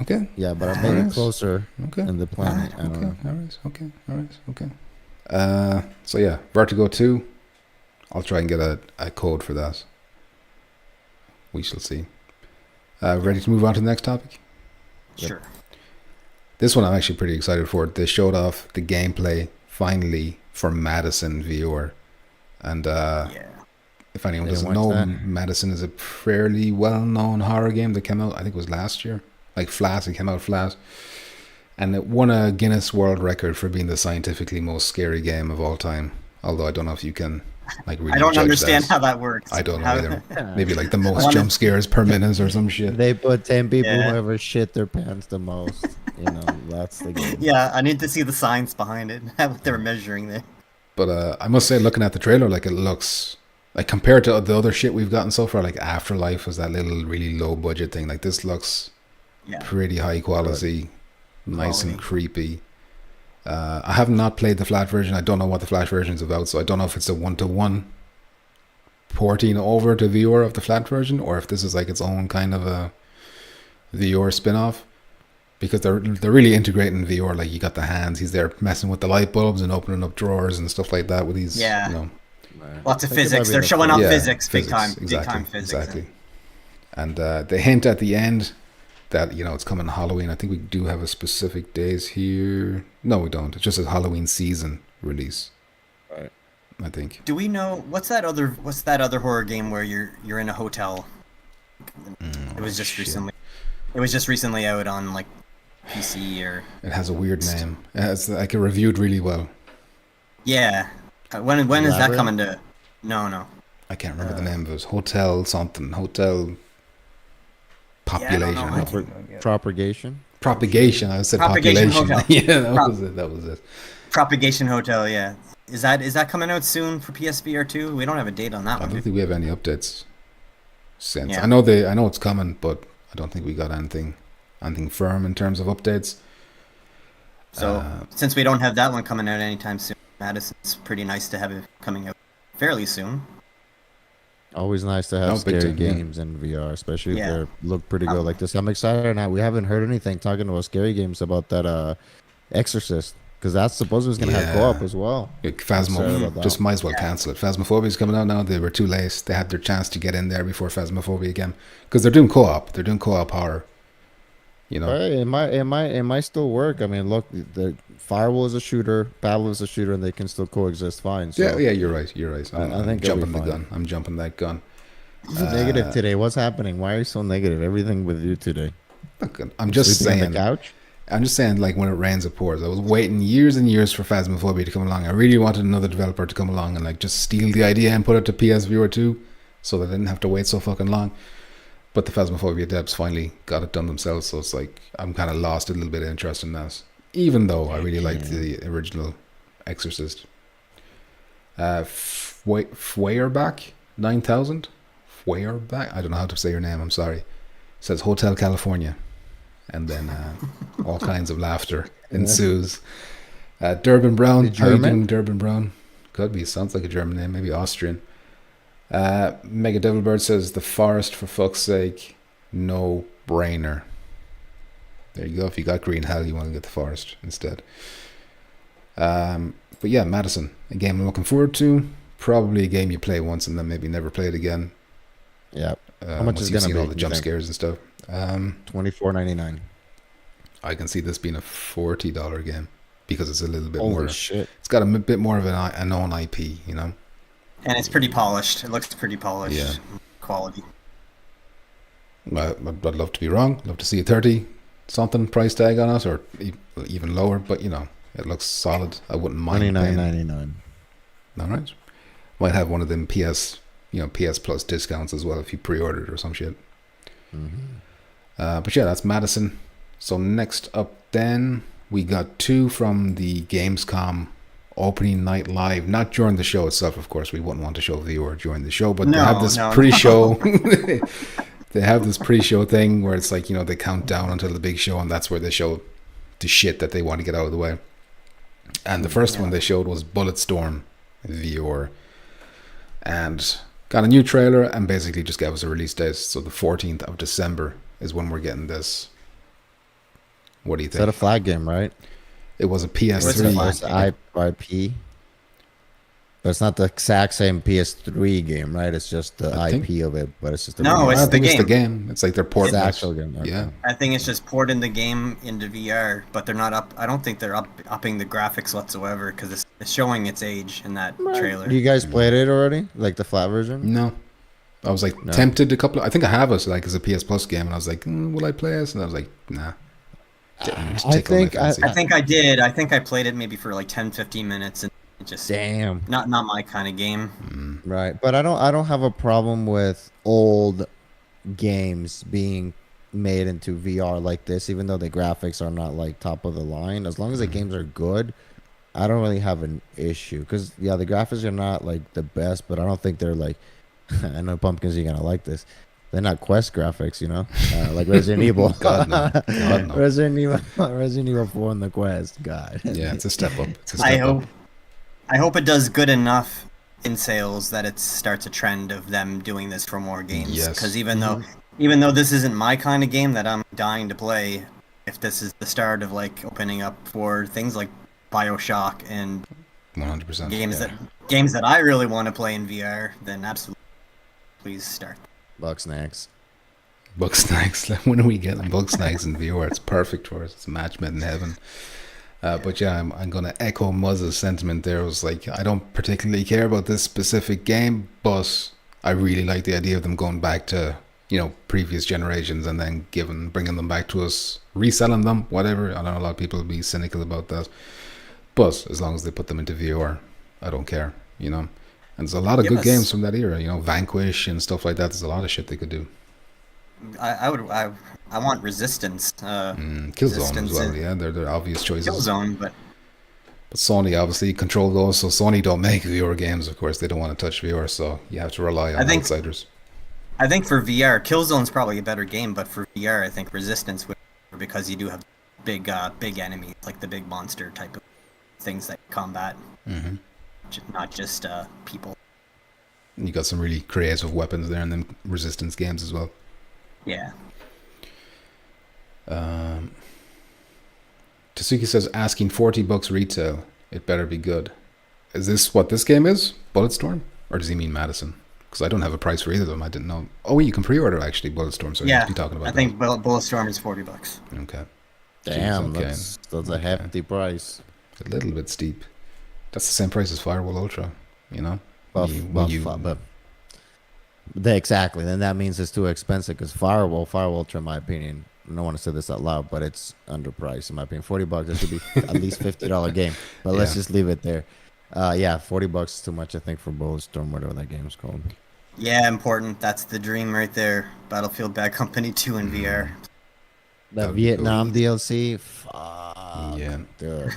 Okay. Yeah, but I made it Alright. closer Okay. in the planet. I don't Okay. know. All right. Okay. All right. Okay. So yeah, Vertigo 2. I'll try and get a code for that. We shall see. Ready to move on to the next topic? sure. This one I'm actually pretty excited for. They showed off the gameplay finally for Madison VR. And Yeah. if anyone Didn't doesn't watch know, that. Madison is a fairly well-known horror game that came out, I think it was last year. Like flat, it came out flat. And it won a Guinness World Record for being the scientifically most scary game of all time. Although I don't know if you can like really I don't judge understand that. how that works. I don't know How- either. Maybe like the most One jump is- scares per minute or some shit. They put 10 people Yeah. who ever shit their pants the most. You know, that's the game. Yeah, I need to see the science behind it. What they're measuring there. But I must say, looking at the trailer, like it looks like compared to the other shit we've gotten so far, like Afterlife was that little really low budget thing. Like this looks Yeah. pretty high quality, nice and Quality. creepy. I have not played the flat version. I don't know what the flat version is about, so I don't know if it's a 1-to-1 porting over to VR of the flat version, or if this is like its own kind of a VR spin-off. Because they're really integrating VR. Like you got the hands, he's there messing with the light bulbs and opening up drawers and stuff like that with these. Yeah. You know, Lots of I think it might physics. be They're the showing off Yeah, physics, big time, exactly, big time physics. Exactly. And they hint at the end that it's coming Halloween. I think we do have a specific days here. No, we don't. It's just a Halloween season release. Right. I think. Do we know what's that other horror game where you're in a hotel? It was just shit. recently. It was just recently out on like PC or It has a weird name. It has like it reviewed really well. yeah. When is that Elaborate? coming to? No. I can't remember the name of it. Hotel something. Hotel population. I No, can't- Propagation. propagation. I said Propagation population. Hotel. Yeah, that Prop- was it. That was it. Propagation Hotel, yeah. Is that coming out soon for PSVR 2? We don't have a date on that I one. don't think we have any updates since. Yeah. I know it's coming, but I don't think we got anything firm in terms of updates. So since we don't have that one coming out anytime soon, Madison's pretty nice to have it coming out fairly soon. Always nice to have No, big scary time, yeah. games in VR, especially Yeah. if they look pretty good like this. I'm excited now. We haven't heard anything talking about scary games about that Exorcist, because that's supposedly going to have Yeah. co-op as well. Like, Sorry about that. just might as well cancel it. Phasmophobia's coming out now. They were too late. They had their chance to get in there before Phasmophobia again, because they're doing co-op. They're doing co-op horror. You know, Hey, it might still work. I mean, look, the Firewall is a shooter, Battle is a shooter, and they can still coexist fine. So yeah. You're right. I think it'll be jumping the fine. gun. I'm jumping that gun. Negative today. What's happening? Why are you so negative? Everything with you today. Look, I'm just Sleeping saying. on the couch. I'm just saying, like, when it rains, it pours. I was waiting years and years for Phasmophobia to come along. I really wanted another developer to come along and, like, just steal the idea and put it to PSVR 2 so that I didn't have to wait so fucking long. But the Phasmophobia devs finally got it done themselves, so it's like I'm kind of lost a little bit of interest in that. Even though I really liked the original Exorcist. Feuerbach 9000? Feuerbach? I don't know how to say your name, I'm sorry. It says Hotel California. And then all kinds of laughter ensues. Durban Brown. How you doing, Durban Brown? Could be. Sounds like a German name. Maybe Austrian. Mega Devilbird says The Forest, for fuck's sake. No brainer. There you go. If you got Green Hell, you want to get The Forest instead. But yeah, Madison. A game I'm looking forward to. Probably a game you play once and then maybe never play it again. Yeah. How much is going to be? all the you jump think? scares and stuff. $24.99. I can see this being a $40 game because it's a little bit Holy more. shit! It's got a bit more of an own IP, you know. And it's pretty polished. It looks pretty polished. Yeah. Quality. I'd love to be wrong. Love to see a 30 something price tag on it, or even lower. But you know, it looks solid. I wouldn't mind paying. $29.99. All right. Might have one of them PS Plus discounts as well if you pre-ordered or some shit. But yeah, that's Madison. So next up, then we got two from the Gamescom opening night live. Not during the show itself, of course. We wouldn't want to show VR during the show, but they have this pre-show. They have this pre-show thing where it's like, you know, they count down until the big show, and that's where they show the shit that they want to get out of the way. And the first one they showed was Bulletstorm VR, and got a new trailer and basically just gave us a release date. So the 14th of December is when we're getting this. What do you Is that think? a flag game, right? It was a What's the PS3. flag? It's IP. But it's not the exact same PS3 game, right? It's just the I think- IP of it, but it's just No, release. it's I think the it's the game. game. It's like they're It's porting the it. actual game. Okay. Yeah. I think it's just porting the game into VR, but they're not up. I don't think they're upping the graphics whatsoever because it's showing its age in that trailer. You guys played it already? Like the flat version? No. I was like No. tempted a couple. I think I have it like as a PS Plus game, and I was like, will I play this? And I was like, nah. Didn't tickle my think fancy. I think I did. I think I played it maybe for like 10, 15 minutes, and it just Damn. not my kind of game. Right. But I don't have a problem with old games being made into VR like this, even though the graphics are not like top of the line. As long as the games are good, I don't really have an issue. Because yeah, the graphics are not like the best, but I don't think they're like I know Pumpkins, you're gonna like this. They're not Quest graphics, you know, like Resident Evil. God, no. God, no. Resident Evil 4 on the Quest. God. Yeah, it's a step up. It's a step up. I hope it does good enough in sales that it starts a trend of them doing this for more games. Yes. Because even though this isn't my kind of game that I'm dying to play, if this is the start of like opening up for things like BioShock and 100%. games that I really want to play in VR, then absolutely please start. Bugsnax. Bugsnax. When are we getting Bugsnax in VR? It's perfect for us. It's a match made in heaven. But yeah, I'm going to echo Muzz's sentiment there. It was like, I don't particularly care about this specific game, but I really like the idea of them going back to previous generations and then bringing them back to us, reselling them, whatever. I know a lot of people will be cynical about that, but as long as they put them into VR, I don't care. And there's a lot of good games from that era. Vanquish and stuff like that. There's a lot of shit they could do. I want Resistance. Killzone Resistance as well. Yeah, they're obvious choices. Killzone, but Sony obviously control those, so Sony don't make VR games. Of course, they don't want to touch VR, so you have to rely on outsiders. I think for VR, Killzone's probably a better game, but for VR, I think Resistance would, because you do have big enemies, like the big monster type of things that combat, not just people. You got some really creative weapons there, and then Resistance games as well. Yeah. Tasuki says, asking $40 retail. It better be good. Is this what this game is? Bulletstorm? Or does he mean Madison? Because I don't have a price for either of them. I didn't know. Oh, you can pre-order actually Bulletstorm, so you must be talking about I think Bulletstorm is $40. Okay. Damn, Jeez, that's a hefty price. A little bit steep. That's the same price as Firewall Ultra, Exactly. Then that means it's too expensive because Firewall Ultra, in my opinion, I don't want to say this out loud, but it's underpriced in my opinion. $40, it should be at least $50 game. But let's just leave it there. $40 is too much, I think, for Bulletstorm, whatever that game's called. Yeah, important. That's the dream right there. Battlefield Bad Company 2 in VR. The Vietnam DLC, yeah, dude.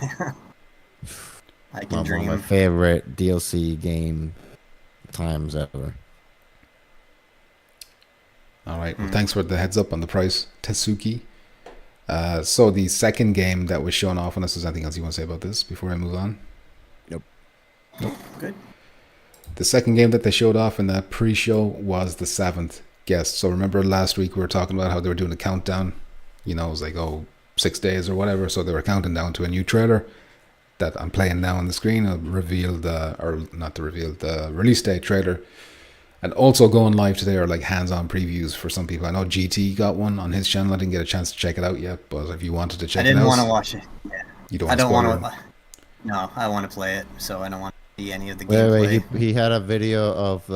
I can dream. One of my favorite DLC game times ever. All right. Well, thanks for the heads up on the price, Tetsuki. So the second game that was shown off, unless there's anything else you want to say about this before I move on? Nope. Good. The second game that they showed off in that pre-show was The Seventh Guest. So remember last week we were talking about how they were doing a countdown. It was like, 6 days or whatever. So they were counting down to a new trailer that I'm playing now on the screen. I'll reveal the release date trailer. And also going live today are like hands-on previews for some people. I know GT got one on his channel. I didn't get a chance to check it out yet, but if you wanted to check it out, I didn't want to watch it. Yeah. You don't. I don't want to. No, I want to play it, so I don't want to see any of the gameplay. Wait, he had a video of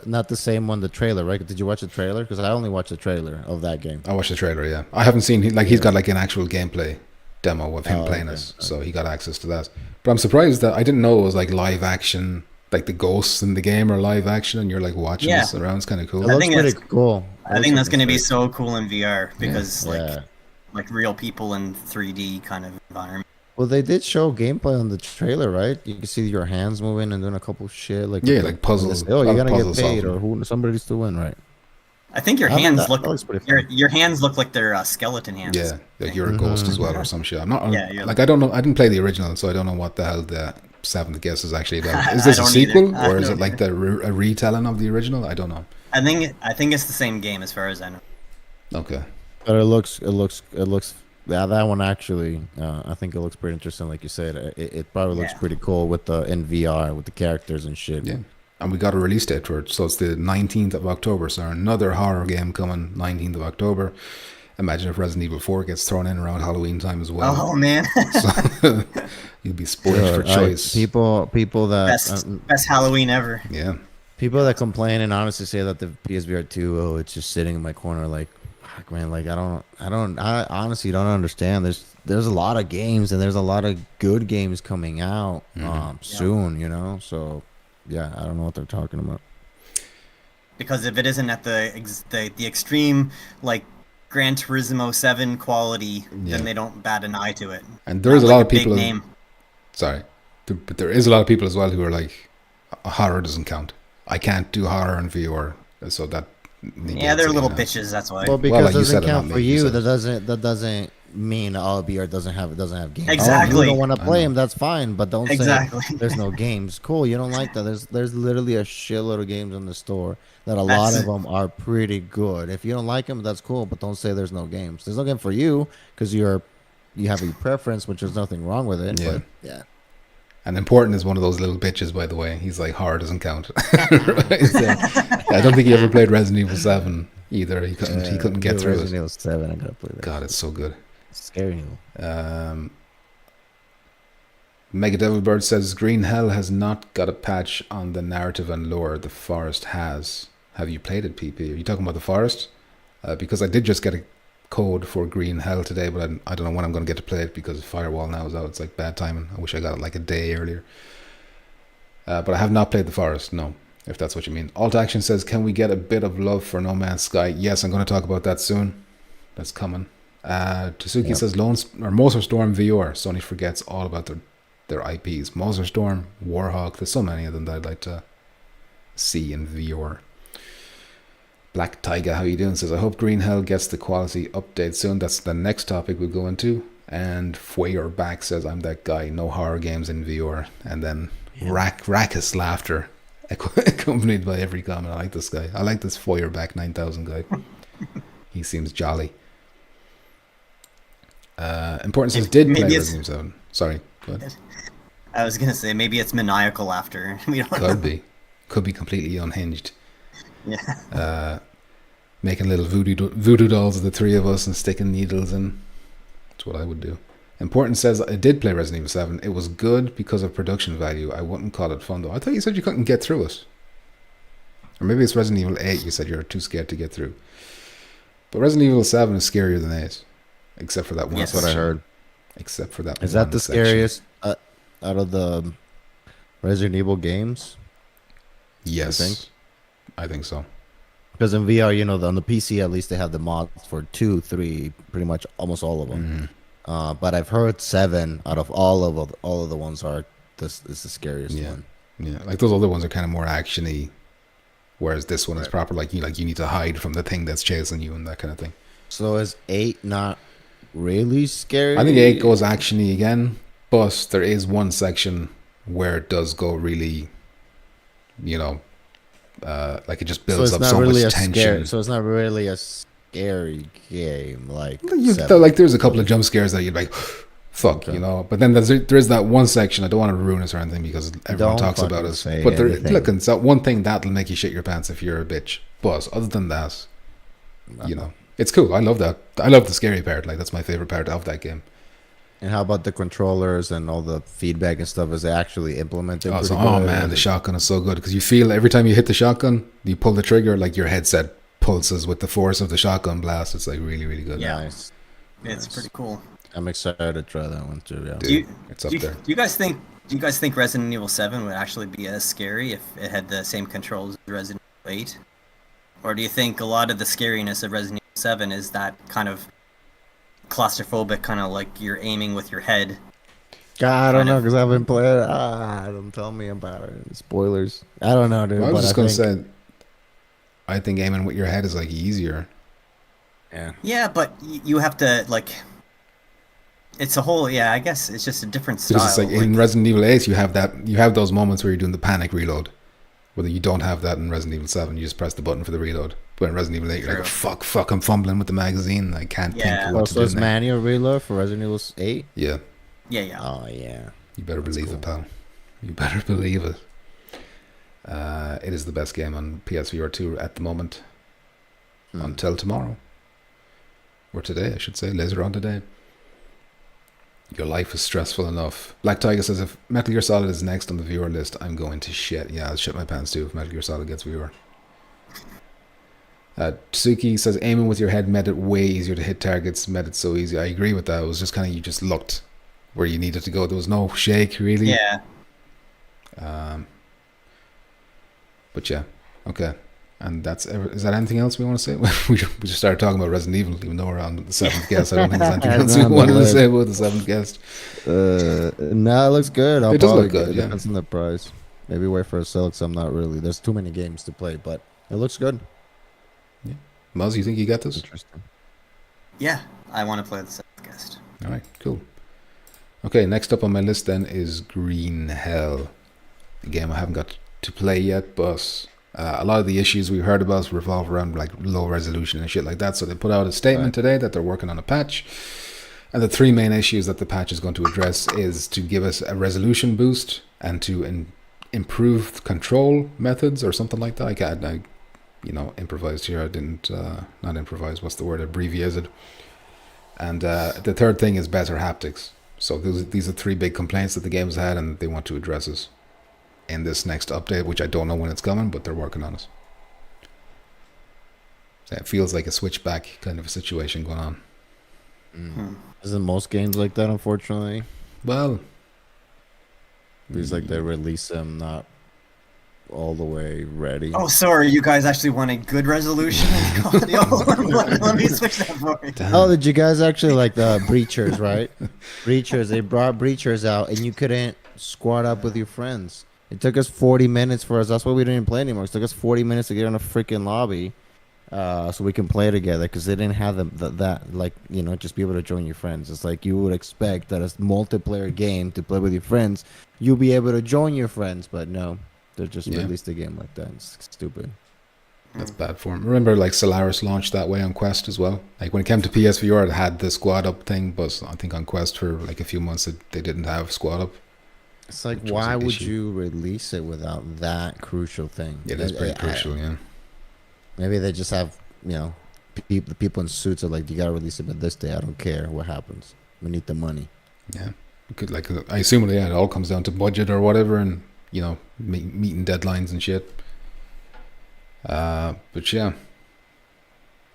not the same one, the trailer, right? Did you watch the trailer? Because I only watched the trailer of that game. I watched the trailer. Yeah, I haven't seen. He's got like an actual gameplay demo of him playing it, so he got access to that. But I'm surprised that I didn't know it was like live action. Like the ghosts in the game are live action, and you're like watching this around. It's kind of cool. It looks pretty cool. I think that's going to be so cool in VR because like real people in 3D kind of environment. Well, they did show gameplay on the trailer, right? You can see your hands moving and doing a couple shit like like puzzles. Oh, you're gonna get paid, or somebody's to win, right? I think your hands look. Your hands look like they're skeleton hands. Yeah, like you're a ghost as well, or some shit. I'm not. I don't know. I didn't play the original, so I don't know what the hell the Seventh Guest is actually about. Is this a sequel, or is it like a retelling of the original? I don't know. I think it's the same game as far as I know. Okay. But it looks. Yeah, that one actually. I think it looks pretty interesting, like you said. It probably looks pretty cool with in VR with the characters and shit. Yeah. And we got a release date for it, so it's the 19th of October. So another horror game coming 19th of October. Imagine if Resident Evil 4 gets thrown in around Halloween time as well. Oh man! So you'll be spoiled for choice. People that best Halloween ever. Yeah. People that complain and honestly say that the PSVR 2, it's just sitting in my corner, like, fuck, man, like I honestly don't understand. There's a lot of games and there's a lot of good games coming out soon, So yeah, I don't know what they're talking about. Because if it isn't at the extreme like Gran Turismo 7 quality, then they don't bat an eye to it. And there's a lot of people. But there is a lot of people as well who are like, horror doesn't count. I can't do horror in VR, so that. They're little bitches. That's why. Well, because it doesn't count for you. That doesn't mean VR doesn't have games. Exactly. You don't want to play them. That's fine, but don't say there's no games. Cool. You don't like that. There's literally a shitload of games in the store that a lot of them are pretty good. If you don't like them, that's cool, but don't say there's no games. There's no game for you because you have a preference, which there's nothing wrong with it. Yeah. But, And Important is one of those little bitches, by the way. He's like, horror doesn't count. I don't think he ever played Resident Evil 7 either. He couldn't get through Resident Evil 7, I gotta play that. God, it's so good. It's scary. Mega Devil Bird says, Green Hell has not got a patch on the narrative and lore. The Forest has. Have you played it, PP? Are you talking about The Forest? because I did just get a code for Green Hell today, but I don't know when I'm going to get to play it because Firewall now is out. It's like bad timing. I wish I got it like a day earlier. But I have not played The Forest, no, if that's what you mean. Alt Action says, can we get a bit of love for No Man's Sky? Yes, I'm going to talk about that soon. That's coming. Tsuki says, Moser Storm VR. Sony forgets all about their IPs. Moser Storm, Warhawk, there's so many of them that I'd like to see in VR. Black Tiger, how you doing? Says, I hope Green Hell gets the quality update soon. That's the next topic we'll go into. And Feuerback says, I'm that guy. No horror games in VR. And then raucous laughter accompanied by every comment. I like this guy. I like this Feuerback 9000 guy. He seems jolly. Important says, did play Resident Evil 7. Sorry, go ahead. I was gonna say maybe it's maniacal laughter. We don't know. Could be completely unhinged. Yeah. Making little voodoo dolls of the three of us and sticking needles in. That's what I would do. Important says, I did play Resident Evil 7. It was good because of production value. I wouldn't call it fun though. I thought you said you couldn't get through it. Or maybe it's Resident Evil 8 you said you're too scared to get through. But Resident Evil 7 is scarier than 8. Except for that one. That's what I heard. Except for that. Is that the scariest out of the Resident Evil games? Yes, I think so. Because in VR, you know, on the PC at least they have the mods for 2, 3, pretty much almost all of them. But I've heard 7 out of all of the ones are this is the scariest one. Yeah, like those other ones are kind of more actiony, whereas this one is proper. Like you need to hide from the thing that's chasing you and that kind of thing. So is 8 not really scary? I think 8 goes actiony again, but there is one section where it does go really, you know, like it just builds up so much tension. So it's not really a scary game, like there's a couple of jump scares that you'd like, fuck, you know. But then there is that one section. I don't want to ruin it or anything because everyone talks about it. But it's that one thing that'll make you shit your pants if you're a bitch. But other than that, you know, it's cool. I love that. I love the scary part. Like that's my favorite part of that game. And how about the controllers and all the feedback and stuff? Is it actually implemented? Oh man, the shotgun is so good because you feel every time you hit the shotgun, you pull the trigger, like your headset pulses with the force of the shotgun blast. It's like really, really good. Yeah, it's pretty cool. I'm excited to try that one too. Yeah, dude, it's up there. Do you guys think Resident Evil 7 would actually be as scary if it had the same controls as Resident Evil 8? Or do you think a lot of the scariness of Resident Evil 7 is that kind of claustrophobic, kind of like you're aiming with your head? God, I don't know because I haven't played it. Don't tell me about it. Spoilers. I don't know, dude. Well, I was just gonna say, I think aiming with your head is like easier. Yeah. Yeah, but you have to like. It's a whole. Yeah, I guess it's just a different style. It's like in Resident Evil 8, you have those moments where you're doing the panic reload. Whether you don't have that in Resident Evil 7, you just press the button for the reload. But in Resident Evil 8, you're like, fuck, I'm fumbling with the magazine. I can't think of what to do. So it's manual reload for Resident Evil 8? Yeah. Yeah. Oh, yeah. You better believe it, pal. You better believe it. It is the best game on PSVR 2 at the moment. Until tomorrow. Or today, I should say. Later on today. Your life is stressful enough. Black Tiger says, if Metal Gear Solid is next on the viewer list, I'm going to shit. Yeah, I'll shit my pants too if Metal Gear Solid gets viewer. Tsuki says, aiming with your head made it way easier to hit targets. Made it so easy. I agree with that. It was just kind of, you just looked where you needed to go. There was no shake, really. Yeah. But yeah, okay. And is that anything else we want to say? we just started talking about Resident Evil, even though we're on the 7th guest. I don't think there's anything else we wanted to say about the 7th guest. No, it looks good. It does look good, yeah. Depends on the price. Maybe wait for a sale because I'm not really. There's too many games to play, but it looks good. Yeah. Muzz, you think you got this? Interesting. Yeah, I want to play the 7th guest. All right, cool. Okay, next up on my list then is Green Hell. A game I haven't got to play yet, but a lot of the issues we've heard about revolve around like low resolution and shit like that. So they put out a statement today that they're working on a patch. And the 3 main issues that the patch is going to address is to give us a resolution boost and to improve control methods or something like that. I improvised here. I didn't, not improvise, what's the word, abbreviated. And the third thing is better haptics. So these are 3 big complaints that the game's had, and they want to address it in this next update, which I don't know when it's coming, but they're working on it. So it feels like a switchback kind of a situation going on. Isn't most games like that, unfortunately? Well, It's like they release them not all the way ready. Oh, sorry, you guys actually want a good resolution and quality. Let me switch that for you. Oh, did you guys actually like the breachers, right? Breachers, they brought breachers out and you couldn't squad up with your friends. It took us 40 minutes for us. That's why we didn't play anymore. It took us 40 minutes to get in a freaking lobby so we can play together because they didn't have that, like, you know, just be able to join your friends. It's like you would expect that a multiplayer game to play with your friends, you'll be able to join your friends, but no. They just released the game like that. It's stupid. That's bad form. Remember, like, Solaris launched that way on Quest as well. Like, when it came to PSVR, it had the squad up thing, but I think on Quest for like a few months they didn't have squad up. It's like, why would you release it without that crucial thing? It is pretty crucial, yeah. Maybe they just have, you know, the people in suits are like, you gotta release it by this day. I don't care what happens. We need the money. Yeah. Could, like, I assume it all comes down to budget or whatever, and, you know, meeting deadlines and shit. But yeah.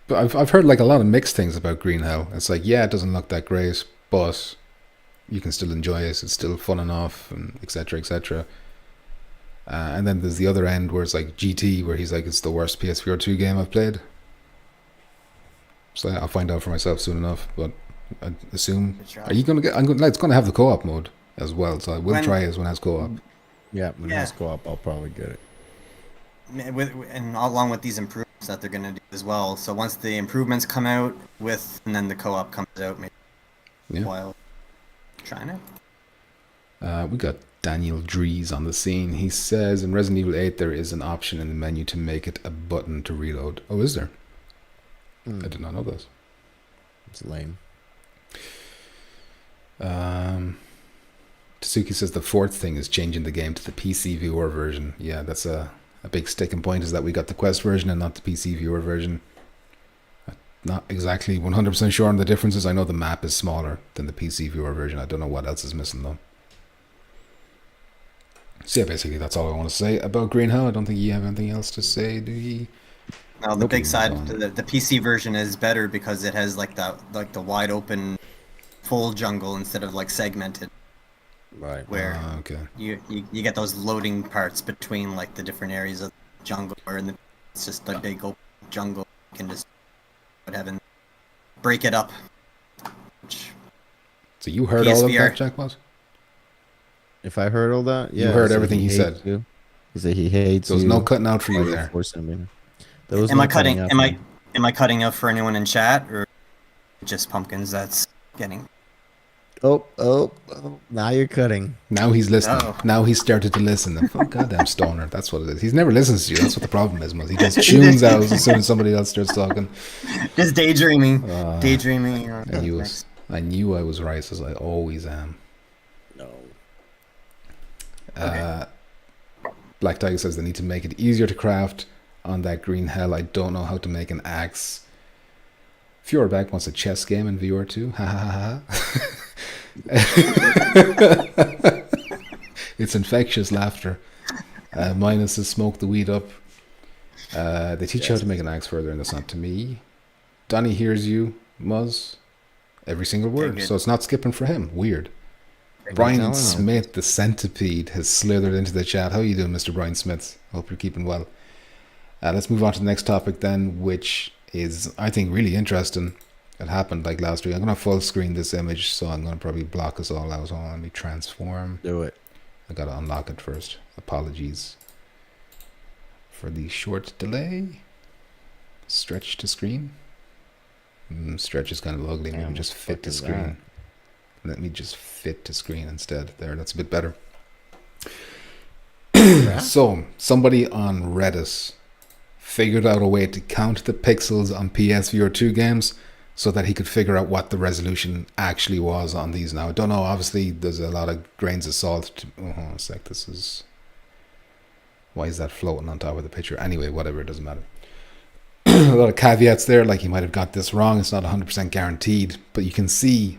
But I've heard like a lot of mixed things about Green Hell. It's like, yeah, it doesn't look that great, but you can still enjoy it. It's still fun enough, and etc. etc. And then there's the other end where it's like GT, where he's like, it's the worst PSVR 2 game I've played. So I'll find out for myself soon enough. But I assume, are you gonna get? It's gonna have the co-op mode as well, so I will try it when it has co-op. Yeah, when it has co-op, I'll probably get it. And along with these improvements that they're gonna do as well. So once the improvements come out and then the co-op comes out, maybe while trying it. We got Daniel Dries on the scene. He says in Resident Evil 8 there is an option in the menu to make it a button to reload. Oh, is there? I did not know this. It's lame. Tsuki says the fourth thing is changing the game to the PC viewer version. Yeah, that's a big sticking point, is that we got the Quest version and not the PC viewer version. Not exactly 100% sure on the differences. I know the map is smaller than the PC viewer version. I don't know what else is missing though. So yeah, basically that's all I want to say about Green Hell. I don't think you have anything else to say, do you? No, the big side, the PC version is better because it has like the wide open full jungle instead of like segmented. Right. Where okay. you get those loading parts between like the different areas of the jungle, where it's just a big open jungle. You can just break it up. So you heard all of that, Jackpot? If I heard all that, yeah. You heard everything he said. You. He said he hates you. There was no cutting out for you there. Am I cutting out for anyone in chat, or just Pumpkins that's getting? Oh, now you're cutting. Now he's listening. Now he's started to listen. Oh, goddamn stoner. That's what it is. He's never listens to you. That's what the problem is, He just tunes out as soon as somebody else starts talking. Just daydreaming. I knew I was right, as I always am. No. Black Tiger says they need to make it easier to craft on that Green Hell. I don't know how to make an axe. Fjordback wants a chess game in VR 2. Ha ha ha. It's infectious laughter. Minus is smoke the weed up. They teach you how to make an axe further, and that's not to me. Donnie hears you, Muzz. Every single word. So it's not skipping for him. Weird. Brian Smith, the centipede, has slithered into the chat. How are you doing, Mr. Brian Smith? Hope you're keeping well. Let's move on to the next topic then, which is, I think, really interesting. It happened like last week. I'm going to full screen this image, so I'm going to probably block us all out. Hold on, let me transform. Do it. I got to unlock it first. Apologies for the short delay. Stretch to screen. Stretch is kind of ugly. Maybe just fit to screen. Let me just fit to screen instead. There, that's a bit better. So, somebody on Reddit figured out a way to count the pixels on PSVR 2 games so that he could figure out what the resolution actually was on these. Now, I don't know, obviously there's a lot of grains of salt. It's like, this is... Why is that floating on top of the picture? Anyway, whatever, it doesn't matter. A lot of caveats there, like he might have got this wrong. It's not 100% guaranteed, but you can see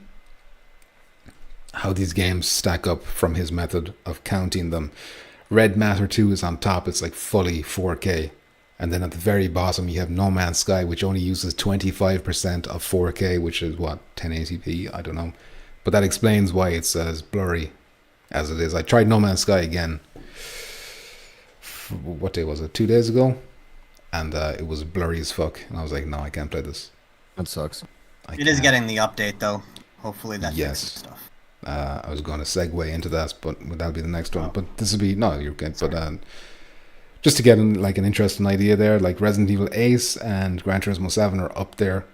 how these games stack up from his method of counting them. Red Matter 2 is on top. It's like fully 4K. And then at the very bottom, you have No Man's Sky, which only uses 25% of 4K, which is what, 1080p? I don't know. But that explains why it's as blurry as it is. I tried No Man's Sky again. What day was it? 2 days ago? And it was blurry as fuck. And I was like, no, I can't play this. That sucks. It is getting the update, though. Hopefully that fixes stuff. I was going to segue into that, but that'll be the next one. But this will be... No, you're good. But just to get an interesting idea there, like Resident Evil 8 and Gran Turismo 7 are up there.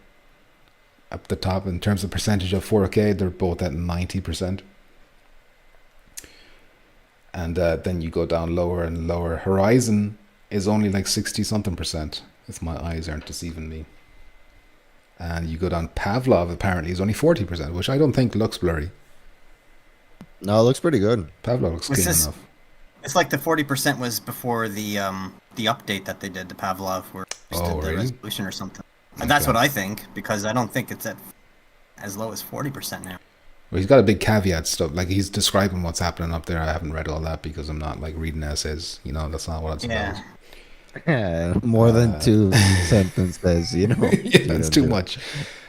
Up the top in terms of percentage of 4K. They're both at 90%. And then you go down lower and lower. Horizon is only like 60-something%, if my eyes aren't deceiving me. And you go down, Pavlov apparently is only 40%, which I don't think looks blurry. No, it looks pretty good. Pavlov looks clean enough. It's like the 40% was before the update that they did to Pavlov, where they did the resolution or something. And that's what I think, because I don't think it's at as low as 40% now. Well, he's got a big caveat stuff. Like, he's describing what's happening up there. I haven't read all that because I'm not like reading essays. You know, that's not what it's about. Yeah, more than 2 sentences, you know. Yeah, that's too much.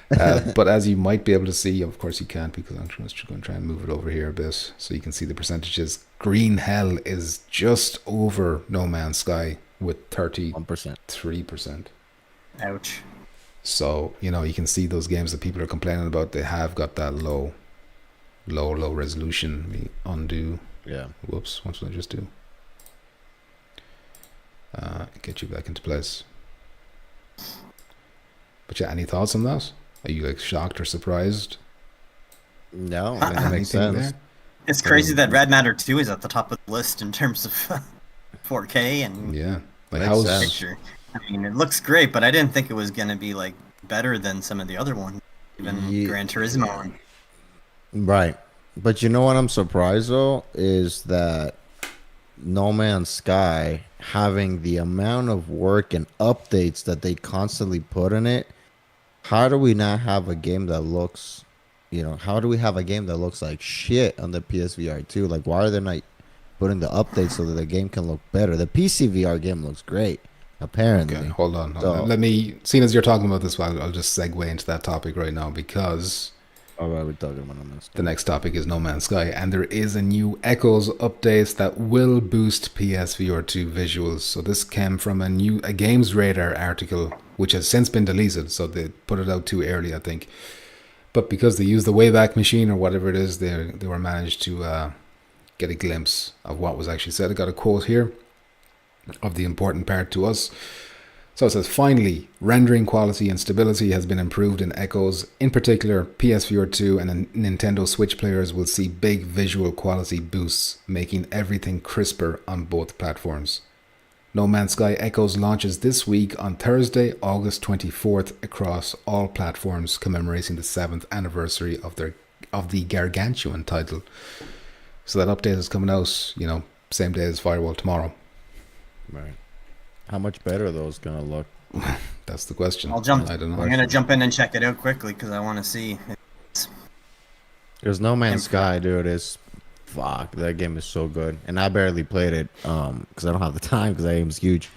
But as you might be able to see, of course you can't, because I'm just going to try and move it over here a bit so you can see the percentages. Green Hell is just over No Man's Sky with 33%. Ouch. So, you know, you can see those games that people are complaining about, they have got that low resolution. Let me undo. Yeah. Whoops, what did I just do? Get you back into place. But yeah, any thoughts on that? Are you like shocked or surprised? No, that makes sense. There? It's crazy that Red Matter 2 is at the top of the list in terms of 4K and like how's picture. I mean, it looks great, but I didn't think it was going to be like better than some of the other ones, even Gran Turismo. Right. But you know what I'm surprised though is that No Man's Sky, having the amount of work and updates that they constantly put in it, how do we not have a game that looks, how do we have a game that looks like shit on the PSVR 2? Like, why are they not putting the updates so that the game can look better? The PCVR game looks great, apparently. Okay, hold on. Let me, seeing as you're talking about this, I'll just segue into that topic right now, because all right, we're talking about No Man's Sky. The next topic is No Man's Sky, and there is a new Echoes update that will boost PSVR 2 visuals. So this came from a Games Radar article, which has since been deleted, so they put it out too early, I think. But because they used the Wayback Machine or whatever it is, they were managed to get a glimpse of what was actually said. I got a quote here of the important part to us. So it says, finally, rendering quality and stability has been improved in Echoes. In particular, PSVR 2 and Nintendo Switch players will see big visual quality boosts, making everything crisper on both platforms. No Man's Sky Echoes launches this week on Thursday, August 24th across all platforms, commemorating the 7th anniversary of the gargantuan title. So that update is coming out, same day as Firewall tomorrow. Right. How much better are those gonna look? That's the question. I don't know. I'm gonna jump in and check it out quickly because I want to see. There's No Man's Sky, dude. Fuck, that game is so good, and I barely played it because I don't have the time because that game's huge.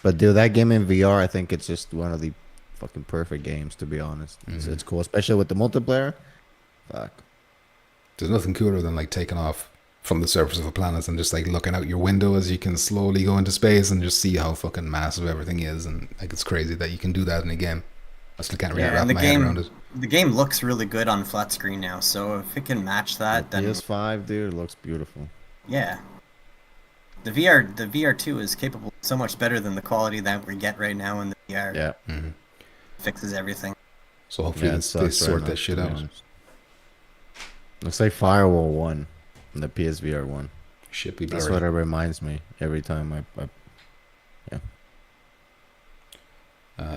But dude, that game in VR, I think it's just one of the fucking perfect games, to be honest. Mm-hmm. It's cool, especially with the multiplayer. Fuck. There's nothing cooler than like taking off from the surface of a planet and just like looking out your window as you can slowly go into space and just see how fucking massive everything is. And like, it's crazy that you can do that in a game. I still can't really wrap my head around it. The game looks really good on flat screen now, so if it can match that, then PS5, dude, it looks beautiful. Yeah. The VR2 is capable so much better than the quality that we get right now in the VR. Yeah. Mm-hmm. Fixes everything. So hopefully they sort that shit out. Looks like Firewall 1 and the PSVR 1. Should be blurry. That's what it reminds me every time I yeah.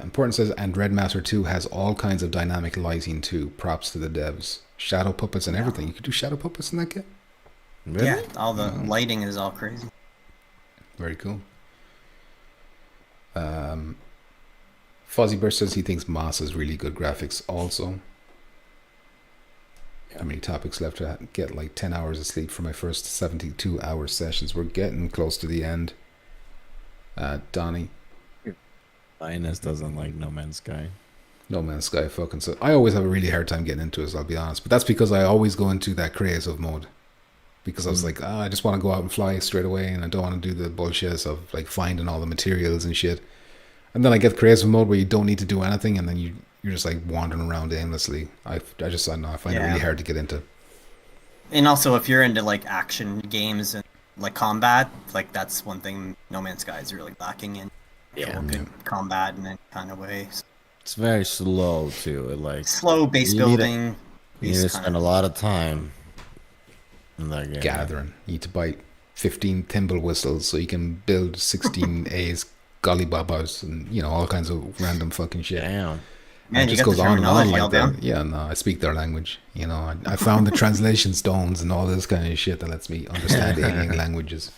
Important says, and Red Matter 2 has all kinds of dynamic lighting too. Props to the devs. Shadow puppets and everything. You could do shadow puppets in that game? Really? Yeah, all the lighting is all crazy. Very cool. Fuzzy Burst says he thinks Moss has really good graphics also. How many topics left to get like 10 hours of sleep for my first 72-hour sessions? We're getting close to the end. Donnie. Minus doesn't like No Man's Sky. No Man's Sky fucking so. I always have a really hard time getting into it, I'll be honest. But that's because I always go into that creative mode. Because I was like, I just want to go out and fly straight away, and I don't want to do the bullshit of like finding all the materials and shit. And then I get creative mode where you don't need to do anything, and then you're just like wandering around aimlessly. I don't know, I find it really hard to get into. And also, if you're into like action games and like combat, like that's one thing No Man's Sky is really lacking in. Good combat in any kind of way. It's very slow too. It like slow base building. You need to spend a lot of time in that game. Gathering. You need to buy 15 thimble whistles so you can build 16 A's gollybabas and all kinds of random fucking shit. Damn. Man, it you just got goes the on and on terminology like that. Yeah, no, I speak their language. I found the translation stones and all this kind of shit that lets me understand alien languages.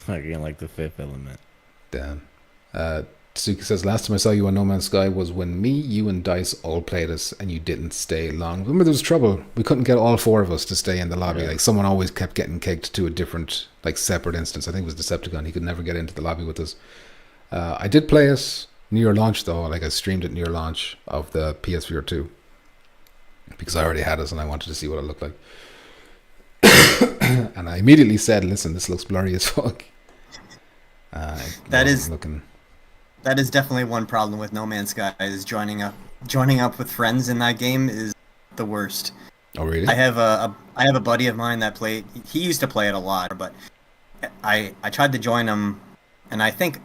Again, like the Fifth Element. Damn. Suki says, last time I saw you on No Man's Sky was when me, you, and Dice all played us, and you didn't stay long. Remember, there was trouble. We couldn't get all four of us to stay in the lobby. Like, someone always kept getting kicked to a different, like, separate instance. I think it was Decepticon. He could never get into the lobby with us. I did play us near launch, though. Like, I streamed it near launch of the PSVR 2. Because I already had us, and I wanted to see what it looked like. And I immediately said, listen, this looks blurry as fuck. That is definitely one problem with No Man's Sky, is joining up with friends in that game is the worst. Oh really? I have a buddy of mine that played. He used to play it a lot, but I tried to join him, and I think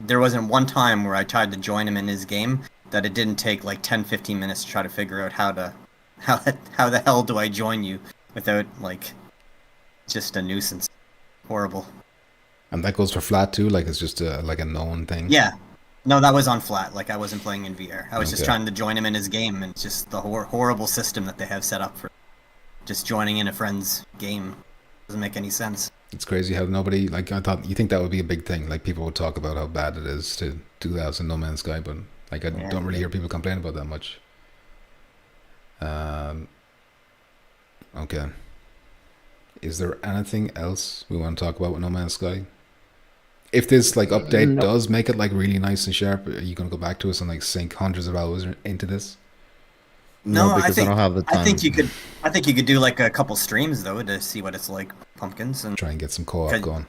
there wasn't one time where I tried to join him in his game that it didn't take like 10-15 minutes to try to figure out how the hell do I join you without like just a nuisance. Horrible. And that goes for flat too, like it's just like a known thing. Yeah. No, that was on flat. Like I wasn't playing in VR. I was just trying to join him in his game, and it's just the horrible system that they have set up for just joining in a friend's game doesn't make any sense. It's crazy how nobody, like, I thought, you think that would be a big thing, like people would talk about how bad it is to do that in No Man's Sky, but like I don't really hear people complain about that much. Okay. Is there anything else we want to talk about with No Man's Sky? If this like update does make it like really nice and sharp, are you gonna go back to us and like sink hundreds of hours into this? No, because I don't have the time. I think you could do like a couple streams though to see what it's like, pumpkins, and try and get some co-op going.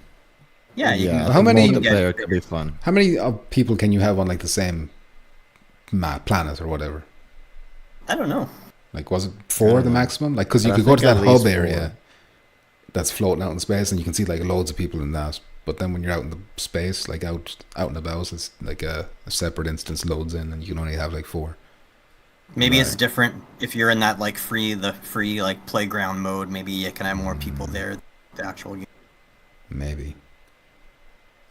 Yeah, how many multiplayer could be fun? How many people can you have on like the same planet or whatever? I don't know. Like, was it 4 the maximum? Like, because you could go to that hub area that's floating out in space, and you can see like loads of people in that. But then when you're out in the space, like out and about, it's like a separate instance loads in, and you can only have like 4. Maybe it's different if you're in that like free like playground mode. Maybe you can have more people there. The actual game. Maybe.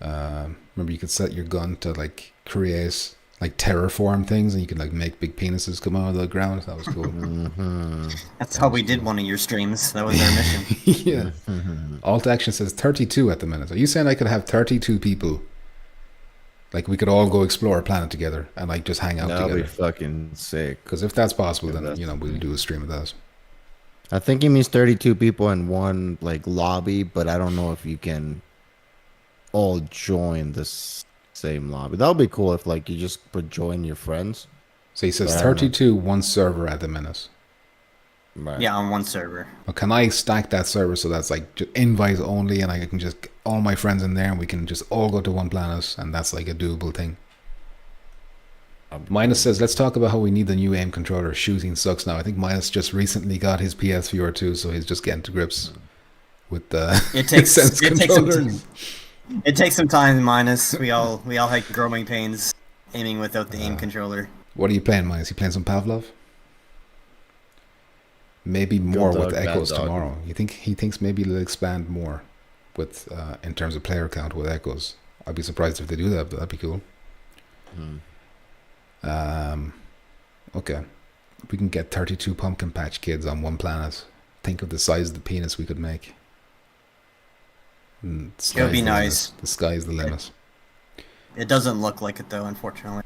Remember, you could set your gun to like create like terraform things, and you could like make big penises come out of the ground. That was cool. That's how we did one of your streams. That was our mission. Yeah. Alt Action says 32 at the minute. Are you saying I could have 32 people? Like we could all go explore a planet together and like just hang out together. That'd be fucking sick. Because if that's possible, then we'll do a stream of that. I think he means 32 people in one like lobby, but I don't know if you can all join this same lobby. That would be cool if like you just would join your friends. So he says 32 one server at the minute. Right. Yeah, on one server. Well, can I stack that server so that's like just invite only, and I can just get all my friends in there, and we can just all go to one planet, and that's like a doable thing. Minus says, let's talk about how we need the new aim controller. Shooting sucks now. I think Minus just recently got his PSVR 2, so he's just getting to grips with the sense controller. It takes some time, Minus. We all had growing pains aiming without the aim controller. What are you playing, Minus? You playing some Pavlov? Maybe more with Echoes tomorrow. You think he thinks maybe they'll expand more with in terms of player count with Echoes? I'd be surprised if they do that, but that'd be cool. Okay, if we can get 32 pumpkin patch kids on one planet, think of the size of the penis we could make. It would be nice. The sky is the limit. It doesn't look like it though, unfortunately.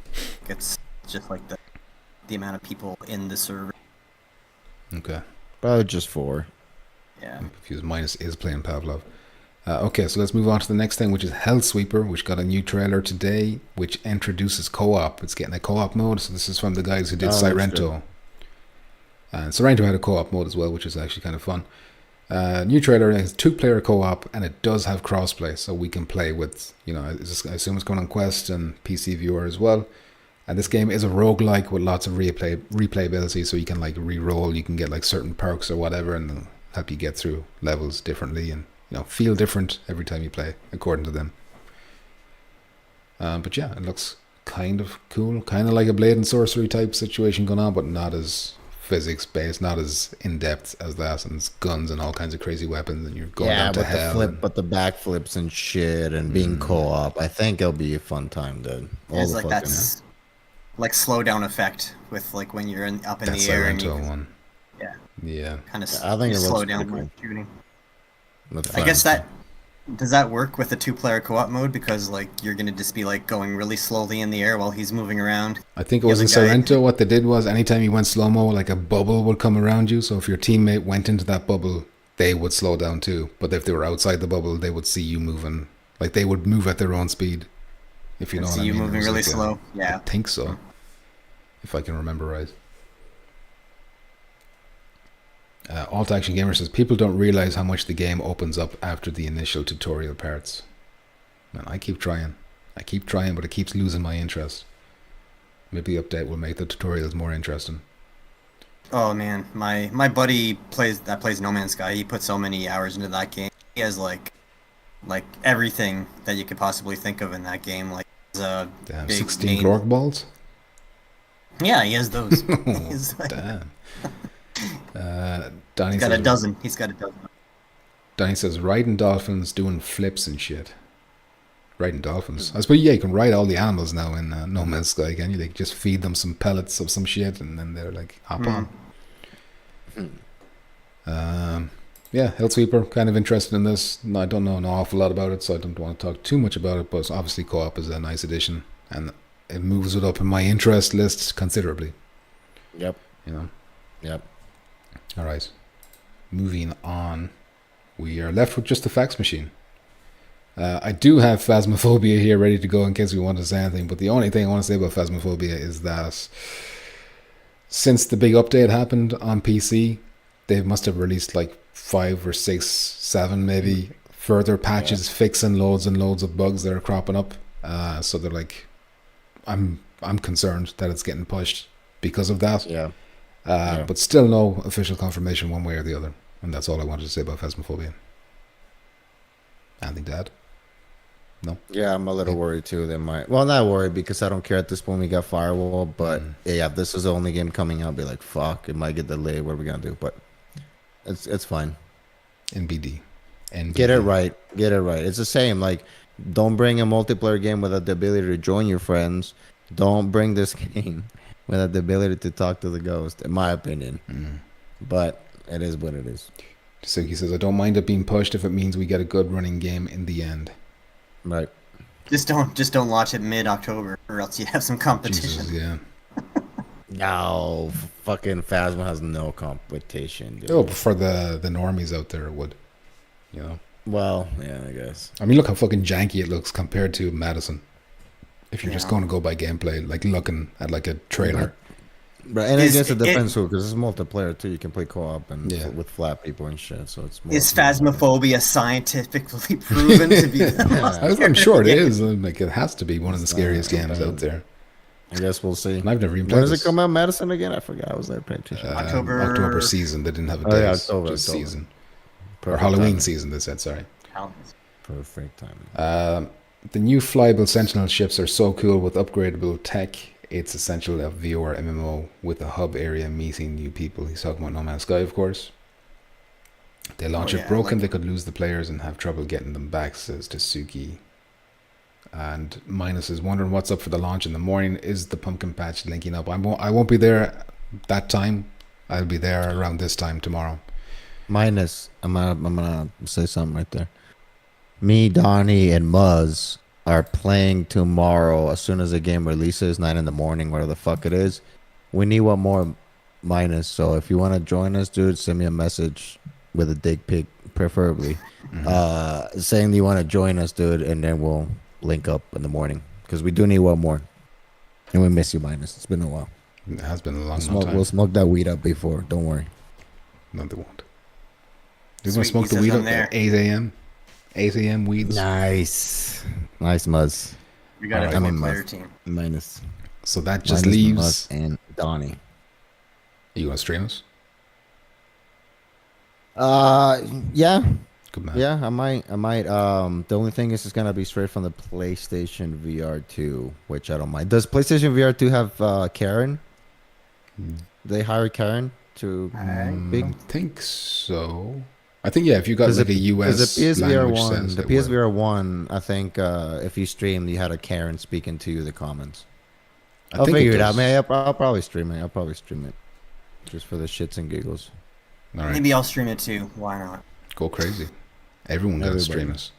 It's just like the amount of people in the server. Okay. Probably just 4. Yeah. I'm confused. Minus is playing Pavlov. Okay, so let's move on to the next thing, which is Hellsweeper, which got a new trailer today, which introduces co-op. It's getting a co-op mode, so this is from the guys who did Sirento. And Sirento had a co-op mode as well, which is actually kind of fun. New trailer has 2-player co-op, and it does have crossplay, so we can play with, I assume it's going on Quest and PC Viewer as well. And this game is a roguelike with lots of replayability, so you can like re-roll, you can get like certain perks or whatever, and they'll help you get through levels differently and feel different every time you play, according to them. But yeah, it looks kind of cool, kind of like a Blade and Sorcery type situation going on, but not as physics based, not as in depth as that, and it's guns and all kinds of crazy weapons, and you're going down to hell. But the backflips and shit, and being co-op, I think it'll be a fun time, dude. It's like that's like slowdown effect with like when you're up in the air. And you one. Yeah. Kind of. I think it slow looks down cool. when shooting. I guess does that work with the 2-player co-op mode, because like you're gonna just be like going really slowly in the air while he's moving around. I think it was in Sorrento. What they did was anytime you went slow-mo, like a bubble would come around you, so if your teammate went into that bubble, they would slow down too. But if they were outside the bubble, they would see you moving, like they would move at their own speed, if you know what I mean. See you moving really slow. Yeah, I think so, if I can remember right. Alt Action Gamer says people don't realize how much the game opens up after the initial tutorial parts. Man, I keep trying, but it keeps losing my interest. Maybe the update will make the tutorials more interesting. Oh man, my buddy plays No Man's Sky. He put so many hours into that game. He has like everything that you could possibly think of in that game. Like damn, 16 Glork balls. Yeah, he has those. Oh, damn. Donnie He's got a dozen. Donnie says riding dolphins, doing flips and shit. Riding dolphins. I suppose you can ride all the animals now in No Man's Sky, can you? Like just feed them some pellets of some shit, and then they're like hop on. Yeah, Hellsweeper, kind of interested in this. I don't know an awful lot about it, so I don't want to talk too much about it. But obviously, co-op is a nice addition, and it moves it up in my interest list considerably. Yep. Yep. All right. Moving on. We are left with just the fax machine. I do have Phasmophobia here ready to go in case we want to say anything, but the only thing I want to say about Phasmophobia is that since the big update happened on PC, they must have released like 5 or 6, 7 maybe further patches fixing loads and loads of bugs that are cropping up. So they're like, I'm concerned that it's getting pushed because of that. But still no official confirmation one way or the other. And that's all I wanted to say about Phasmophobia. Anything to add? No? Yeah, I'm a little worried too. They might. Well, not worried because I don't care at this point. We got Firewall, but yeah, if this is the only game coming out, I'll be like, fuck, it might get delayed. What are we gonna do? But it's fine. NBD. Get it right. It's the same. Like, don't bring a multiplayer game without the ability to join your friends. Don't bring this game without the ability to talk to the ghost, in my opinion. But it is what it is. Suki says, I don't mind it being pushed if it means we get a good running game in the end. Right. Just don't launch it mid-October, or else you have some competition. Jesus, yeah. No, fucking Phasma has no competition, dude. Oh, but for the normies out there, it would. You know? Well, yeah, I guess. I mean, look how fucking janky it looks compared to Madison. If you're just going to go by gameplay, like looking at like a trailer. Right, and I guess it depends who, because it's multiplayer too. You can play co-op and with flat people and shit. So it's more. Is Phasmophobia scientifically proven to be? I'm sure it is. Like it has to be one of the scariest games out there. I guess we'll see. And I've never even played. When does it come out, Madison again? I forgot. I was there paying attention. October season. They didn't have a day. October season. Or Halloween season. They said. Sorry. Perfect timing. The new flyable Sentinel ships are so cool with upgradable tech. It's essential of VR MMO with a hub area meeting new people. He's talking about No Man's Sky, of course. They launch it broken, they could lose the players and have trouble getting them back, says Tasuki. And Minus is wondering what's up for the launch in the morning. Is the pumpkin patch linking up? I won't be there that time. I'll be there around this time tomorrow. Minus, I'm gonna say something right there. Me, Donnie, and Muzz are playing tomorrow as soon as the game releases, 9 in the morning, whatever the fuck it is. We need one more Minus. So if you want to join us, dude, send me a message with a dick pic preferably, saying you want to join us, dude, and then we'll link up in the morning because we do need one more, and we miss you, Minus. It's been a while. It has been a long We'll time. smoke that weed up before. Don't worry. No, they won't. They're Sweet, gonna smoke he the weed says up I'm at 8 a.m. 8 a.m. weeds. Nice Muzz. We got Alright. a I'm full in player Muzz. team. Minus. So that just Minus leaves. Muzz and Donnie. You gonna stream us? Yeah. Good man. Yeah, I might. The only thing is, it's gonna be straight from the PlayStation VR 2, which I don't mind. Does PlayStation VR 2 have Karen? They hire Karen to I think so. I think yeah. If you got like a US the PSVR language one, sense, the it will. PSVR 1, I think if you streamed, you had a Karen speaking to you the comments. I'll think figure it does. out. Man, I'll probably stream it. Just for the shits and giggles. All right, Maybe I'll stream it too. Why not? go crazy. Everyone got to stream us.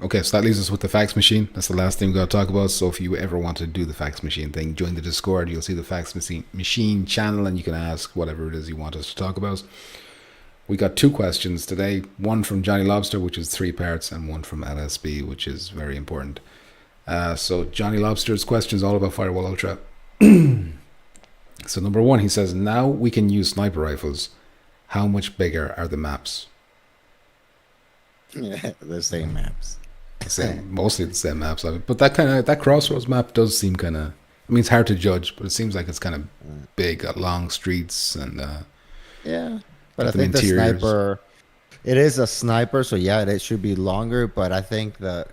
Okay, so that leaves us with the fax machine. That's the last thing we got to talk about. So if you ever want to do the fax machine thing, join the Discord. You'll see the fax machine channel, and you can ask whatever it is you want us to talk about. We got 2 questions today. One from Johnny Lobster, which is 3 parts, and one from LSB, which is very important. So Johnny Lobster's question is all about Firewall Ultra. So number 1, he says, now we can use sniper rifles. How much bigger are the maps? Yeah, the same maps. Mostly the same maps, but that Crossroads map does seem kind of. I mean, it's hard to judge, but it seems like it's kind of big, long streets and. Yeah, but I them think the interiors. sniper. It is a sniper, so yeah, it should be longer. But I think that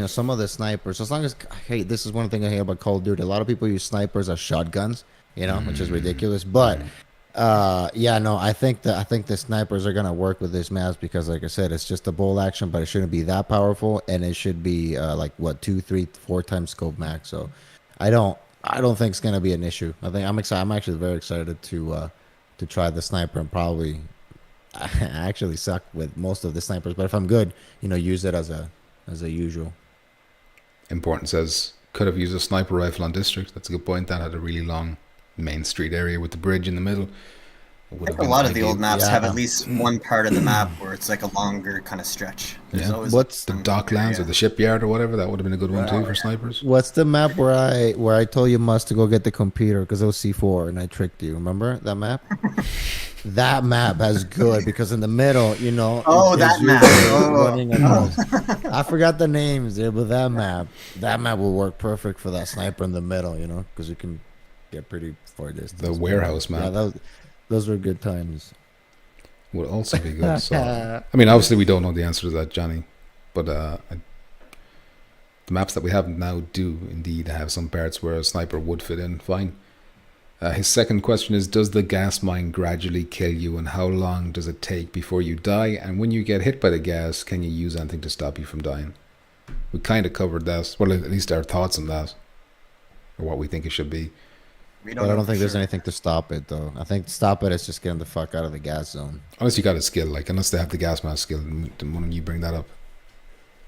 some of the snipers, as long as this is one thing I hate about Call of Duty. A lot of people use snipers as shotguns, which is ridiculous. But I think the snipers are gonna work with this maps because, like I said, it's just a bolt action, but it shouldn't be that powerful, and it should be like 2, 3, 4 times scope max. So I don't think it's gonna be an issue. I'm excited. I'm actually very excited to try the sniper, and probably I actually suck with most of the snipers, but if I'm good, use it as a usual. Important says could have used a sniper rifle on District. That's a good point. That had a really long main street area with the bridge in the middle. I think a lot of the old maps have at least one part of the map where it's like a longer kind of stretch. There's always What's the some Docklands area. or the shipyard or whatever. That would have been a good one too for snipers. What's the map where I told you must to go get the computer because it was C4 and I tricked you? Remember that map? That map has good because in the middle, Oh, is that you map. running across. I forgot the names, but that map will work perfect for that sniper in the middle, because you can get pretty far distance. The warehouse map. Yeah, those were good times. Would also be good. So, I mean, obviously we don't know the answer to that, Johnny, but the maps that we have now do indeed have some parts where a sniper would fit in fine. His second question is, does the gas mine gradually kill you, and how long does it take before you die? And when you get hit by the gas, can you use anything to stop you from dying? We kind of covered that. Well, at least our thoughts on that, or what we think it should be. But I don't think there's anything to stop it, though. I think to stop it is just getting the fuck out of the gas zone. Unless you got a skill, unless they have the gas mask skill, then why don't you bring that up?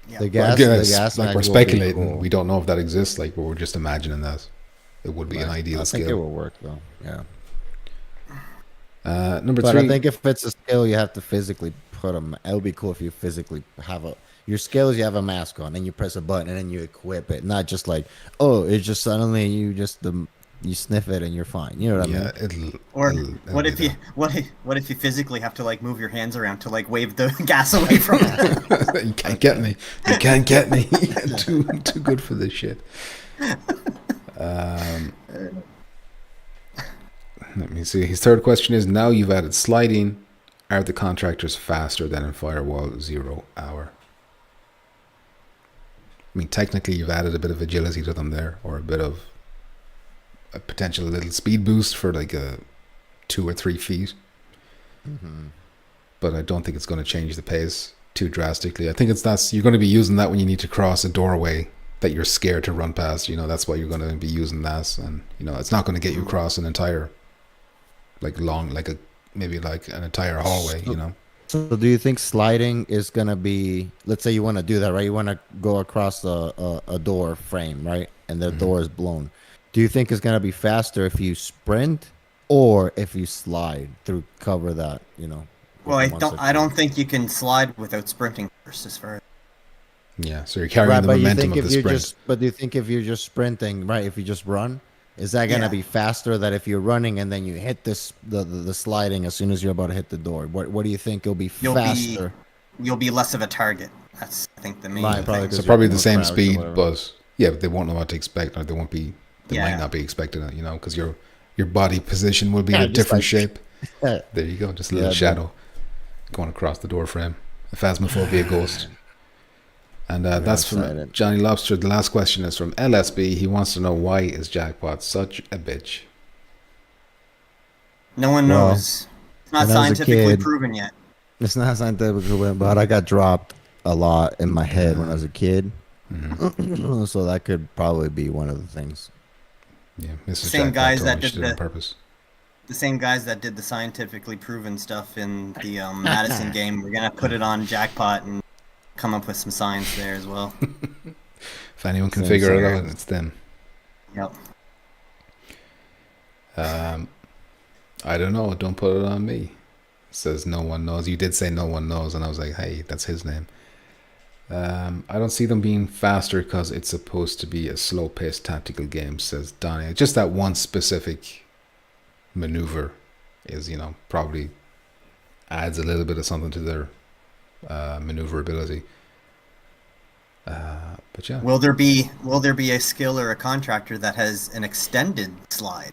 Yeah. The gas, Again, the it's gas like mag we're will be speculating. cool. We don't know if that exists. But we're just imagining that it would be an ideal I think it skill. will work, though. Yeah. Number But 3. I think if it's a skill, you have to physically put them. It would be cool if you physically have your skills. You have a mask on, and you press a button, and then you equip it. Not just like, it's just suddenly you sniff it and you're fine. You know what I mean? Or it'll what do if you that. what if you physically have to move your hands around to wave the gas away from it? You can't get me. You can't get me. too good for this shit. Let me see. His third question is, now you've added sliding, are the contractors faster than in Firewall 0 hour? I mean, technically you've added a bit of agility to them there, or a bit of a potential little speed boost for a 2 or 3 feet. But I don't think it's going to change the pace too drastically. I think you're going to be using that when you need to cross a doorway that you're scared to run past. That's why you're going to be using that, and it's not going to get you across an entire long maybe an entire hallway. So do you think sliding is gonna be? Let's say you want to do that, right? You want to go across a door frame, right? And the door is blown. Do you think it's gonna be faster if you sprint, or if you slide through cover that, you know. Well, with the ones that I don't think you can slide without sprinting first, as far as. Yeah, so you're carrying Right, the but you momentum think of if the you sprint. just, but do you think if you're just sprinting, right? If you just run, is that gonna Yeah. be faster than if you're running and then you hit this the sliding as soon as you're about to hit the door? What do you think will be You'll faster? you'll be less of a target. That's, I think, the main Right, thing. probably So 'cause probably you're the more same crouched or speed, whatever. but yeah, they won't know what to expect, or they won't be. They might Yeah. not be expecting it, you know, because your body position will be in Yeah, a just different like- shape. There you go, just a little Yeah, shadow going across the door frame. A phasmophobia ghost. And that's from excited. Johnny Lobster. The last question is from LSB. He wants to know, why is Jackpot such a bitch? No one Well, knows. It's not when I was a scientifically kid- proven yet. It's not scientific, but I got dropped a lot in my head when I was a kid. So that could probably be one of the things. Yeah, Mrs. Same Jackpot guys told that me she did did it on the- purpose. The same guys that did the scientifically proven stuff in the Madison game, we're gonna put it on Jackpot and come up with some science there as well. If anyone can Same figure it science. out, it's them. Yep. I don't know. Don't put it on me. Says no one knows. You did say no one knows, and I was like, hey, that's his name. I don't see them being faster because it's supposed to be a slow-paced tactical game, says Donnie. Just that one specific maneuver is, you know, probably adds a little bit of something to their maneuverability. But yeah, Will there be a skill or a contractor that has an extended slide?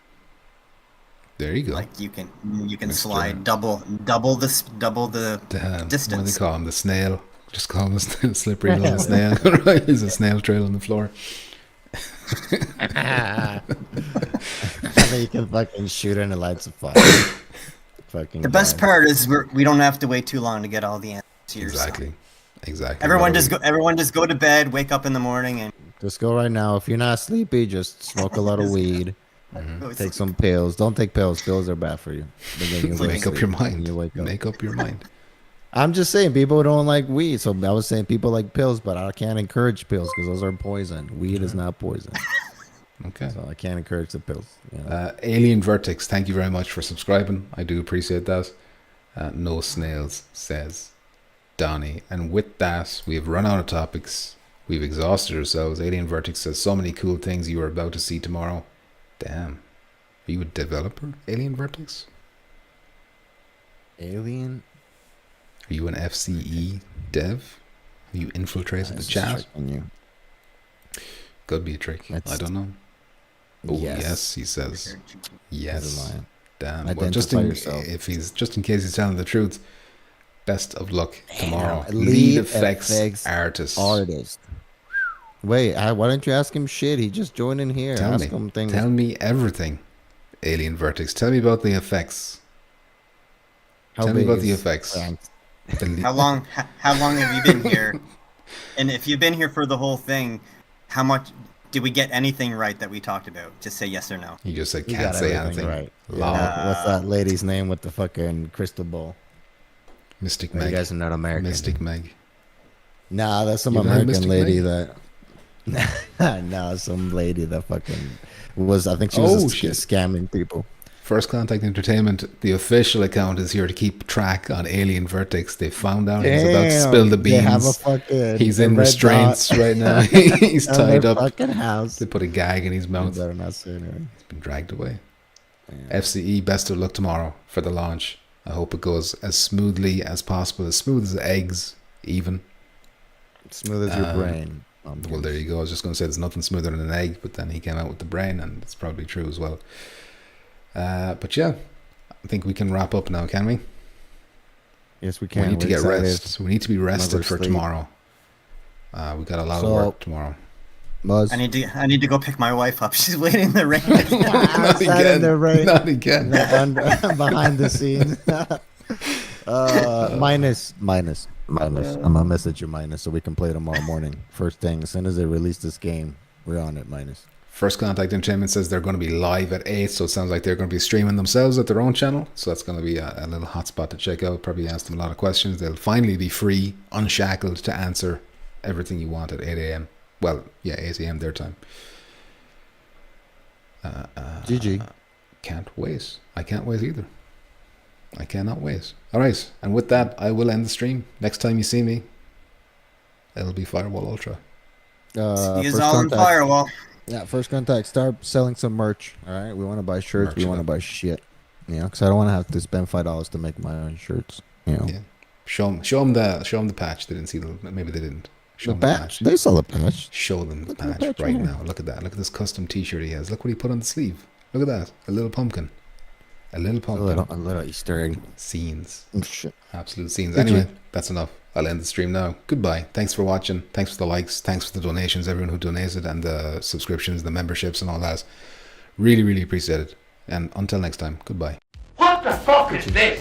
there you go. Like you can Mr. slide double the What do distance. they call him? The snail. Just call him the slippery little snail. Right? There's a snail trail on the floor. I mean, you can fucking shoot and it lights a fire. Fucking The best guy. part is we don't have to wait too long to get all the answers here. so. Exactly. Everyone What just go to bed, wake up in the morning, and Just go right now. If you're not sleepy, just smoke a lot of weed. go Take sleep. some pills. Don't take pills. Pills are bad for you. But then you are we- go to Make up sleep your and mind. you wake up. Make up your mind. I'm just saying, people don't like weed. So I was saying people like pills, but I can't encourage pills because those are poison. Weed is not poison. Okay. So I can't encourage the pills. You know? Alien Vertex, thank you very much for subscribing. I do appreciate that. No snails, says Donnie. And with that, we have run out of topics. We've exhausted ourselves. Alien Vertex says so many cool things you are about to see tomorrow. Damn. Are you a developer, Alien Vertex? Alien. Are you an FCE dev? Are you infiltrated the That's a chat? trick on you. Could be a trick. That's- I don't know. Oh Yes. yes, he says. He's a Yes. lion. Damn. Identify Well, yourself. just in case he's telling the truth. Best of luck tomorrow. Damn, Lead effects artist. Artist. Wait, why don't you ask him shit? He just joined in here. Tell ask him things. Tell me everything. Alien Vertex. Tell me about the effects. How tell me big about the is effects. France? The le- How long have you been here? And if you've been here for the whole thing, how much did we get anything right that we talked about? Just say yes or no. You just said You can't got say everything anything. right. Lol. What's that lady's name with the fucking crystal ball? Mystic You Meg. guys are not American. Mystic Meg. Nah, that's some You know American Mystic lady Meg? that. No, some lady that fucking was. I think she Oh, was shit. scamming people. First Contact Entertainment, the official account, is here to keep track on Alien Vertex. They found out he's about to Damn, spill the they have a beans. fucking He's in red restraints dot right now. He's on tied their up. Fucking house. They put a gag in his You mouth. better not say anything. He's been dragged away. FCE, best of luck tomorrow for the launch. I hope it goes as smoothly as possible, as smooth as eggs, even. Smooth as your brain. Well, there you go. I was just going to say there's nothing smoother than an egg, but then he came out with the brain, and it's probably true as well. But yeah, I think we can wrap up now, can we? Yes, we can. We need to We're get excited. rest. We need to be rested Never for sleep. tomorrow. We got a lot of So- work tomorrow. Buzz. I need to go pick my wife up. She's waiting in the rain. Outside in the rain. Not again. Behind the scenes. Minus. I'm gonna message you minus so we can play tomorrow morning. First thing, as soon as they release this game, we're on it minus. First Contact Entertainment says they're going to be live at 8, so it sounds like they're going to be streaming themselves at their own channel. So that's going to be a little hotspot to check out. Probably ask them a lot of questions. They'll finally be free, unshackled to answer everything you want at 8 a.m. Well, yeah, 8 a.m. their time. GG. can't wait. I can't wait either. I cannot wait. All right, and with that, I will end the stream. Next time you see me, it'll be Firewall Ultra. See you First all in contact. Firewall. Yeah, first contact. Start selling some merch. All right, we want to buy shirts. Merch We want to up. buy shit. You know, because I don't want to have to spend $5 to make my own shirts. You know, Yeah. Show them the patch. They didn't see the. Maybe they didn't. Show the them patch. They sell a patch. Show them the Look at the patch patch right right now. Look at that. Look at this custom T-shirt he has. Look what he put on the sleeve. Look at that. A little pumpkin. A little pumpkin. A little Easter egg. Scenes. Oh, shit. Absolute scenes. Did Anyway, you? that's enough. I'll end the stream now. Goodbye. Thanks for watching. Thanks for the likes. Thanks for the donations, everyone who donated, and the subscriptions, the memberships, and all that. Really, really appreciate it. And until next time, goodbye. What the fuck is this?